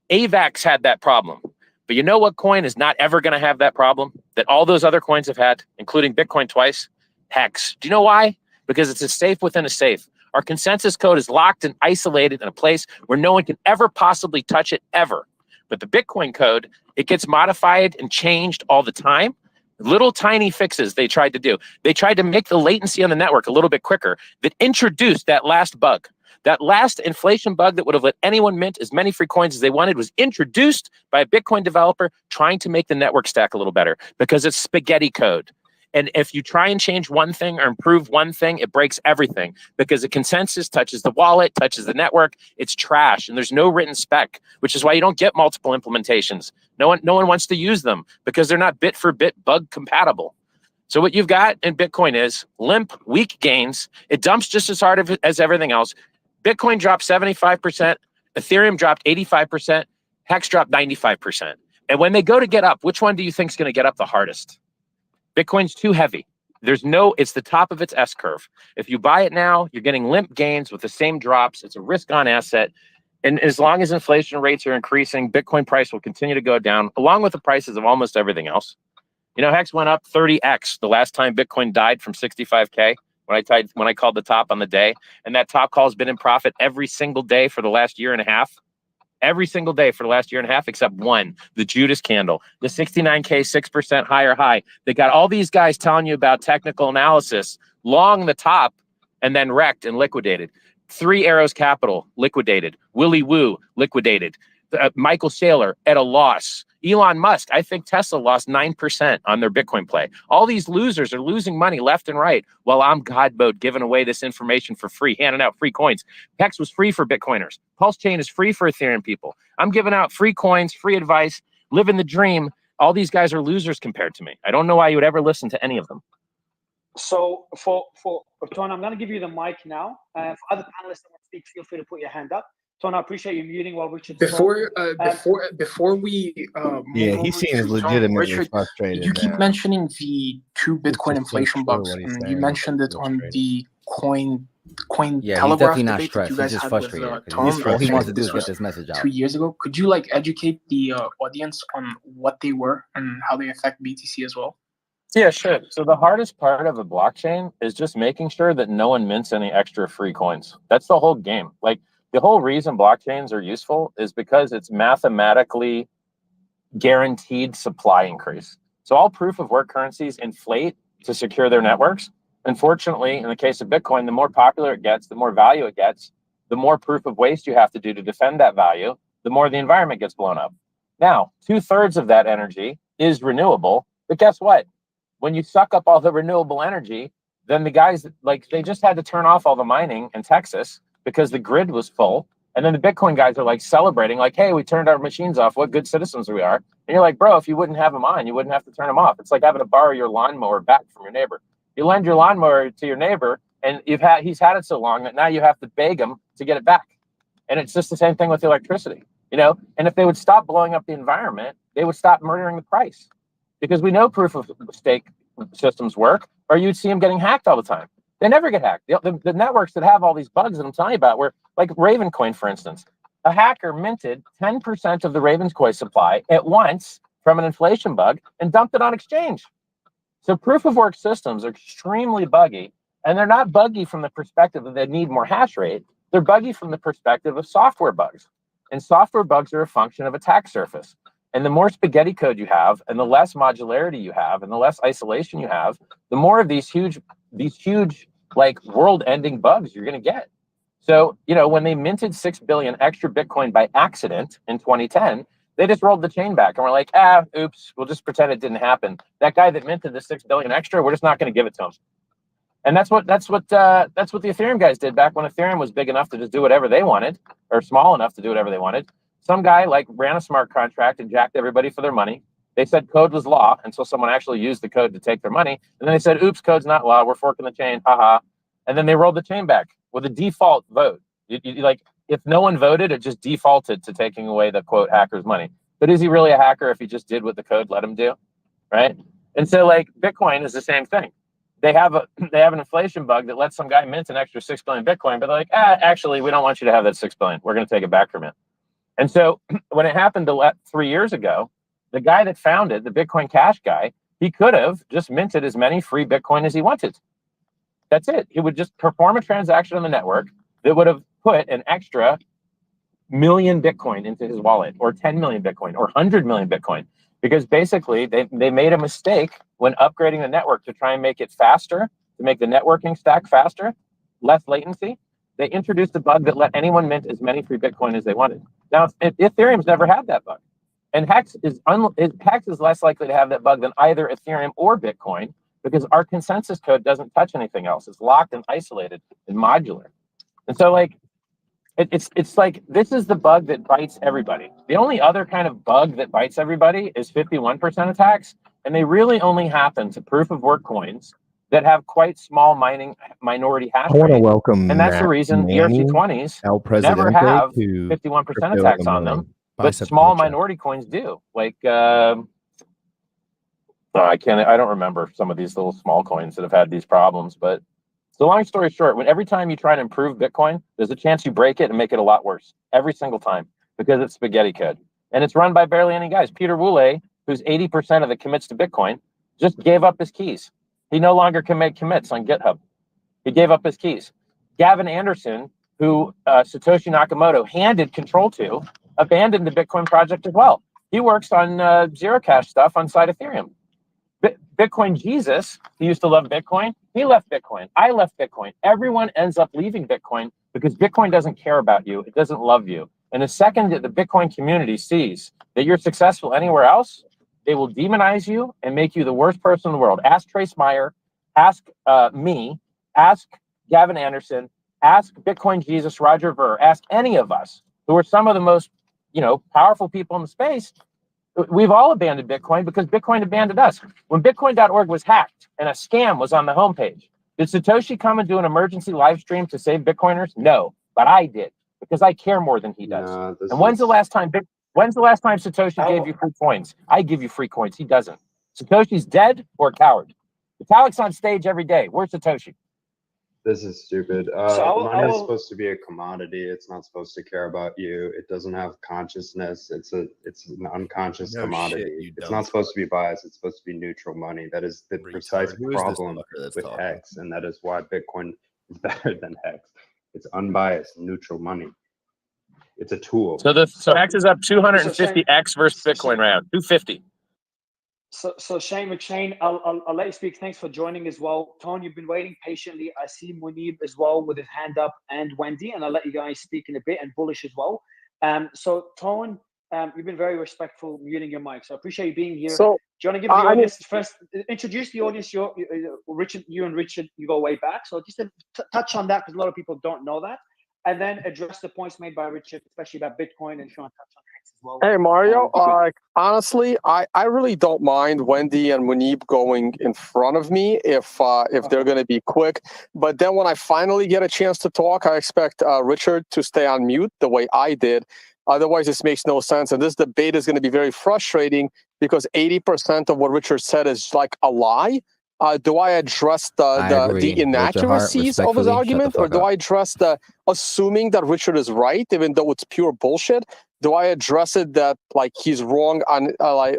AVAX had that problem. But you know what coin is not ever going to have that problem that all those other coins have had, including Bitcoin twice? Hex. Do you know why? Because it's a safe within a safe. Our consensus code is locked and isolated in a place where no one can ever possibly touch it ever. But the Bitcoin code, it gets modified and changed all the time. Little tiny fixes they tried to do. They tried to make the latency on the network a little bit quicker that introduced that last bug. That last inflation bug that would have let anyone mint as many free coins as they wanted was introduced by a Bitcoin developer trying to make the network stack a little better because it's spaghetti code. And if you try and change one thing or improve one thing, it breaks everything because the consensus touches the wallet, touches the network. It's trash, and there's no written spec, which is why you don't get multiple implementations. No one wants to use them because they're not bit for bit bug compatible. So what you've got in Bitcoin is limp, weak gains. It dumps just as hard as everything else. Bitcoin dropped 75%. Ethereum dropped 85%. Hex dropped 95%. And when they go to get up, which one do you think is going to get up the hardest? Bitcoin's too heavy. It's the top of its S curve. If you buy it now, you're getting limp gains with the same drops. It's a risk on asset. And as long as inflation rates are increasing, Bitcoin price will continue to go down, along with the prices of almost everything else. You know, Hex went up 30x the last time Bitcoin died from 65K when I called the top on the day. And that top call has been in profit every single day for the last year and a half. Every single day for the last year and a half, except one, the Judas candle, the 69K, 6% higher high. They got all these guys telling you about technical analysis, long the top, and then wrecked and liquidated. 3 Arrows Capital, liquidated. Willy Woo, liquidated. Michael Saylor at a loss. Elon Musk, I think Tesla lost 9% on their Bitcoin play. All these losers are losing money left and right while I'm God mode giving away this information for free, handing out free coins. Hex was free for Bitcoiners. Pulse Chain is free for Ethereum people. I'm giving out free coins, free advice, living the dream. All these guys are losers compared to me. I don't know why you would ever listen to any of them. So for Ton, I'm going to give you the mic now. For other panelists that want to speak, feel free to put your hand up. Ton, I appreciate you muting while Richard. Before we he seems legitimately frustrated. You keep mentioning the 2 Bitcoin inflation bugs, and you mentioned it on the coin Yeah, he's Telegraph definitely not debate that stressed. you He's guys just had frustrated. with Tom. All he wants to do This is was get this message out. 2 years ago. Could you like educate the audience on what they were and how they affect BTC as well? Yeah, sure. So the hardest part of a blockchain is just making sure that no one mints any extra free coins. That's the whole game. Like, the whole reason blockchains are useful is because it's mathematically guaranteed supply increase. So all proof of work currencies inflate to secure their networks. Unfortunately, in the case of Bitcoin, the more popular it gets, the more value it gets, the more proof of waste you have to do to defend that value, the more the environment gets blown up. Now, 2/3 of that energy is renewable, but guess what? When you suck up all the renewable energy, then the guys, like, they just had to turn off all the mining in Texas because the grid was full. And then the Bitcoin guys are like celebrating, like, hey, we turned our machines off. What good citizens we are. And you're like, bro, if you wouldn't have them on, you wouldn't have to turn them off. It's like having to borrow your lawnmower back from your neighbor. You lend your lawnmower to your neighbor, and he's had it so long that now you have to beg him to get it back. And it's just the same thing with electricity, you know? And if they would stop blowing up the environment, they would stop murdering the price. Because we know proof of stake systems work, or you'd see them getting hacked all the time. They never get hacked. The networks that have all these bugs that I'm telling you about were like Ravencoin, for instance. A hacker minted 10% of the Ravencoin supply at once from an inflation bug and dumped it on exchange. So proof of work systems are extremely buggy, and they're not buggy from the perspective that they need more hash rate. They're buggy from the perspective of software bugs. And software bugs are a function of attack surface. And the more spaghetti code you have, and the less modularity you have, and the less isolation you have, the more of these huge like world-ending bugs you're going to get. So, you know, when they minted 6 billion extra Bitcoin by accident in 2010, they just rolled the chain back and were like, oops, we'll just pretend it didn't happen. That guy that minted the 6 billion extra, we're just not going to give it to him. And that's what the Ethereum guys did back when Ethereum was big enough to just do whatever they wanted, or small enough to do whatever they wanted. Some guy like ran a smart contract and jacked everybody for their money. They said code was law until someone actually used the code to take their money. And then they said, oops, code's not law. We're forking the chain. Haha. And then they rolled the chain back with a default vote. Like, if no one voted, it just defaulted to taking away the quote hacker's money. But is he really a hacker if he just did what the code let him do? Right? And so like Bitcoin is the same thing. They have an inflation bug that lets some guy mint an extra 6 billion Bitcoin, but they're like, actually, we don't want you to have that 6 billion. We're going to take it back from you. And so when it happened 3 years ago, the guy that founded the Bitcoin Cash guy, he could have just minted as many free Bitcoin as he wanted. That's it. He would just perform a transaction on the network that would have put an extra million Bitcoin into his wallet, or 10 million Bitcoin, or 100 million Bitcoin. Because basically they made a mistake when upgrading the network to try and make it faster, to make the networking stack faster, less latency. They introduced a bug that let anyone mint as many free Bitcoin as they wanted. Now, Ethereum's never had that bug. And Hex is less likely to have that bug than either Ethereum or Bitcoin, because our consensus code doesn't touch anything else. It's locked and isolated and modular. And so like, it's like, this is the bug that bites everybody. The only other kind of bug that bites everybody is 51% attacks. And they really only happen to proof of work coins that have quite small minority hash I want to rate. welcome And that's the Matt reason Manning, ERC20s El never Presidente, have to 51% Crypto in attacks the on Morning. them, but Bicep small Culture. minority coins do. Like, I don't remember some of these little small coins that have had these problems, but so long story short, every time you try to improve Bitcoin, there's a chance you break it and make it a lot worse every single time because it's spaghetti code. And it's run by barely any guys. Peter Wooley, who's 80% of the commits to Bitcoin, just gave up his keys. He no longer can make commits on GitHub. He gave up his keys. Gavin Anderson, who Satoshi Nakamoto handed control to, abandoned the Bitcoin project as well. He works on Zero Cash stuff on side Ethereum. Bitcoin Jesus, he used to love Bitcoin. He left Bitcoin. I left Bitcoin. Everyone ends up leaving Bitcoin because Bitcoin doesn't care about you. It doesn't love you. And the second that the Bitcoin community sees that you're successful anywhere else, they will demonize you and make you the worst person in the world. Ask Trace Meyer, ask me, ask Gavin Anderson, ask Bitcoin Jesus, Roger Ver, ask any of us who are some of the most, powerful people in the space. We've all abandoned Bitcoin because Bitcoin abandoned us. When Bitcoin.org was hacked and a scam was on the homepage, did Satoshi come and do an emergency live stream to save Bitcoiners? No, but I did because I care more than he does. And when's the last time Satoshi gave you free coins? I give you free coins. He doesn't. Satoshi's dead or a coward. Vitalik's on stage every day. Where's Satoshi? This is stupid. Money is supposed to be a commodity. It's not supposed to care about you. It doesn't have consciousness. It's an unconscious commodity. It's not supposed to be biased. It's supposed to be neutral money. That is the precise problem with Hex, and that is why Bitcoin is better than Hex. It's unbiased, neutral money. It's a tool. So Hex is up 250x versus Bitcoin right now. 250. So Shane McShane, I'll let you speak. Thanks for joining as well. Tone, you've been waiting patiently. I see Munib as well with his hand up, and Wendy, and I'll let you guys speak in a bit, and Bullish as well. So Tone, you've been very respectful muting your mic, so I appreciate you being here. So, do you want to give the audience first, introduce the audience? Richard, you and Richard, you go way back. So just to touch on that, because a lot of people don't know that, and then address the points made by Richard, especially about Bitcoin, and if you want to touch on Hex as well. Hey Mario, honestly, I really don't mind Wendy and Munib going in front of me if they're going to be quick. But then when I finally get a chance to talk, I expect Richard to stay on mute the way I did. Otherwise, this makes no sense. And this debate is going to be very frustrating because 80% of what Richard said is like a lie. Do I address the inaccuracies of his argument, or do I address the assuming that Richard is right, even though it's pure bullshit? Do I address it that like he's wrong on I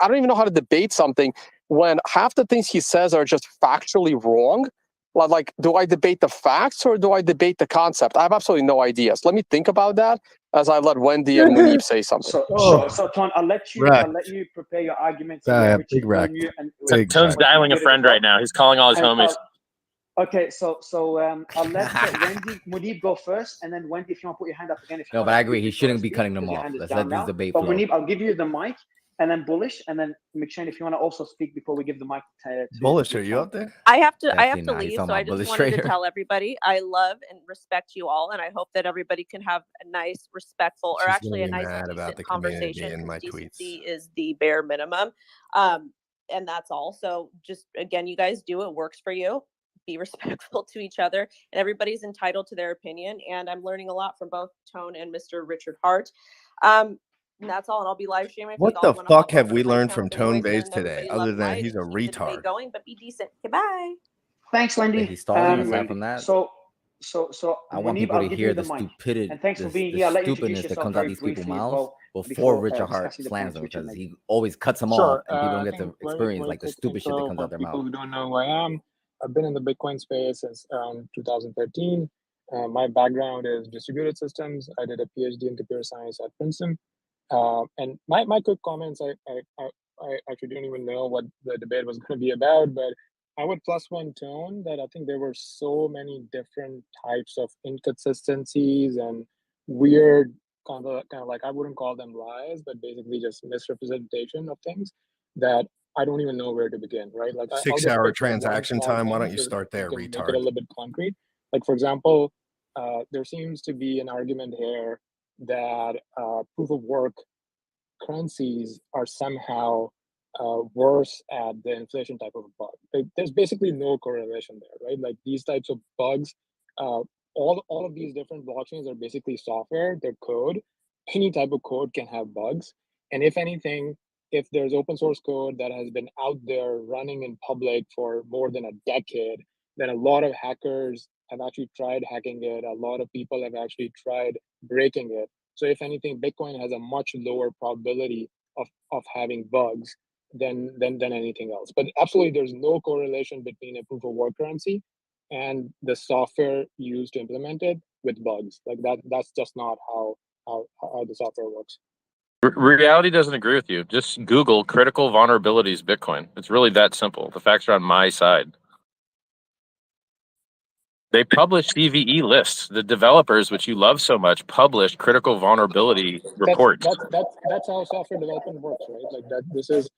don't even know how to debate something when half the things he says are just factually wrong? Like, do I debate the facts or do I debate the concept? I have absolutely no idea. So let me think about that as I let Wendy and Munib say something. So Ton, I'll let you prepare your arguments. Big rack. Tone's dialing a friend right now. He's calling all his homies. Okay, so I'll let Wendy Munib go first, and then Wendy, if you want to put your hand up again. No, but I agree. He shouldn't be cutting them off. Let's let this debate flow. But Munib, I'll give you the mic, and then Bullish, and then McShane, if you want to also speak before we give the mic to Bullish, are you up there? I have to leave, so I just wanted to tell everybody I love and respect you all, and I hope that everybody can have a nice, respectful, or actually a nice, decent conversation. Decency is the bare minimum, and that's all. So just again, you guys do it works for you. Be respectful to each other, and everybody's entitled to their opinion. And I'm learning a lot from both Tone and Mr. Richard Hart. And that's all. And I'll be live streaming. What the fuck have we learned from Tone Base today, other than he's a retard? Going, but be decent. Goodbye. Thanks, Wendy. He's stalling aside from that. So I want people to hear the stupidity, and thanks for being here. The stupidness that comes out of these people's mouths before Richard Hart slams them, because he always cuts them off, and people don't get to experience like the stupid shit that comes out their mouth. People who don't know who I am, I've been in the Bitcoin space since around 2013. My background is distributed systems. I did a PhD in computer science at Princeton. And my quick comments, I actually didn't even know what the debate was going to be about, but I would plus one Tone that I think there were so many different types of inconsistencies and weird kind of like, I wouldn't call them lies, but basically just misrepresentation of things that I don't even know where to begin, right? Like 6 hour transaction time. Why don't you start there, retard? Make it a little bit concrete. Like, for example, there seems to be an argument here that proof of work currencies are somehow worse at the inflation type of bug. There's basically no correlation there, right? Like these types of bugs, all of these different blockchains are basically software, they're code. Any type of code can have bugs. And if anything, if there's open source code that has been out there running in public for more than a decade, then a lot of hackers have actually tried hacking it. A lot of people have actually tried breaking it. So if anything, Bitcoin has a much lower probability of having bugs than anything else. But absolutely, there's no correlation between a proof of work currency and the software used to implement it with bugs. Like that's just not how the software works. Reality doesn't agree with you. Just Google critical vulnerabilities Bitcoin. It's really that simple. The facts are on my side. They publish CVE lists. The developers, which you love so much, publish critical vulnerability reports. That's how software development works, right? Like that. This is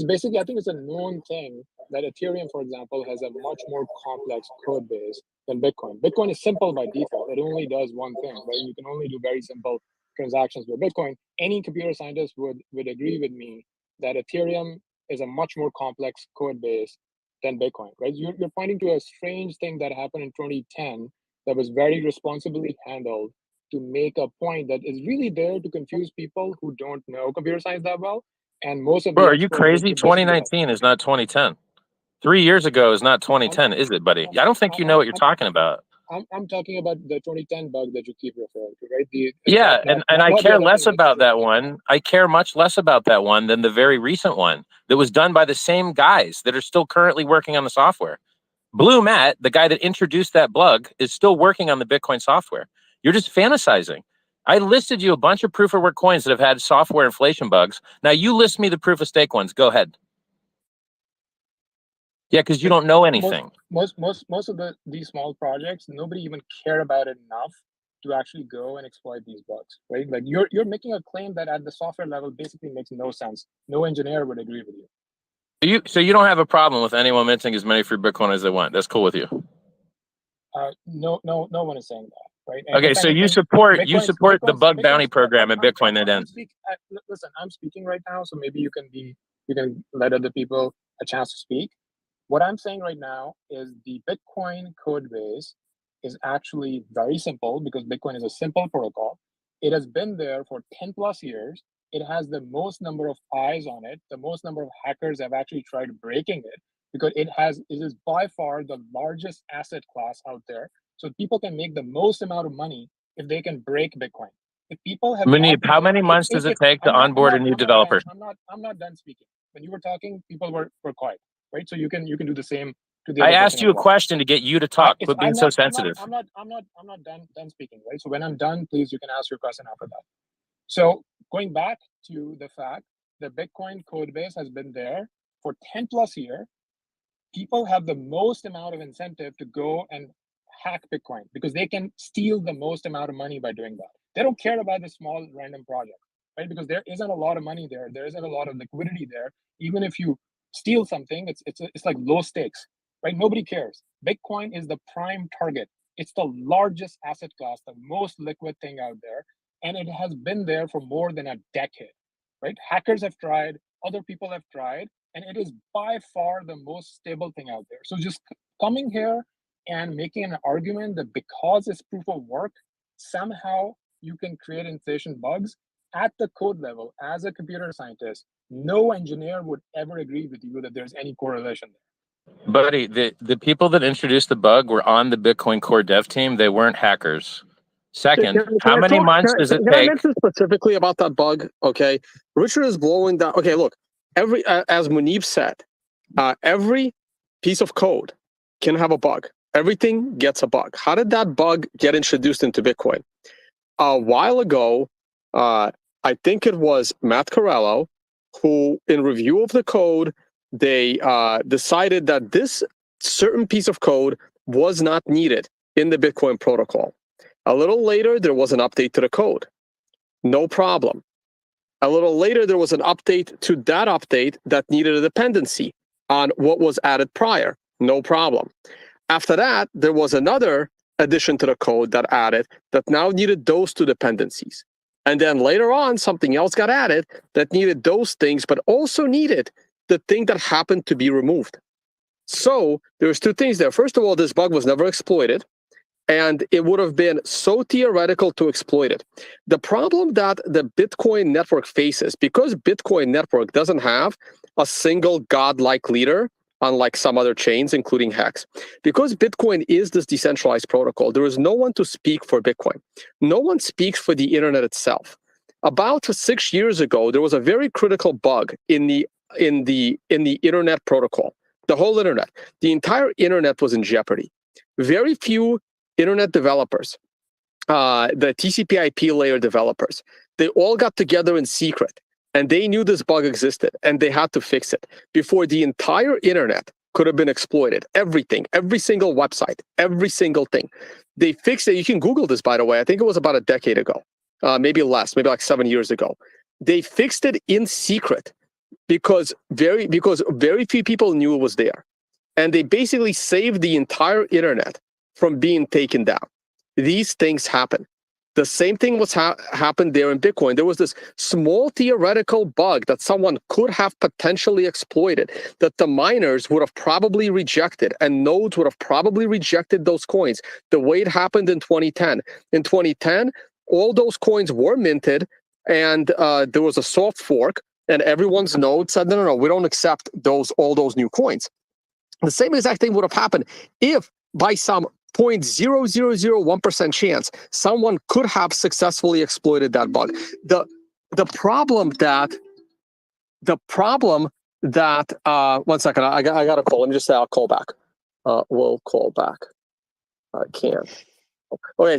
basically, I think it's a known thing that Ethereum, for example, has a much more complex code base than Bitcoin. Bitcoin is simple by default. It only does one thing, right? You can only do very simple transactions with Bitcoin. Any computer scientist would agree with me that Ethereum is a much more complex code base than Bitcoin, right? You're pointing to a strange thing that happened in 2010 that was very responsibly handled to make a point that is really there to confuse people who don't know computer science that well. And most of Bro, are you crazy? 2019 is not 2010. 3 years ago is not 2010, is it, buddy? I don't think you know what you're talking about. I'm talking about the 2010 bug that you keep referring to, right? Yeah, and I care less about that one. I care much less about that one than the very recent one that was done by the same guys that are still currently working on the software. Blue Matt, the guy that introduced that bug, is still working on the Bitcoin software. You're just fantasizing. I listed you a bunch of proof of work coins that have had software inflation bugs. Now you list me the proof of stake ones. Go ahead. Yeah, because you don't know anything. Most of these small projects, nobody even care about it enough to actually go and exploit these bugs, right? Like you're making a claim that at the software level basically makes no sense. No engineer would agree with you. So you don't have a problem with anyone minting as many free Bitcoin as they want. That's cool with you. No one is saying that, right? And okay, so you support the bug bounty program at Bitcoin that ends. Listen, I'm speaking right now, so maybe you can let other people a chance to speak. What I'm saying right now is the Bitcoin code base is actually very simple because Bitcoin is a simple protocol. It has been there for 10 plus years. It has the most number of eyes on it. The most number of hackers have actually tried breaking it because it is by far the largest asset class out there. So people can make the most amount of money if they can break Bitcoin. If people have Munib, how many months does it take to onboard a new developer? I'm not done speaking. When you were talking, people were quiet. Right, so you can do the same to the. I asked you a question to get you to talk. Quit being so sensitive. I'm not done speaking. Right, so when I'm done, please you can ask your question after that. So going back to the fact that Bitcoin code base has been there for 10 plus years, people have the most amount of incentive to go and hack Bitcoin because they can steal the most amount of money by doing that. They don't care about the small random project, right? Because there isn't a lot of money there. There isn't a lot of liquidity there. Even if you steal something, it's like low stakes, right? Nobody cares. Bitcoin is the prime target. It's the largest asset class, the most liquid thing out there, and it has been there for more than a decade, right? Hackers have tried, other people have tried, and it is by far the most stable thing out there. So just coming here and making an argument that because it's proof of work, somehow you can create inflation bugs at the code level as a computer scientist, no engineer would ever agree with you that there's any correlation there. Buddy, the people that introduced the bug were on the Bitcoin core dev team. They weren't hackers. Second, how many months does it take? Can I mention specifically about that bug? Okay, Richard is blowing down. Okay, look, as Munib said, every piece of code can have a bug. Everything gets a bug. How did that bug get introduced into Bitcoin? A while ago, I think it was Matt Corallo, who, in review of the code, they decided that this certain piece of code was not needed in the Bitcoin protocol. A little later, there was an update to the code. No problem. A little later, there was an update to that update that needed a dependency on what was added prior. No problem. After that, there was another addition to the code that added that now needed those two dependencies. And then later on, something else got added that needed those things, but also needed the thing that happened to be removed. So there's two things there. First of all, this bug was never exploited, and it would have been so theoretical to exploit it. The problem that the Bitcoin network faces, because Bitcoin network doesn't have a single godlike leader, unlike some other chains, including Hex, because Bitcoin is this decentralized protocol, there is no one to speak for Bitcoin. No one speaks for the internet itself. About 6 years ago, there was a very critical bug in the internet protocol. The whole internet, the entire internet was in jeopardy. Very few internet developers, the TCP/IP layer developers, they all got together in secret, and they knew this bug existed, and they had to fix it before the entire internet could have been exploited. Everything, every single website, every single thing. They fixed it. You can Google this, by the way. I think it was about a decade ago, maybe less, maybe like 7 years ago. They fixed it in secret because very few people knew it was there. And they basically saved the entire internet from being taken down. These things happen. The same thing was happened there in Bitcoin. There was this small theoretical bug that someone could have potentially exploited, that the miners would have probably rejected, and nodes would have probably rejected those coins the way it happened in 2010. In 2010, all those coins were minted, and there was a soft fork, and everyone's node said, no, we don't accept all those new coins. The same exact thing would have happened if by some 0.0001% chance someone could have successfully exploited that bug. The problem that 1 second, I got a call. Let me just say I'll call back. We'll call back. I can't. Okay,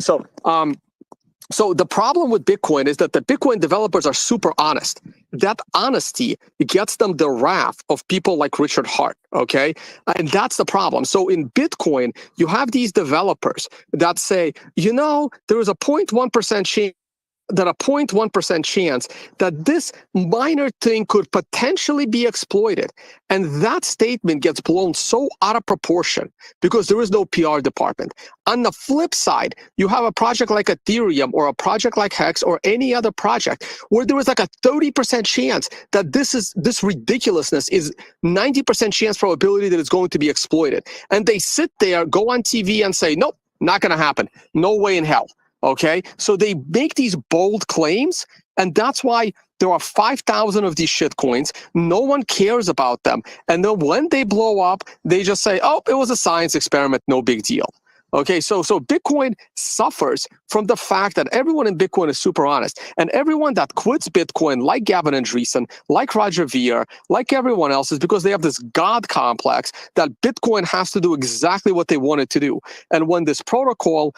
so the problem with Bitcoin is that the Bitcoin developers are super honest. That honesty gets them the wrath of people like Richard Hart, okay? And that's the problem. So in Bitcoin, you have these developers that say, there is a 0.1% chance that this minor thing could potentially be exploited. And that statement gets blown so out of proportion because there is no PR department. On the flip side, you have a project like Ethereum or a project like Hex or any other project where there is like a 30% chance that this ridiculousness is 90% chance probability that it's going to be exploited. And they sit there, go on TV and say, nope, not going to happen. No way in hell. Okay, so they make these bold claims, and that's why there are 5,000 of these shit coins. No one cares about them. And then when they blow up, they just say, oh, it was a science experiment, no big deal. Okay, so Bitcoin suffers from the fact that everyone in Bitcoin is super honest. And everyone that quits Bitcoin, like Gavin Andreessen, like Roger Ver, like everyone else, is because they have this God complex that Bitcoin has to do exactly what they want it to do. And when this protocol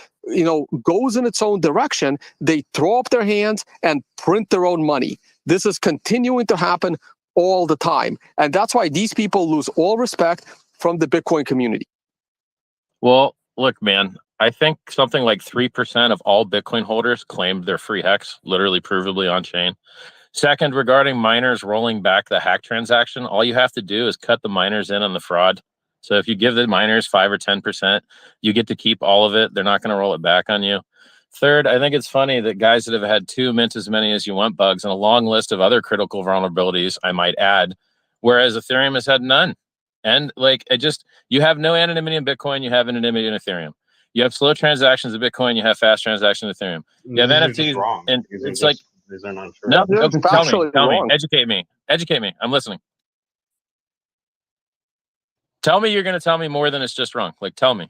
goes in its own direction, they throw up their hands and print their own money. This is continuing to happen all the time. And that's why these people lose all respect from the Bitcoin community. Well, look, man, I think something like 3% of all Bitcoin holders claimed their free Hex, literally provably on chain. Second, regarding miners rolling back the hack transaction, all you have to do is cut the miners in on the fraud. So if you give the miners 5 or 10%, you get to keep all of it. They're not going to roll it back on you. Third, I think it's funny that guys that have had 2 mint as many as you want bugs and a long list of other critical vulnerabilities, I might add, whereas Ethereum has had none. And you have no anonymity in Bitcoin, you have anonymity in Ethereum. You have slow transactions in Bitcoin, you have fast transactions in Ethereum. You have NFTs, wrong. And it's like, these are not true. No, tell me, educate me, I'm listening. Tell me you're going to tell me more than it's just wrong. Like, tell me.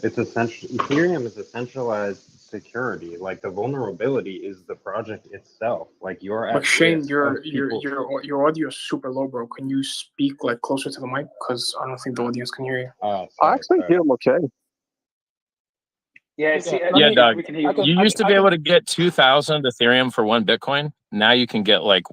It's essential. Ethereum is a centralized security. Like, the vulnerability is the project itself. Like, you're at Shane, your audio is super low, bro. Can you speak like closer to the mic? Because I don't think the audience can hear you. I actually hear him okay. Yeah, Doug. You used to be able to get 2,000 Ethereum for 1 Bitcoin. Now you can get like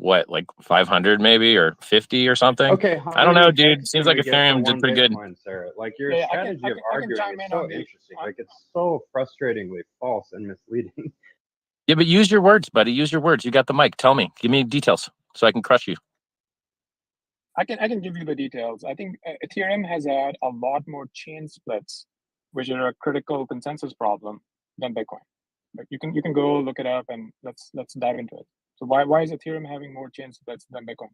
500 maybe or 50 or something. Okay, I don't know, dude. Seems like Ethereum did pretty good. Sarah. Like, your strategy of arguing is so interesting. Like, it's so frustratingly false and misleading. Yeah, but use your words, buddy. Use your words. You got the mic. Tell me. Give me details so I can crush you. I can give you the details. I think Ethereum has had a lot more chain splits, which are a critical consensus problem, than Bitcoin. But you can go look it up and let's dive into it. So why is Ethereum having more chain splits than Bitcoin?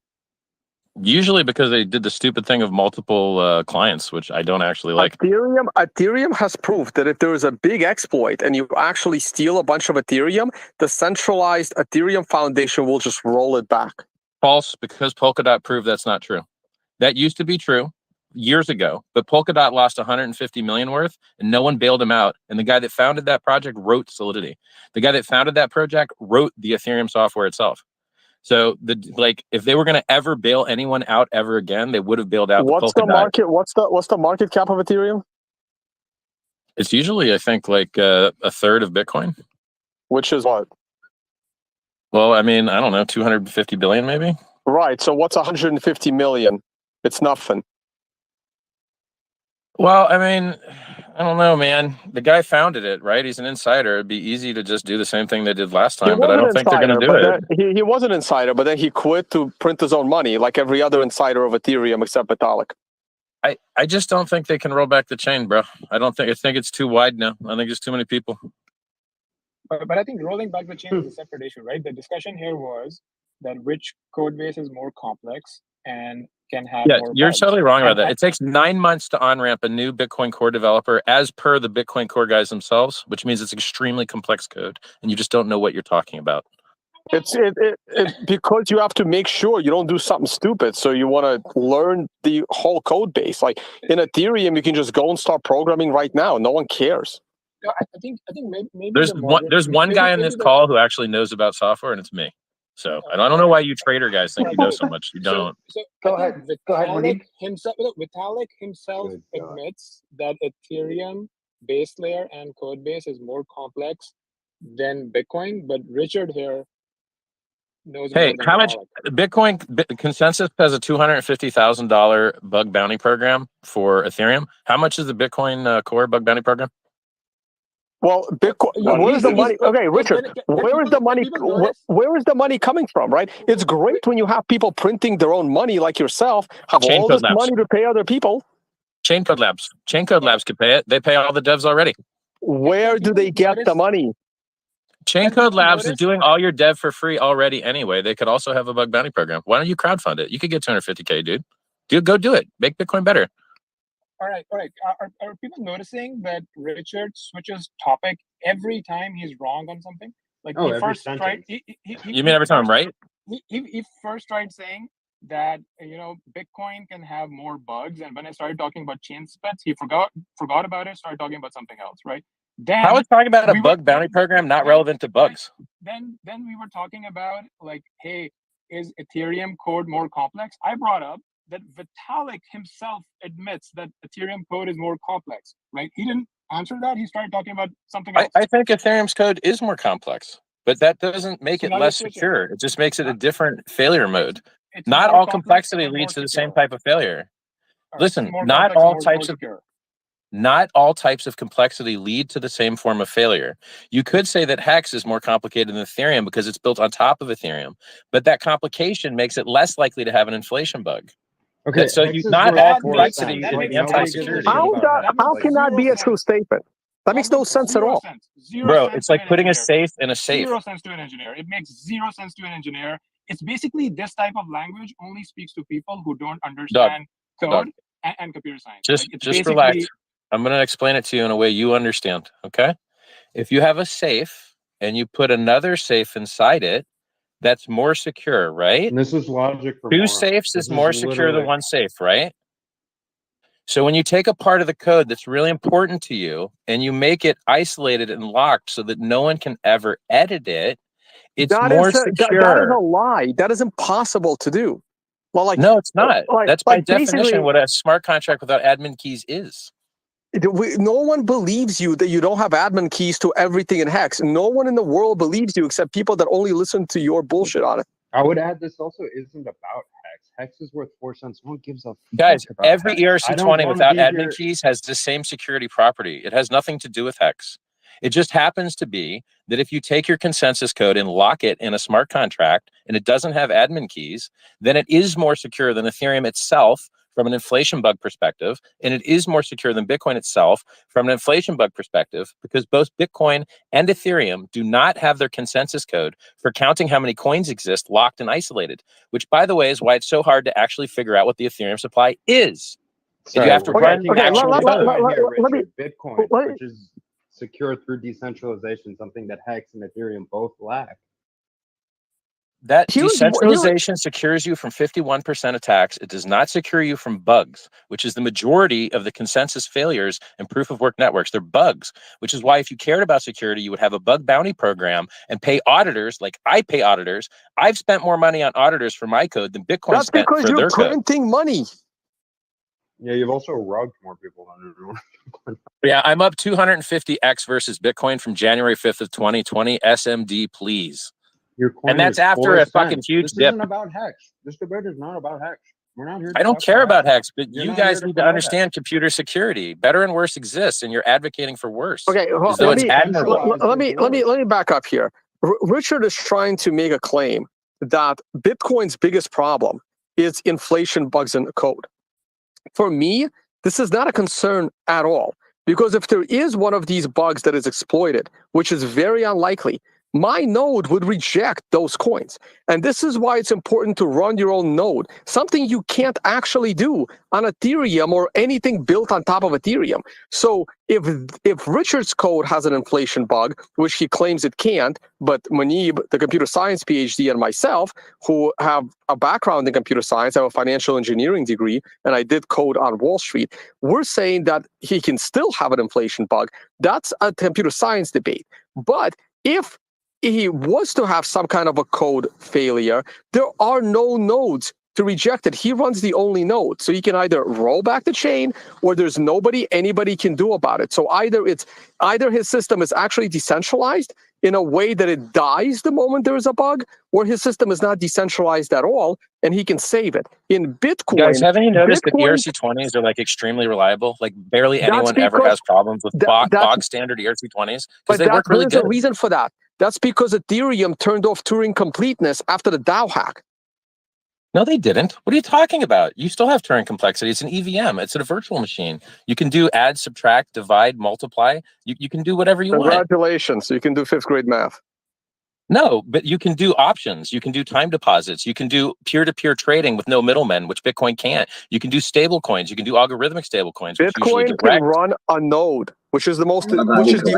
Usually because they did the stupid thing of multiple clients, which I don't actually like. Ethereum has proved that if there is a big exploit and you actually steal a bunch of Ethereum, the centralized Ethereum Foundation will just roll it back. False, because Polkadot proved that's not true. That used to be true years ago, but Polkadot lost 150 million worth and no one bailed him out. And the guy that founded that project wrote Solidity. The guy that founded that project wrote the Ethereum software itself. So if they were going to ever bail anyone out ever again, they would have bailed out What's the the Polkadot. market? What's the market cap of Ethereum? It's usually, I think, like a third of Bitcoin. Which is what? Well, I mean, I don't know, 250 billion maybe. Right. So what's 150 million? It's nothing. Well, I mean, I don't know, man. The guy founded it, right? He's an insider. It'd be easy to just do the same thing they did last time, but I don't think they're going to do it. He was an insider, but then he quit to print his own money, like every other insider of Ethereum except Vitalik. I just don't think they can roll back the chain, bro. I think it's too wide now. I think there's too many people. But I think rolling back the chain is a separate issue, right? The discussion here was that which code base is more complex and can have more you're bugs. totally wrong about that. It takes 9 months to on-ramp a new Bitcoin Core developer as per the Bitcoin Core guys themselves, which means it's extremely complex code and you just don't know what you're talking about. It's because you have to make sure you don't do something stupid. So you want to learn the whole code base. Like in Ethereum, you can just go and start programming right now. No one cares. No, I think maybe There's one guy on this call who actually knows about software, and it's me. So I don't know why you trader guys think you know so much. You don't. So Go ahead, Rudy. Vitalik himself admits that Ethereum base layer and code base is more complex than Bitcoin, but Richard here knows. Hey, how much Bitcoin Consensus has a $250,000 bug bounty program for Ethereum? How much is the Bitcoin Core bug bounty program? Well, Bitcoin. Where is the money? Okay, Richard. Where is the money? Where is the money coming from? Right. It's great when you have people printing their own money, like yourself, have all this money to pay other people. Chain Code Labs could pay it. They pay all the devs already. Where do they get the money? Chain Code Labs is doing all your dev for free already anyway. They could also have a bug bounty program. Why don't you crowdfund it? You could get 250K, dude. Go do it. Make Bitcoin better. All right. Are people noticing that Richard switches topic every time he's wrong on something? Like he first tried. You mean every time I'm right? He first tried saying that Bitcoin can have more bugs, and when I started talking about chain splits, he forgot about it. Started talking about something else, right? Then I was talking about a bug bounty program not relevant to bugs. Then we were talking about like, hey, is Ethereum code more complex? I brought up that Vitalik himself admits that Ethereum code is more complex, right? He didn't answer that. He started talking about something else. I think Ethereum's code is more complex, but that doesn't make it less secure. It just makes it a different failure mode. Not all complexity leads to the same type of failure. Listen, not all types of complexity lead to the same form of failure. You could say that Hex is more complicated than Ethereum because it's built on top of Ethereum, but that complication makes it less likely to have an inflation bug. Okay, so not all complexity is anti-security. How can that be a true statement? That makes no sense at all. Bro, it's like putting a safe in a safe. 0 cents to an engineer. It makes 0 cents to an engineer. It's basically this type of language only speaks to people who don't understand code and computer science. Just relax. I'm going to explain it to you in a way you understand, okay? If you have a safe and you put another safe inside it, that's more secure, right? And this is logic for two safes is more secure than one safe, right? So when you take a part of the code that's really important to you and you make it isolated and locked so that no one can ever edit it, it's more secure. That is a lie. That is impossible to do. Well, like no, it's not. That's by definition what a smart contract without admin keys is. No one believes you that you don't have admin keys to everything in Hex. No one in the world believes you except people that only listen to your bullshit on it. I would add this also isn't about Hex. Hex is worth 4 cents. No one gives a guys. Every ERC20 without admin keys has the same security property. It has nothing to do with Hex. It just happens to be that if you take your consensus code and lock it in a smart contract and it doesn't have admin keys, then it is more secure than Ethereum itself from an inflation bug perspective, and it is more secure than Bitcoin itself from an inflation bug perspective, because both Bitcoin and Ethereum do not have their consensus code for counting how many coins exist locked and isolated, which, by the way, is why it's so hard to actually figure out what the Ethereum supply is. And you have to run actual code. Bitcoin, which is secure through decentralization, something that Hex and Ethereum both lack. That decentralization secures you from 51% attacks. It does not secure you from bugs, which is the majority of the consensus failures in proof of work networks. They're bugs, which is why if you cared about security, you would have a bug bounty program and pay auditors like I pay auditors. I've spent more money on auditors for my code than Bitcoin spent for their code. That's because you're printing money. Yeah, you've also rogued more people than everyone. Yeah, I'm up 250x versus Bitcoin from January 5th of 2020. SMD, please. And that's after a fucking huge dip. This isn't about Hex. This debate is not about Hex. We're not here. I don't care about Hex, but you guys need to understand computer security. Better and worse exists, and you're advocating for worse. Okay, let me back up here. Richard is trying to make a claim that Bitcoin's biggest problem is inflation bugs in the code. For me, this is not a concern at all, because if there is one of these bugs that is exploited, which is very unlikely, my node would reject those coins. And this is why it's important to run your own node, something you can't actually do on Ethereum or anything built on top of Ethereum. So if Richard's code has an inflation bug, which he claims it can't, but Munib, the computer science PhD, and myself, who have a background in computer science, I have a financial engineering degree, and I did code on Wall Street, we're saying that he can still have an inflation bug. That's a computer science debate. But if he was to have some kind of a code failure, there are no nodes to reject it. He runs the only node. So he can either roll back the chain or there's anybody can do about it. So either his system is actually decentralized in a way that it dies the moment there is a bug, or his system is not decentralized at all and he can save it. In Bitcoin, guys, haven't you noticed that ERC20s are like extremely reliable? Like barely anyone ever has problems with bog standard ERC20s because they work really good. There's a reason for that. That's because Ethereum turned off Turing completeness after the DAO hack. No, they didn't. What are you talking about? You still have Turing complexity. It's an EVM. It's a virtual machine. You can do add, subtract, divide, multiply. You can do whatever you want. Congratulations. You can do 5th grade math. No, but you can do options. You can do time deposits. You can do peer-to-peer trading with no middlemen, which Bitcoin can't. You can do stable coins. You can do algorithmic stable coins. Bitcoin can run a node, which is the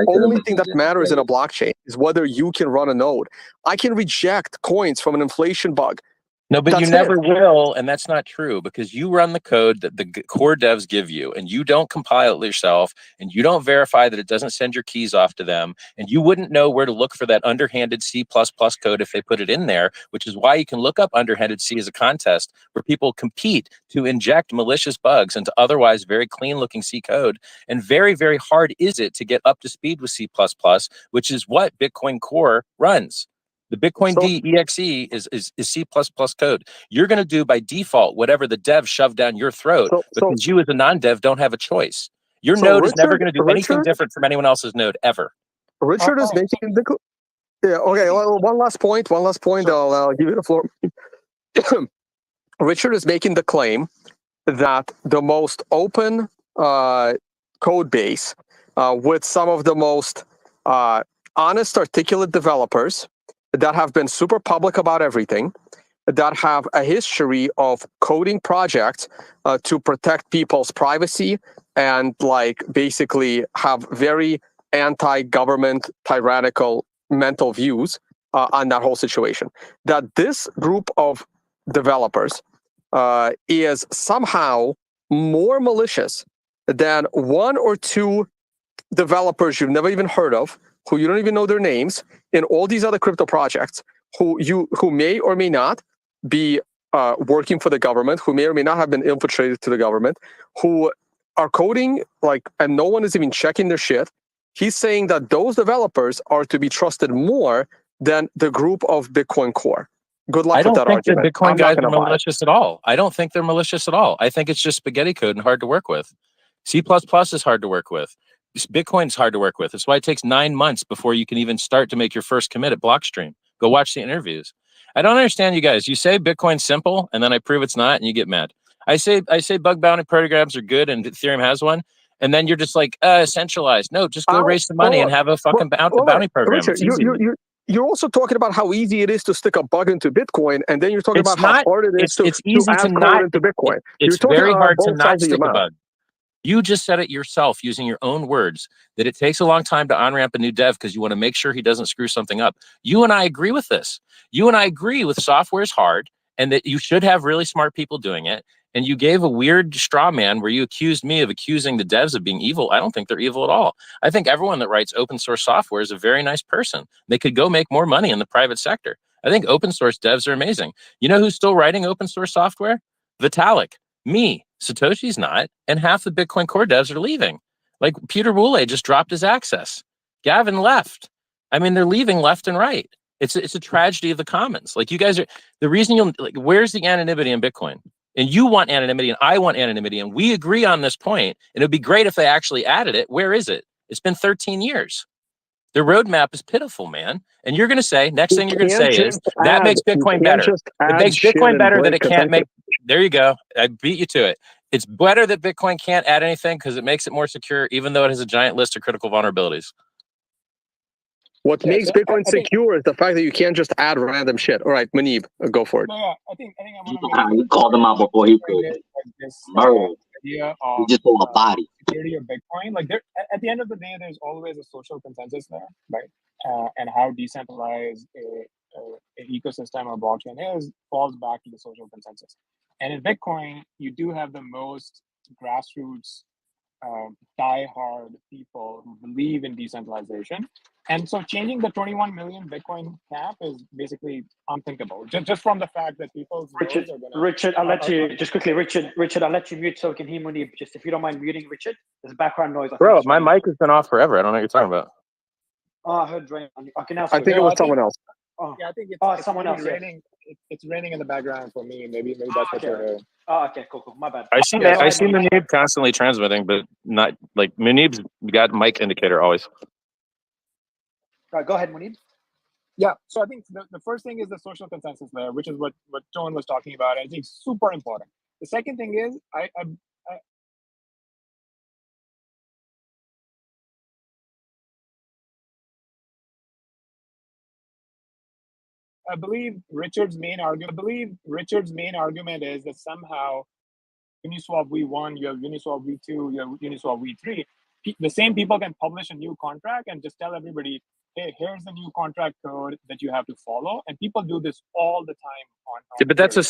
only thing that matters in a blockchain, is whether you can run a node. I can reject coins from an inflation bug. No, but you never will, and that's not true, because you run the code that the core devs give you, and you don't compile it yourself, and you don't verify that it doesn't send your keys off to them, and you wouldn't know where to look for that underhanded C++ code if they put it in there, which is why you can look up underhanded C as a contest where people compete to inject malicious bugs into otherwise very clean-looking C code, and very, very hard is it to get up to speed with C++, which is what Bitcoin Core runs. The Bitcoin DEXE is C++ code. You're going to do by default whatever the dev shoved down your throat because you as a non-dev don't have a choice. Your node is never going to do anything different from anyone else's node ever. Richard is making the... Yeah, okay, well, one last point. I'll give you the floor. Richard is making the claim that the most open code base with some of the most honest, articulate developers that have been super public about everything, that have a history of coding projects to protect people's privacy and like basically have very anti-government tyrannical mental views on that whole situation. That this group of developers is somehow more malicious than one or two developers you've never even heard of, who you don't even know their names, in all these other crypto projects, who may or may not be working for the government, who may or may not have been infiltrated to the government, who are coding and no one is even checking their shit. He's saying that those developers are to be trusted more than the group of Bitcoin Core. Good luck with that argument. I don't think the Bitcoin guys are malicious at all. I don't think they're malicious at all. I think it's just spaghetti code and hard to work with. C++ is hard to work with. Bitcoin's hard to work with. That's why it takes 9 months before you can even start to make your first commit at Blockstream. Go watch the interviews. I don't understand you guys. You say Bitcoin's simple, and then I prove it's not, and you get mad. I say bug bounty programs are good, and Ethereum has one. And then you're just like centralized. No, just go raise some money and have a fucking bounty program. Richard, It's easy. you're also talking about how easy it is to stick a bug into Bitcoin, and then you're talking about how hard it is it's easy add to code not into Bitcoin. It's you're very talking hard to both not sides of your stick a mouth. bug. You just said it yourself using your own words that it takes a long time to on-ramp a new dev because you want to make sure he doesn't screw something up. You and I agree with this. You and I agree with software is hard and that you should have really smart people doing it. And you gave a weird straw man where you accused me of accusing the devs of being evil. I don't think they're evil at all. I think everyone that writes open source software is a very nice person. They could go make more money in the private sector. I think open source devs are amazing. You know who's still writing open source software? Vitalik. Me. Satoshi's not, and half the Bitcoin core devs are leaving. Like Peter Boule just dropped his access. Gavin left. I mean, they're leaving left and right. It's a tragedy of the commons. Like you guys are the reason you'll like. Where's the anonymity in Bitcoin? And you want anonymity, and I want anonymity, and we agree on this point. And it'd be great if they actually added it. Where is it? It's been 13 years. Their roadmap is pitiful, man. And you're going to say, next thing you're going to say is, that makes Bitcoin better. It makes Bitcoin better that it can't make, there you go. I beat you to it. It's better that Bitcoin can't add anything because it makes it more secure, even though it has a giant list of critical vulnerabilities. What makes Bitcoin secure is the fact that you can't just add random shit. All right, Munib, go for it. No, I think I want to You called him out before he could. Murder. idea You of just pull a body. security of Bitcoin. Like there, at the end of the day, there's always a social consensus there, right? And how decentralized an ecosystem or blockchain is falls back to the social consensus. And in Bitcoin, you do have the most grassroots, die-hard people who believe in decentralization. And so changing the 21 million Bitcoin cap is basically unthinkable, just from the fact that people's Richard, I'll let you, just quickly, Richard, I'll let you mute so we can hear Munib. Just if you don't mind muting, Richard, there's background noise. Bro, my mic has been off forever. I don't know what you're talking about. Oh, I heard Drain. I can now. I think it was someone else. Oh, yeah, I think it's someone else. Raining, it's raining in the background for me. Maybe that's what you're hearing. Oh, okay, cool. My bad. I see Munib constantly transmitting, but not like Munib's got mic indicator always. Go ahead, Munib. Yeah, so I think the first thing is the social consensus there, which is what Tone was talking about. I think super important. The second thing is I believe Richard's main argument is that somehow Uniswap V1, you have Uniswap V2, you have Uniswap V3. The same people can publish a new contract and just tell everybody, hey, here's the new contract code that you have to follow. And people do this all the time. Yeah, but that's a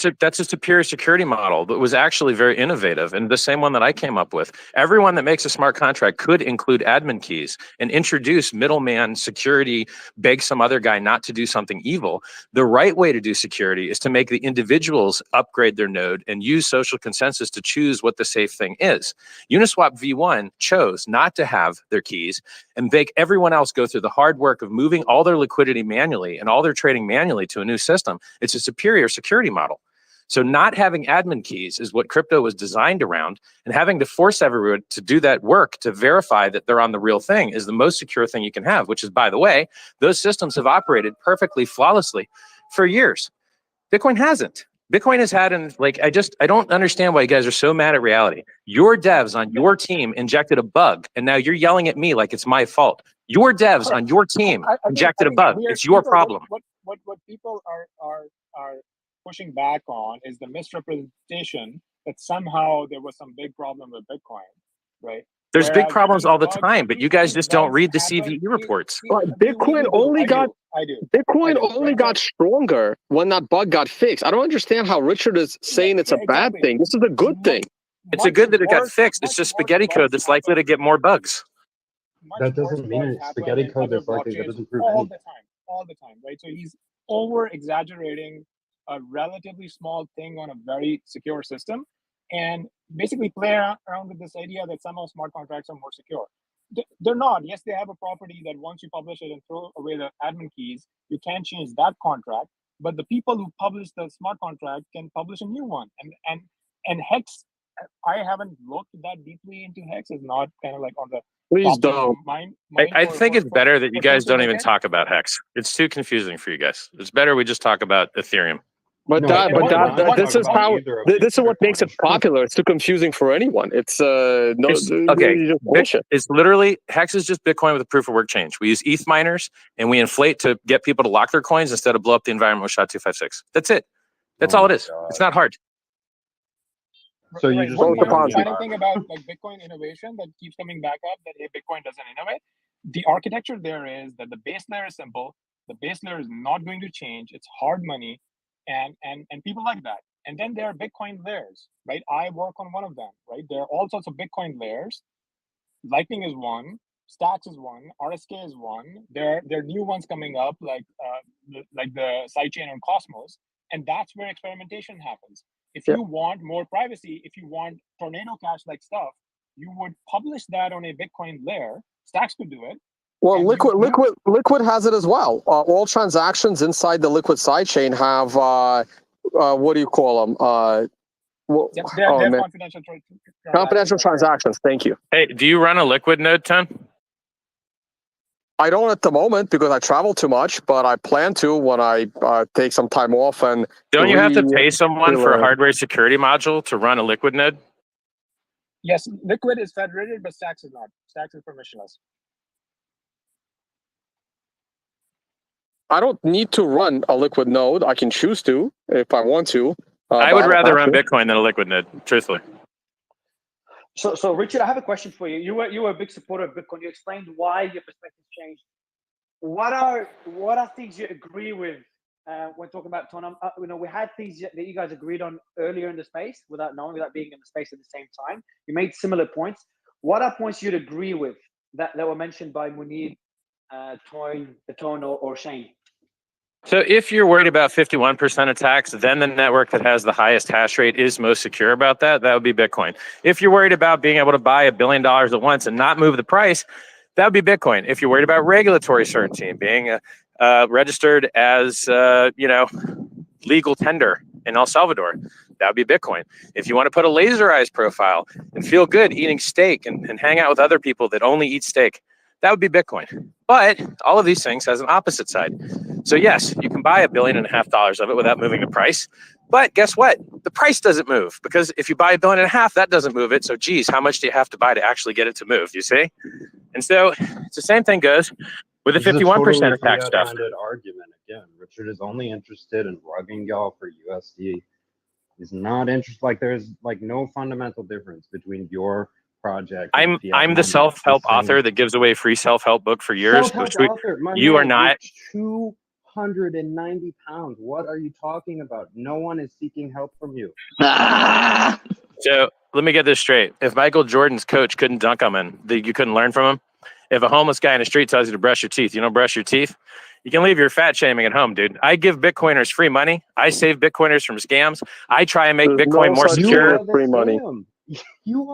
superior security model that was actually very innovative and the same one that I came up with. Everyone that makes a smart contract could include admin keys and introduce middleman security, beg some other guy not to do something evil. The right way to do security is to make the individuals upgrade their node and use social consensus to choose what the safe thing is. Uniswap V1 chose not to have their keys and make everyone else go through the hard work of moving all their liquidity manually and all their trading manually to a new system. It's a superior security model. So not having admin keys is what crypto was designed around, and having to force everyone to do that work to verify that they're on the real thing is the most secure thing you can have, which is, by the way, those systems have operated perfectly flawlessly for years. Bitcoin hasn't. Bitcoin has had, I don't understand why you guys are so mad at reality. Your devs on your team injected a bug, and now you're yelling at me like it's my fault. Your devs on your team injected a bug. It's your problem. What people are pushing back on is the misrepresentation that somehow there was some big problem with Bitcoin, right? There's big problems all the time, but you guys just don't read the CVE reports. Bitcoin only got stronger when that bug got fixed. I don't understand how Richard is saying it's a bad thing. This is a good thing. It's a good that it got fixed. It's just spaghetti code that's likely to get more bugs. That doesn't mean it's spaghetti code that's likely that doesn't prove anything. All the time, right? So he's over exaggerating a relatively small thing on a very secure system and basically play around with this idea that somehow smart contracts are more secure. They're not. Yes, they have a property that once you publish it and throw away the admin keys, you can't change that contract. But the people who publish the smart contract can publish a new one. And Hex, I haven't looked that deeply into Hex. It's not kind of like on the Please don't. I think it's better that you guys don't even talk about Hex. It's too confusing for you guys. It's better we just talk about Ethereum. But this is how this is what makes it popular. It's too confusing for anyone. It's bullshit. It's literally Hex is just Bitcoin with a proof of work change. We use ETH miners and we inflate to get people to lock their coins instead of blow up the environment with SHA-256. That's it. That's all it is. It's not hard. So you just one final thing about like Bitcoin innovation that keeps coming back up, that hey, Bitcoin doesn't innovate. The architecture there is that the base layer is simple. The base layer is not going to change. It's hard money, and people like that. And then there are Bitcoin layers, right? I work on one of them, right? There are all sorts of Bitcoin layers. Lightning is one. Stacks is one. RSK is one. There are new ones coming up, like the sidechain on Cosmos, and that's where experimentation happens. If you want more privacy, if you want tornado cash like stuff, you would publish that on a Bitcoin layer. Stacks could do it. Well, Liquid has it as well. All transactions inside the Liquid sidechain have what do you call them? They're confidential transactions. Thank you. Hey, do you run a Liquid node, Ton? I don't at the moment because I travel too much, but I plan to when I take some time off. And don't you have to pay someone for a hardware security module to run a Liquid node? Yes, Liquid is federated, but Stacks is not. Stacks is permissionless. I don't need to run a Liquid node. I can choose to if I want to. I would rather run Bitcoin than a Liquid node, truthfully. So Richard, I have a question for you. You were a big supporter of Bitcoin. You explained why your perspective changed. What are things you agree with when talking about Ton? We had things that you guys agreed on earlier in the space without being in the space at the same time. You made similar points. What are points you'd agree with that were mentioned by Munir, Ton, or Shane? So if you're worried about 51% attacks, then the network that has the highest hash rate is most secure about that. That would be Bitcoin. If you're worried about being able to buy $1 billion at once and not move the price, that would be Bitcoin. If you're worried about regulatory certainty and being registered as legal tender in El Salvador, that would be Bitcoin. If you want to put a laser eyes profile and feel good eating steak and hang out with other people that only eat steak, that would be Bitcoin. But all of these things has an opposite side. So yes, you can buy $1.5 billion of it without moving the price. But guess what? The price doesn't move, because if you buy $1.5 billion, that doesn't move it. So geez, how much do you have to buy to actually get it to move? You see? And so it's the same thing goes with the 51% attack stuff. Argument again. Richard is only interested in rugging y'all for USD. He's not interested. Like there's like no fundamental difference between your project. I'm the self-help author that gives away free self-help book for years. You are not. 290 pounds. What are you talking about? No one is seeking help from you. So let me get this straight. If Michael Jordan's coach couldn't dunk on him, you couldn't learn from him. If a homeless guy in the street tells you to brush your teeth, you don't brush your teeth. You can leave your fat shaming at home, dude. I give Bitcoiners free money. I save Bitcoiners from scams. I try and make Bitcoin more secure. Free money.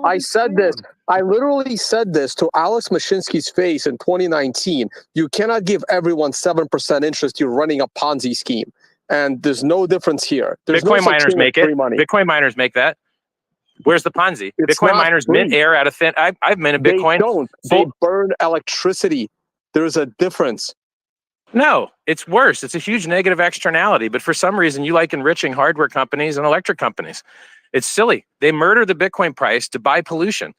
I said this. I literally said this to Alex Mashinsky's face in 2019. You cannot give everyone 7% interest. You're running a Ponzi scheme, and there's no difference here. There's Bitcoin miners make it. Bitcoin miners make that. Where's the Ponzi? Bitcoin miners mint air out of thin. I've minted Bitcoin. They don't. They burn electricity. There's a difference. No, it's worse. It's a huge negative externality. But for some reason, you like enriching hardware companies and electric companies. It's silly. They murder the Bitcoin price to buy pollution.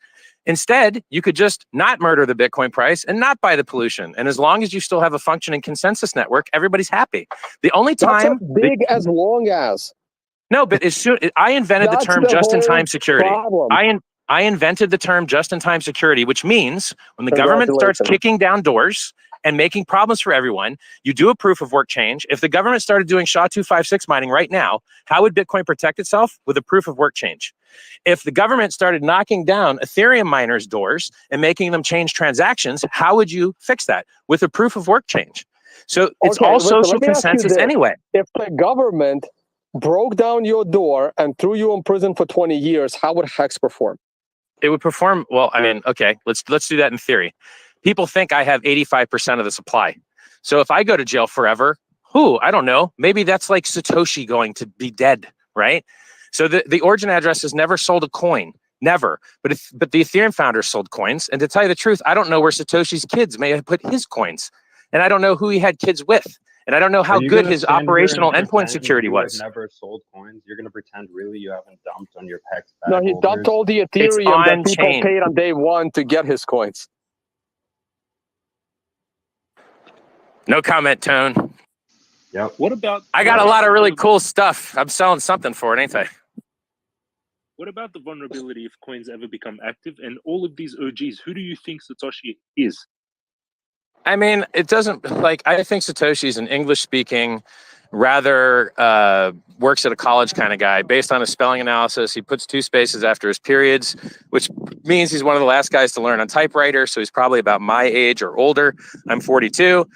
Instead, you could just not murder the Bitcoin price and not buy the pollution. And as long as you still have a functioning consensus network, everybody's happy. The only time that's big as long as. No, but as soon I invented the term just-in-time security. I invented the term just-in-time security, which means when the government starts kicking down doors and making problems for everyone, you do a proof of work change. If the government started doing SHA-256 mining right now, how would Bitcoin protect itself? With a proof of work change. If the government started knocking down Ethereum miners' doors and making them change transactions, how would you fix that? With a proof of work change. So it's all social consensus anyway. If the government broke down your door and threw you in prison for 20 years, how would Hex perform? It would perform, well, I mean, okay, let's do that in theory. People think I have 85% of the supply. So if I go to jail forever, I don't know, maybe that's like Satoshi going to be dead, right? So the origin address has never sold a coin, never. But the Ethereum founders sold coins. And to tell you the truth, I don't know where Satoshi's kids may have put his coins. And I don't know who he had kids with. And I don't know how good his operational endpoint security was. Never sold coins. You're going to pretend really you haven't dumped on your PEX. No, he dumped all the Ethereum that people paid on day one to get his coins. No comment, Tone. Yep. What about? I got a lot of really cool stuff. I'm selling something for it, ain't I? What about the vulnerability if coins ever become active? And all of these OGs, who do you think Satoshi is? I mean, it doesn't, like, I think Satoshi's an English-speaking, rather works at a college kind of guy. Based on his spelling analysis, he puts 2 spaces after his periods, which means he's one of the last guys to learn on typewriter, so he's probably about my age or older. I'm 42.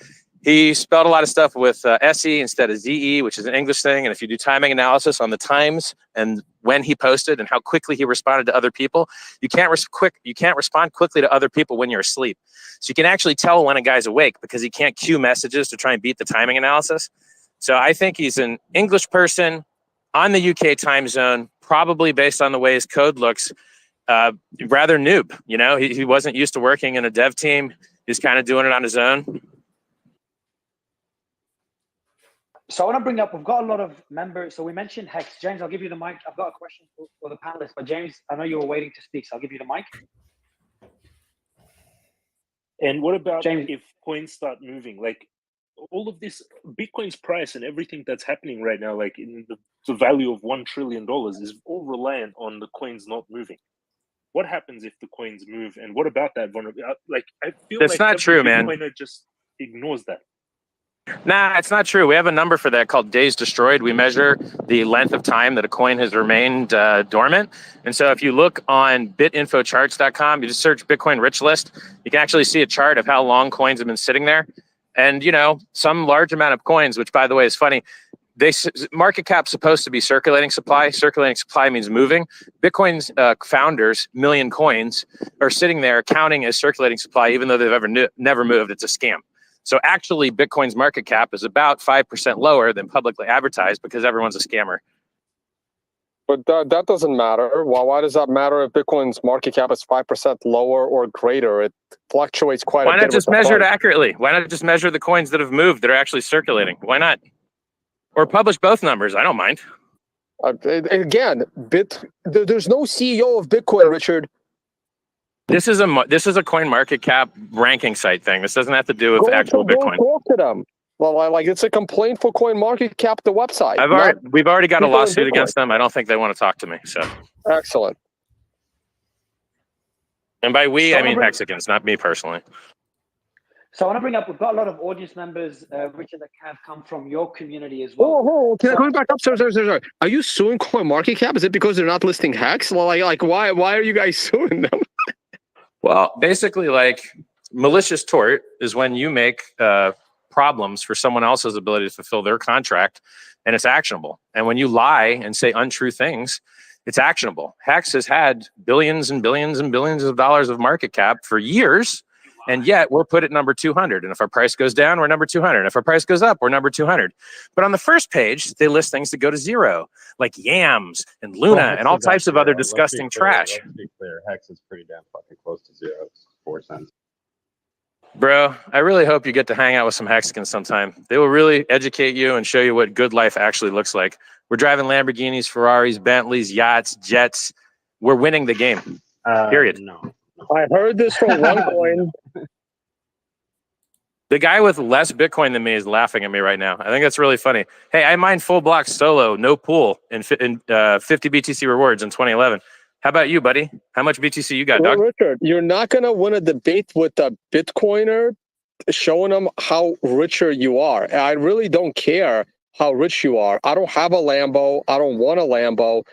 He spelled a lot of stuff with SE instead of ZE, which is an English thing. And if you do timing analysis on the times and when he posted and how quickly he responded to other people, you can't respond quickly to other people when you're asleep. So you can actually tell when a guy's awake because he can't queue messages to try and beat the timing analysis. So I think he's an English person on the UK time zone, probably based on the way his code looks, rather noob. You know, he wasn't used to working in a dev team. He's kind of doing it on his own. So I want to bring up, we've got a lot of members. So we mentioned Hex. James, I'll give you the mic. I've got a question for the panelists, but James, I know you were waiting to speak, so I'll give you the mic. And what about if coins start moving? Like all of this, Bitcoin's price and everything that's happening right now, like in the value of $1 trillion is all reliant on the coins not moving. What happens if the coins move? And what about that vulnerability? Like, I feel That's like not true, man. Bitcoiner just ignores that. Nah, it's not true. We have a number for that called days destroyed. We measure the length of time that a coin has remained dormant. And so if you look on bitinfocharts.com, you just search Bitcoin rich list, you can actually see a chart of how long coins have been sitting there. And, you know, some large amount of coins, which by the way is funny, market cap's supposed to be circulating supply. Circulating supply means moving. Bitcoin's founders, million coins, are sitting there counting as circulating supply, even though they've never moved. It's a scam. So actually, Bitcoin's market cap is about 5% lower than publicly advertised because everyone's a scammer. But that doesn't matter. Why does that matter if Bitcoin's market cap is 5% lower or greater? It fluctuates quite a bit. Why not just measure it accurately? Why not just measure the coins that have moved that are actually circulating? Why not? Or publish both numbers. I don't mind. Again, there's no CEO of Bitcoin, Richard. This is a coin market cap ranking site thing. This doesn't have to do with actual Bitcoin. Go talk to them. Well, like it's a complaint for Coin Market Cap, the website. We've already got a lawsuit against them. I don't think they want to talk to me. So excellent. And by we, I mean Mexicans, not me personally. So I want to bring up, we've got a lot of audience members, Richard, that have come from your community as well. Going back up, sorry. Are you suing Coin Market Cap? Is it because they're not listing Hex? Like why are you guys suing them? Well, basically, like malicious tort is when you make problems for someone else's ability to fulfill their contract, and it's actionable. And when you lie and say untrue things, it's actionable. Hex has had billions and billions and billions of dollars of market cap for years, and yet we're put at number 200. And if our price goes down, we're number 200. If our price goes up, we're number 200. But on the first page, they list things that go to zero, like yams and Luna and all types of other disgusting trash. Let's be clear, Hex is pretty damn fucking close to zero. It's 4 cents. Bro, I really hope you get to hang out with some Hexicans sometime. They will really educate you and show you what good life actually looks like. We're driving Lamborghinis, Ferraris, Bentleys, yachts, jets. We're winning the game. Period. No. I heard this from OneCoin. The guy with less Bitcoin than me is laughing at me right now. I think that's really funny. Hey, I mined full block solo, no pool, in 50 BTC rewards in 2011. How about you, buddy? How much BTC you got, dog? Richard, you're not going to win a debate with a Bitcoiner showing them how richer you are. I really don't care how rich you are. I don't have a Lambo. I don't want a Lambo.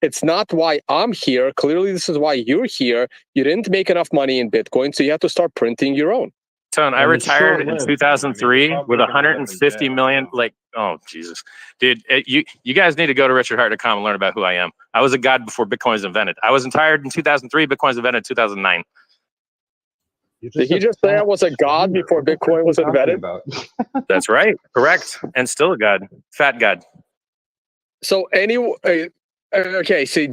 It's not why I'm here. Clearly, this is why you're here. You didn't make enough money in Bitcoin, so you have to start printing your own. Tone, I retired in 2003 with 150 million. Like, oh Jesus, dude! You guys need to go to richardhart.com and learn about who I am. I was a god before Bitcoin was invented. I was retired in 2003. Bitcoin was invented in 2009. Did he just say I was a god before Bitcoin was invented? That's right, correct, and still a god, fat god. So anyway, okay. So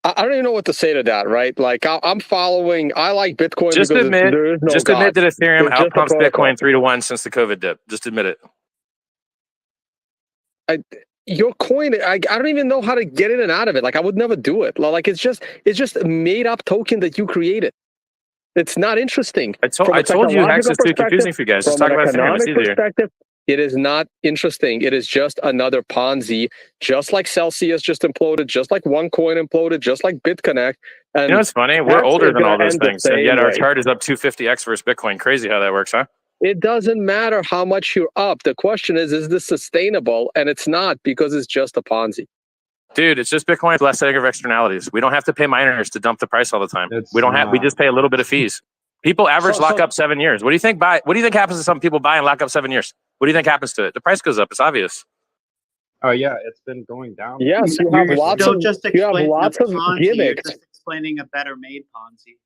I don't even know what to say to that, right? Like I'm following. I like Bitcoin Just because admit, there is no just God. admit that Ethereum It's just a outpumps protocol. Bitcoin 3-1 since the COVID dip. Just admit it. Your coin, I don't even know how to get in and out of it. Like I would never do it. Like it's just a made up token that you created. It's not interesting. I told you Hex is too confusing for you guys. Just From talk an about Ethereum. It's economic easier. perspective, it is not interesting. It is just another Ponzi, just like Celsius just imploded, just like OneCoin imploded, just like BitConnect. And You know what's funny? We're Hex older is than all gonna those end the things, and same yet our way. chart is up 250x versus Bitcoin. Crazy how that works, huh? It doesn't matter how much you're up. The question is this sustainable? And it's not, because it's just a Ponzi. Dude, it's just Bitcoin with less negative externalities. We don't have to pay miners to dump the price all the time. We just pay a little bit of fees. People average lock up 7 years. What do you think happens to some people buy and lock up 7 years? What do you think happens to it? The price goes up. It's obvious. Oh yeah, it's been going down. Yes, you have lots of gimmicks. You're just explaining a better made Ponzi.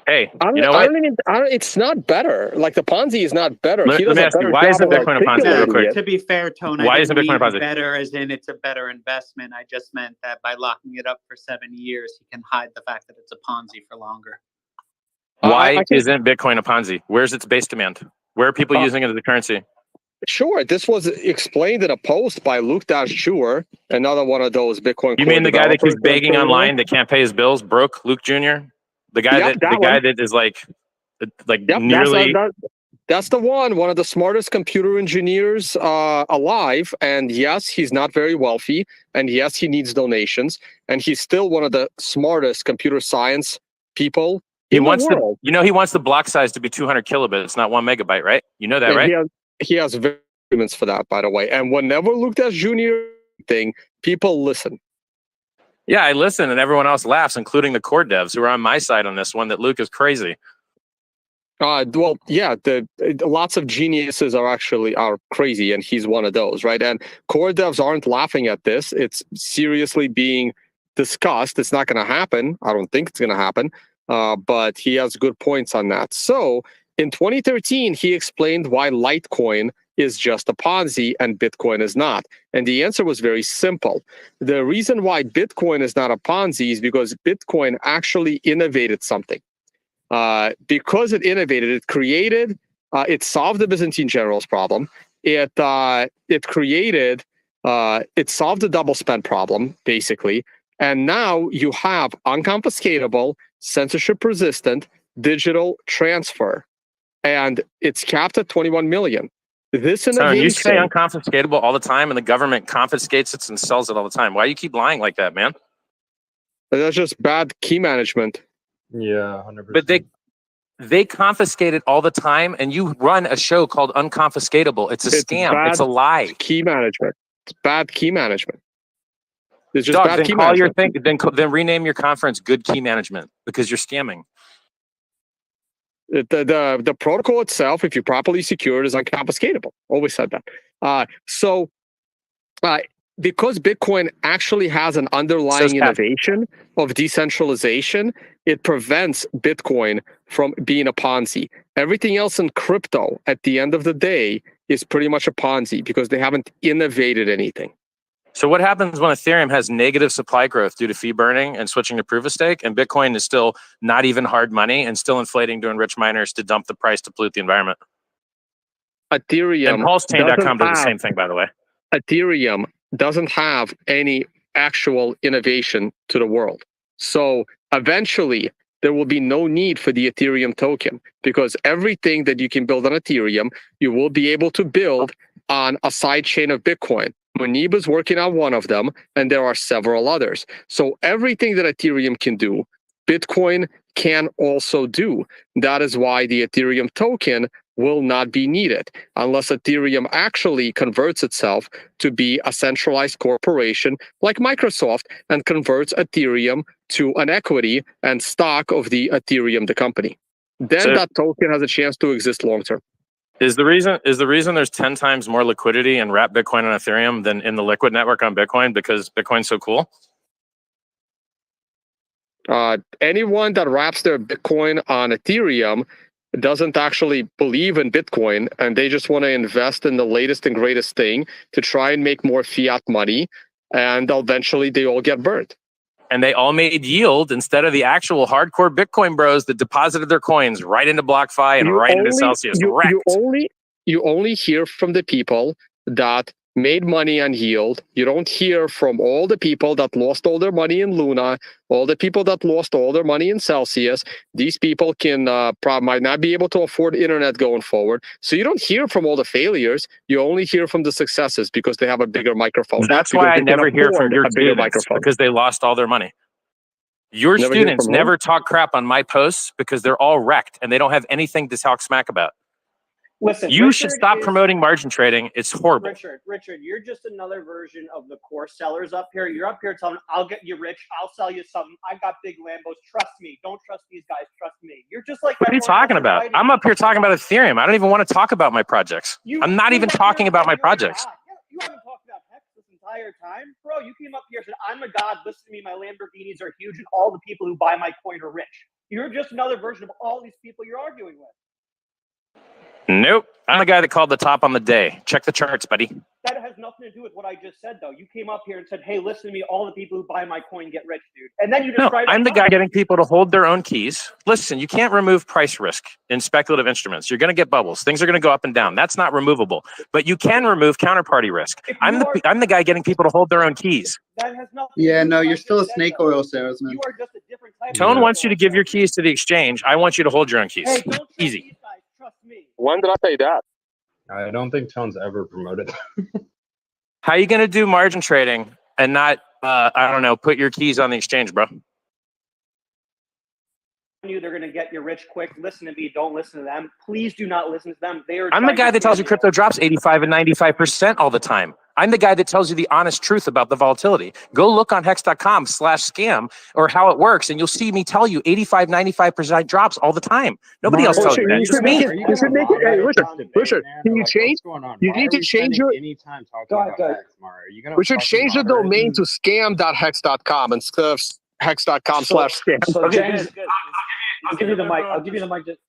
Hey, you know what? It's not better. Like the Ponzi is not better. Let me ask you, why isn't Bitcoin a Ponzi real quick? To be fair, Tone, Why I isn't didn't Bitcoin a mean Ponzi? better as in it's a better investment. I just meant that by locking it up for 7 years, he can hide the fact that it's a Ponzi for longer. Why isn't Bitcoin a Ponzi? Where's its base demand? Where are people using it as a currency? Sure, this was explained in a post by Luke Dash-Jur, another one of those Bitcoin. You mean the guy that keeps begging online that can't pay his bills, broke Luke Jr.? The guy that is like nearly. That's the one of the smartest computer engineers alive. And yes, he's not very wealthy. And yes, he needs donations. And he's still one of the smartest computer science people in the world. He wants the block size to be 200 kilobits, not 1 megabyte, right? You know that, right? He has arguments for that, by the way. And whenever Luke Dash Jr. thing, people listen. Yeah, I listen, and everyone else laughs, including the core devs who are on my side on this one. That Luke is crazy. Well, yeah, lots of geniuses are crazy, and he's one of those, right? And core devs aren't laughing at this. It's seriously being discussed. It's not going to happen. I don't think it's going to happen. But he has good points on that. So in 2013, he explained why Litecoin is just a Ponzi and Bitcoin is not. And the answer was very simple. The reason why Bitcoin is not a Ponzi is because Bitcoin actually innovated something. Because it innovated, it created, it solved the Byzantine generals problem. It solved the double spend problem, basically. And now you have unconfiscatable, censorship resistant digital transfer. And it's capped at 21 million. This innovation. So you say unconfiscatable all the time, and the government confiscates it and sells it all the time. Why do you keep lying like that, man? That's just bad key management. Yeah, 100%. But they confiscate it all the time, and you run a show called Unconfiscatable. It's a scam. It's a lie. Key management. It's bad key management. It's just Dog, bad then key call management. then rename your conference Good Key Management, because you're scamming. The protocol itself, if you properly secure it, is unconfiscatable. Always said that. Because Bitcoin actually has an underlying innovation of decentralization, it prevents Bitcoin from being a Ponzi. Everything else in crypto, at the end of the day, is pretty much a Ponzi because they haven't innovated anything. So what happens when Ethereum has negative supply growth due to fee burning and switching to proof of stake, and Bitcoin is still not even hard money and still inflating to enrich miners to dump the price to pollute the environment? Ethereum and PulseChain.com does the same thing, by the way. Ethereum doesn't have any actual innovation to the world. So eventually there will be no need for the Ethereum token, because everything that you can build on Ethereum, you will be able to build on a side chain of Bitcoin. Munib is working on one of them, and there are several others. So everything that Ethereum can do, Bitcoin can also do. That is why the Ethereum token will not be needed unless Ethereum actually converts itself to be a centralized corporation like Microsoft and converts Ethereum to an equity and stock of the Ethereum, the company. Then that token has a chance to exist long term. Is the reason there's 10 times more liquidity in wrapped Bitcoin on Ethereum than in the liquid network on Bitcoin because Bitcoin's so cool? Anyone that wraps their Bitcoin on Ethereum doesn't actually believe in Bitcoin, and they just want to invest in the latest and greatest thing to try and make more fiat money, and eventually they all get burned. and they all made yield instead of the actual hardcore Bitcoin bros that deposited their coins right into BlockFi and right into Celsius. You only hear from the people that made money on yield. You don't hear from all the people that lost all their money in Luna, all the people that lost all their money in Celsius. These people can might not be able to afford internet going forward. So you don't hear from all the failures. You only hear from the successes because they have a bigger microphone. That's why I never hear from your students because they lost all their money. Your students never talk crap on my posts because they're all wrecked and they don't have anything to talk smack about. Listen, you should stop promoting margin trading. It's horrible. Richard, you're just another version of the course sellers up here. You're up here telling, I'll get you rich. I'll sell you something. I got big Lambos. Trust me. Don't trust these guys. Trust me. You're just like. What are you talking about? I'm up here talking about Ethereum. I don't even want to talk about my projects. I'm not even talking about my projects. You haven't talked about Hex this entire time. Bro, you came up here and said, I'm a god. Listen to me. My Lamborghinis are huge and all the people who buy my coin are rich. You're just another version of all these people you're arguing with. Nope. I'm the guy that called the top on the day. Check the charts, buddy. That has nothing to do with what I just said, though. You came up here and said, hey, listen to me. All the people who buy my coin get rich, dude. And then you described... No, I'm the guy getting people to hold their own keys. Listen, you can't remove price risk in speculative instruments. You're going to get bubbles. Things are going to go up and down. That's not removable. But you can remove counterparty risk. I'm the guy getting people to hold their own keys. That has nothing Yeah, no, you're still a snake oil salesman. You are just a different type Tone wants you to give your keys to the exchange. I want you to hold your own keys. Hey, don't easy. These guys. Trust me. When did I say that? I don't think Tone's ever promoted that. How are you going to do margin trading and not, I don't know, put your keys on the exchange, bro? They're going to get you rich quick. Listen to me. Don't listen to them. Please do not listen to them. They are. I'm the guy that tells you crypto drops 85 and 95% all the time. I'm the guy that tells you the honest truth about the volatility. Go look on hex.com/scam or how it works, and you'll see me tell you 85, 95% drops all the time. Nobody else tells you that. You should make it. You should make it. Hey, Richard, can you change? You need to change your. We should change the domain to scam.hex.com instead of hex.com/scam. So James, I'll give you the mic. I'll give you the mic. Just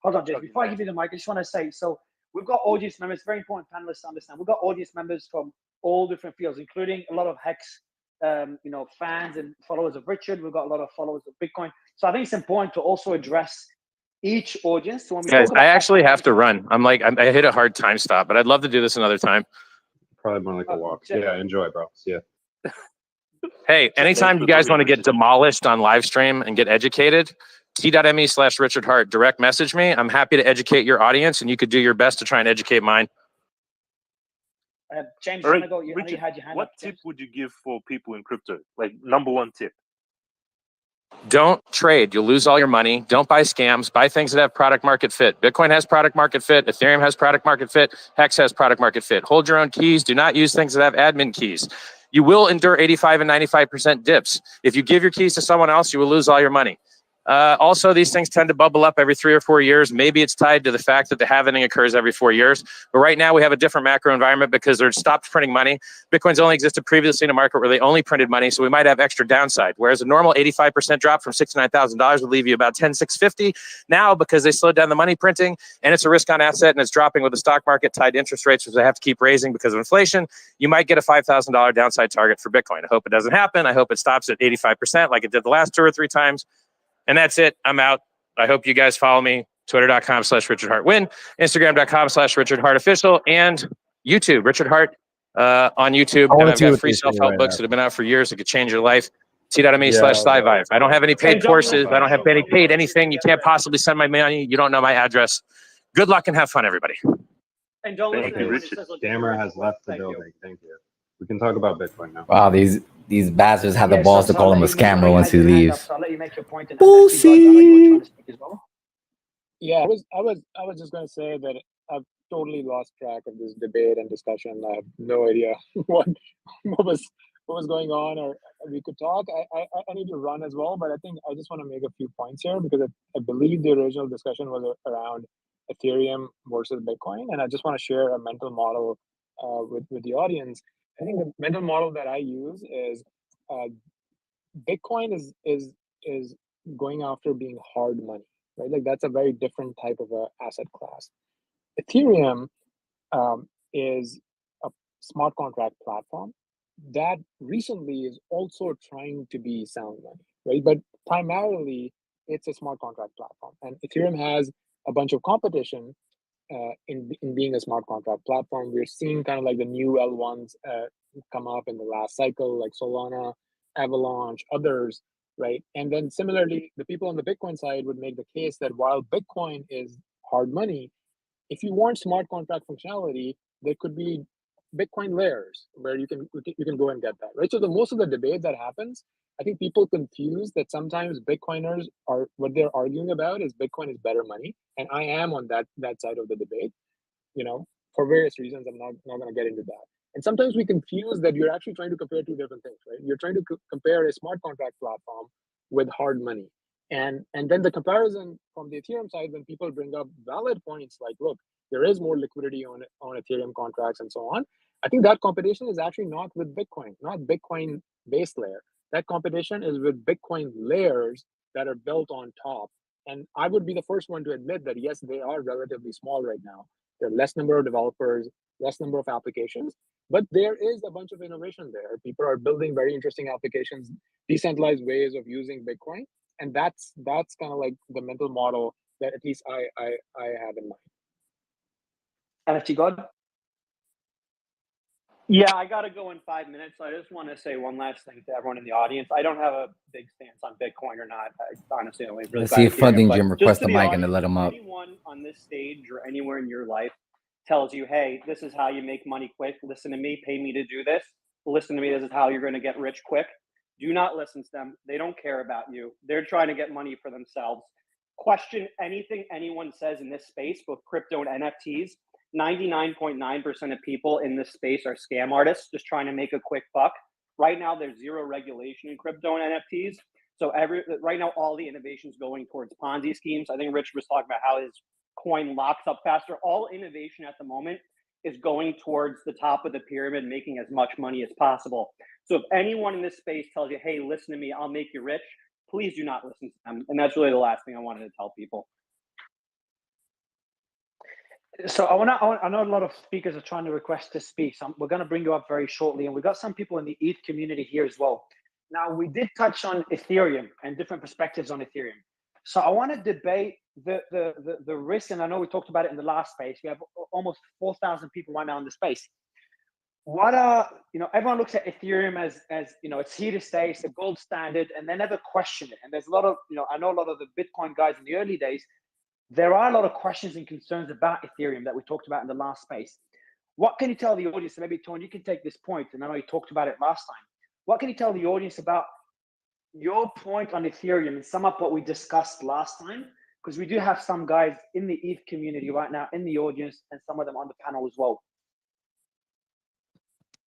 hold on, James. Before I give you the mic, I just want to say, so we've got audience members, very important panelists to understand. We've got audience members from all different fields, including a lot of Hex, fans and followers of Richard. We've got a lot of followers of Bitcoin. So I think it's important to also address each audience. So when we Guys, I actually have to run. I hit a hard time stop, but I'd love to do this another time. Probably more like a walk. Yeah, enjoy, bro. See ya. Hey, anytime you guys want to get demolished on live stream and get educated, t.me/Richard Hart, direct message me. I'm happy to educate your audience, and you could do your best to try and educate mine. James, right. go. Richard, what tip would you give for people in crypto? Like #1 tip. Don't trade. You'll lose all your money. Don't buy scams. Buy things that have product market fit. Bitcoin has product market fit. Ethereum has product market fit. Hex has product market fit. Hold your own keys. Do not use things that have admin keys. You will endure 85 and 95% dips. If you give your keys to someone else, you will lose all your money. Also, these things tend to bubble up every 3 or 4 years. Maybe it's tied to the fact that the halving occurs every 4 years. But right now, we have a different macro environment because they're stopped printing money. Bitcoin's only existed previously in a market where they only printed money, so we might have extra downside. Whereas a normal 85% drop from $69,000 would leave you about $10,650. Now, because they slowed down the money printing, and it's a risk-on asset, and it's dropping with the stock market tied to interest rates, which they have to keep raising because of inflation, you might get a $5,000 downside target for Bitcoin. I hope it doesn't happen. I hope it stops at 85% like it did the last 2 or 3 times. And that's it. I'm out. I hope you guys follow me. Twitter.com/RichardHartWin, Instagram.com/RichardHartOfficial, and YouTube, Richard Hart on YouTube. And I've got free self-help books that have been out for years that could change your life. T.me/SciVive. I don't have any paid courses. I don't have any paid anything. You can't possibly send my money. You don't know my address. Good luck and have fun, everybody. And don't Thank you, Richard. Scammer has left the building. Thank you. We can talk about Bitcoin now. Wow, these bastards have the balls to call him a scammer once he leaves. I'll let you make your point. Pussy. Yeah, I was just going to say that I've totally lost track of this debate and discussion. I have no idea what was going on, or we could talk. I need to run as well, but I think I just want to make a few points here because I believe the original discussion was around Ethereum versus Bitcoin, and I just want to share a mental model with the audience. I think the mental model that I use is Bitcoin is going after being hard money, right? Like that's a very different type of a asset class. Ethereum is a smart contract platform that recently is also trying to be sound money, right? But primarily, it's a smart contract platform, and Ethereum has a bunch of competition in being a smart contract platform. We're seeing kind of like the new L1s come up in the last cycle, like Solana, Avalanche, others, right? And then similarly, the people on the Bitcoin side would make the case that while Bitcoin is hard money, if you want smart contract functionality, there could be Bitcoin layers where you can go and get that, right? So the most of the debate that happens, I think people confuse that sometimes Bitcoiners are what they're arguing about is Bitcoin is better money, and I am on that side of the debate, for various reasons. I'm not going to get into that. And sometimes we confuse that you're actually trying to compare two different things, right? You're trying to compare a smart contract platform with hard money. And then the comparison from the Ethereum side, when people bring up valid points like, look, there is more liquidity on Ethereum contracts and so on. I think that competition is actually not with Bitcoin, not Bitcoin base layer. That competition is with Bitcoin layers that are built on top. And I would be the first one to admit that, yes, they are relatively small right now. There are less number of developers, less number of applications, but there is a bunch of innovation there. People are building very interesting applications, decentralized ways of using Bitcoin. And that's kind of like the mental model that at least I have in mind. NFT God? Yeah, I got to go in 5 minutes. So I just want to say one last thing to everyone in the audience. I don't have a big stance on Bitcoin or not. I honestly only really. Let's see if Funding Jim requests the mic and then let him up. Anyone on this stage or anywhere in your life tells you, hey, this is how you make money quick. Listen to me, pay me to do this. Listen to me, this is how you're going to get rich quick. Do not listen to them. They don't care about you. They're trying to get money for themselves. Question anything anyone says in this space, both crypto and NFTs. 99.9% of people in this space are scam artists just trying to make a quick buck. Right now, there's zero regulation in crypto and NFTs. So right now, all the innovation is going towards Ponzi schemes. I think Rich was talking about how his coin locks up faster. All innovation at the moment is going towards the top of the pyramid, making as much money as possible. So if anyone in this space tells you, hey, listen to me, I'll make you rich, please do not listen to them. And that's really the last thing I wanted to tell people. So I know a lot of speakers are trying to request to speak. So we're going to bring you up very shortly. And we've got some people in the ETH community here as well. Now, we did touch on Ethereum and different perspectives on Ethereum. So I want to debate the risk. And I know we talked about it in the last space. We have almost 4,000 people right now in the space. Everyone looks at Ethereum as it's here to stay, it's the gold standard, and they never question it. And there's a lot of, I know a lot of the Bitcoin guys in the early days, there are a lot of questions and concerns about Ethereum that we talked about in the last space. What can you tell the audience? Maybe, Tony, you can take this point, and I know you talked about it last time. What can you tell the audience about your point on Ethereum and sum up what we discussed last time? Because we do have some guys in the ETH community right now in the audience and some of them on the panel as well.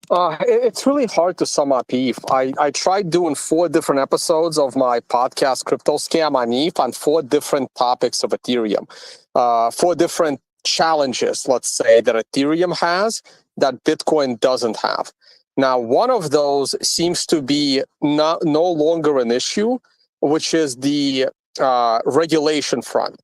It's really hard to sum up ETH. I tried doing 4 different episodes of my podcast, Crypto Scam on ETH, on 4 different topics of Ethereum. 4 different challenges, let's say, that Ethereum has that Bitcoin doesn't have. Now, one of those seems to be no longer an issue, which is the regulation front.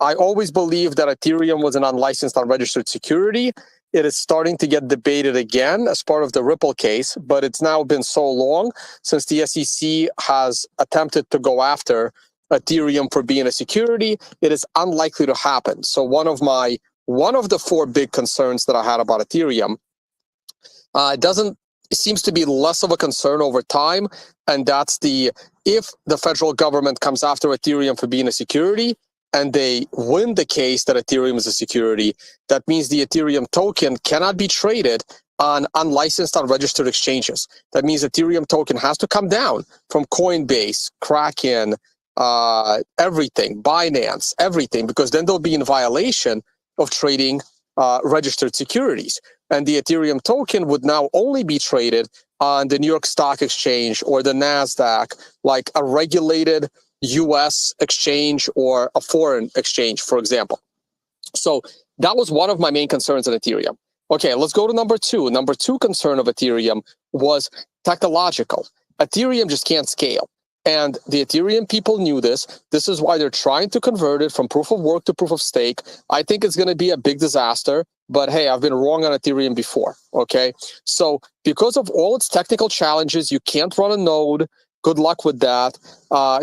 I always believed that Ethereum was an unlicensed, unregistered security. It is starting to get debated again as part of the Ripple case, but it's now been so long since the SEC has attempted to go after Ethereum for being a security, it is unlikely to happen. So one of the 4 big concerns that I had about Ethereum, it seems to be less of a concern over time, and that's if the federal government comes after Ethereum for being a security, and they win the case that Ethereum is a security, that means the Ethereum token cannot be traded on unlicensed, unregistered exchanges. That means Ethereum token has to come down from Coinbase, Kraken, everything, Binance, everything, because then they'll be in violation of trading registered securities. And the Ethereum token would now only be traded on the New York Stock Exchange or the NASDAQ, like a regulated US exchange or a foreign exchange, for example. So that was one of my main concerns in Ethereum. Okay, let's go to number 2. Number 2 concern of Ethereum was technological. Ethereum just can't scale. And the Ethereum people knew this. This is why they're trying to convert it from proof of work to proof of stake. I think it's going to be a big disaster. but hey, I've been wrong on Ethereum before. Okay, so because of all its technical challenges, you can't run a node. Good luck with that.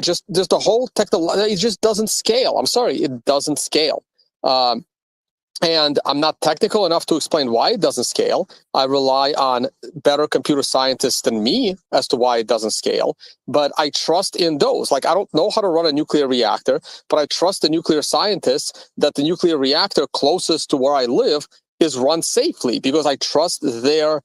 Just the whole it just doesn't scale. I'm sorry, it doesn't scale. And I'm not technical enough to explain why it doesn't scale. I rely on better computer scientists than me as to why it doesn't scale. But I trust in those. Like, I don't know how to run a nuclear reactor, but I trust the nuclear scientists that the nuclear reactor closest to where I live is run safely, because I trust their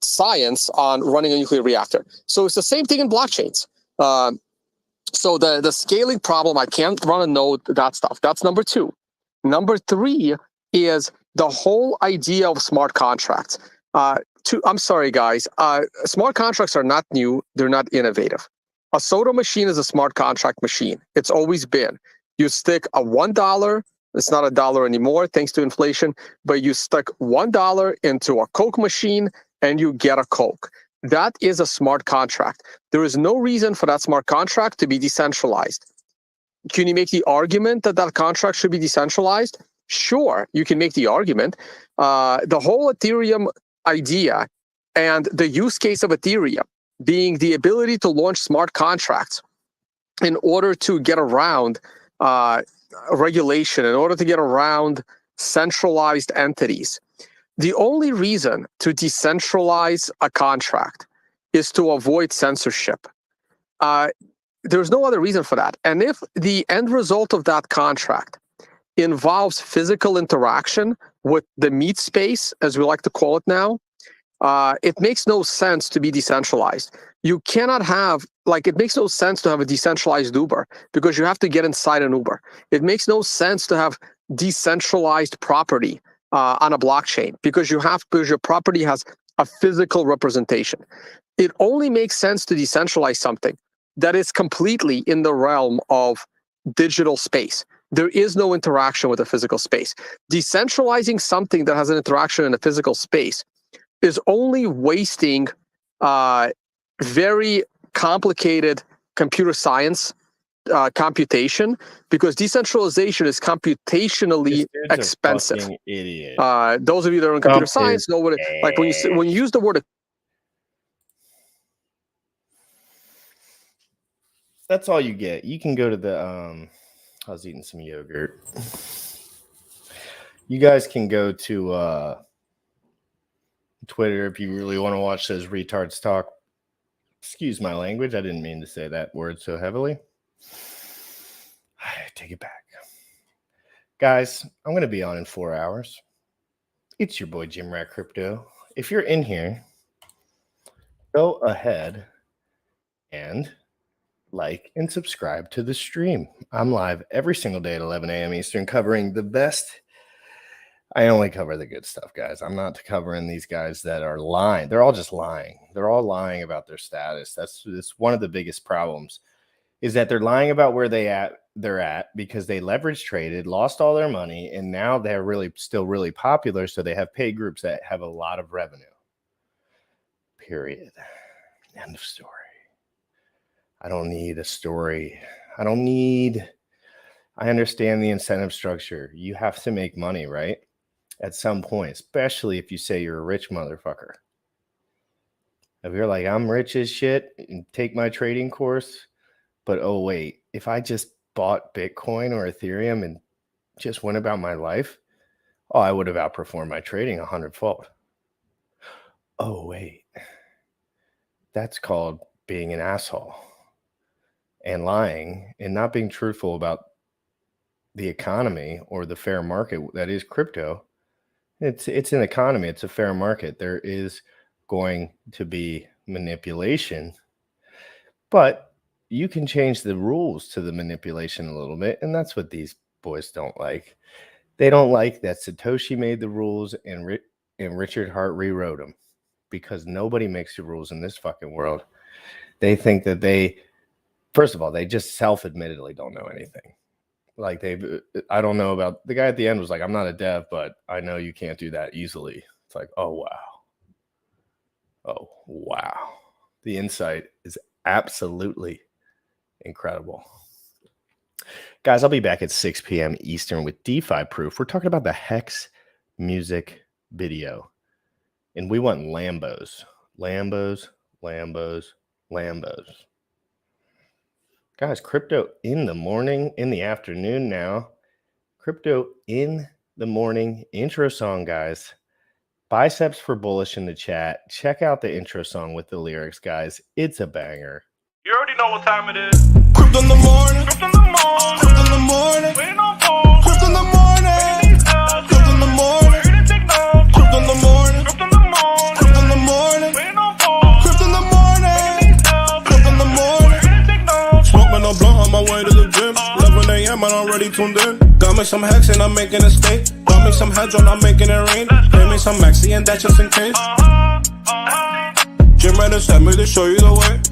science on running a nuclear reactor. So it's the same thing in blockchains. So the scaling problem, I can't run a node, that stuff. That's number two. Number three is the whole idea of smart contracts. I'm sorry, guys. Smart contracts are not new. They're not innovative. A soda machine is a smart contract machine. It's always been. You stick a $1, it's not $1 anymore thanks to inflation, but you stick $1 into a Coke machine and you get a Coke. That is a smart contract. There is no reason for that smart contract to be decentralized. Can you make the argument that that contract should be decentralized? Sure, you can make the argument. The whole Ethereum idea and the use case of Ethereum being the ability to launch smart contracts in order to get around regulation, in order to get around centralized entities. The only reason to decentralize a contract is to avoid censorship. There's no other reason for that. And if the end result of that contract involves physical interaction with the meat space, as we like to call it now, it makes no sense to be decentralized. You cannot have, it makes no sense to have a decentralized Uber because you have to get inside an Uber. It makes no sense to have decentralized property on a blockchain because your property has a physical representation. It only makes sense to decentralize something that is completely in the realm of digital space. There is no interaction with a physical space. Decentralizing something that has an interaction in a physical space is only wasting very complicated computer science computation, because decentralization is computationally expensive. Idiot. Those of you that are in computer science know what when you use the word. That's all you get. You can go to the I was eating some yogurt. You guys can go to Twitter if you really want to watch those retards talk. Excuse my language. I didn't mean to say that word so heavily. I take it back. Guys, I'm going to be on in 4 hours. It's your boy Jim Rat Crypto. If you're in here, go ahead and like and subscribe to the stream. I'm live every single day at 11 a.m. Eastern covering the best. I only cover the good stuff, guys. I'm not covering these guys that are lying. They're all just lying. They're all lying about their status. That's one of the biggest problems, is that they're lying about where they're at because they leverage traded, lost all their money, and now they're still really popular, so they have paid groups that have a lot of revenue. Period. End of story. I don't need a story. I understand the incentive structure. You have to make money, right? At some point, especially if you say you're a rich motherfucker. If you're like, I'm rich as shit, and take my trading course, but oh wait, if I just bought Bitcoin or Ethereum and just went about my life, I would have outperformed my trading 100-fold. Oh wait, that's called being an asshole and lying and not being truthful about the economy or the fair market that is crypto. It's an economy. It's a fair market. There is going to be manipulation, but you can change the rules to the manipulation a little bit. And that's what these boys don't like. They don't like that Satoshi made the rules and Richard Hart rewrote them, because nobody makes the rules in this fucking world. They think that first of all, they just self-admittedly don't know anything. I don't know about the guy at the end was like, I'm not a dev, but I know you can't do that easily. It's like, oh, wow. Oh, wow. The insight is absolutely incredible. Guys, I'll be back at 6 p.m. Eastern with DeFi Proof. We're talking about the Hex music video. And we want Lambos. Lambos, Lambos, Lambos. Guys, crypto in the morning, in the afternoon now. Crypto in the morning. Intro song, guys. Biceps for bullish in the chat. Check out the intro song with the lyrics, guys. It's a banger. You already know what time it is. Crypto in the morning. Crypto in the morning. Crypto in the morning. Waiting on phone. Crypto in the morning. Crypto in the morning. Crypto in the morning. Crypto in the morning. Crypto in the morning. Waiting on phone. Crypto in the morning. Crypto in the morning. Smoking a blunt on my way to the gym. 11 a.m. and I'm already tuned in. Got me some hacks and I'm making a steak. Got me some heads on, I'm making it rain. Pay me some maxi and that's just in case. Jim Reddit sent me to show you the way.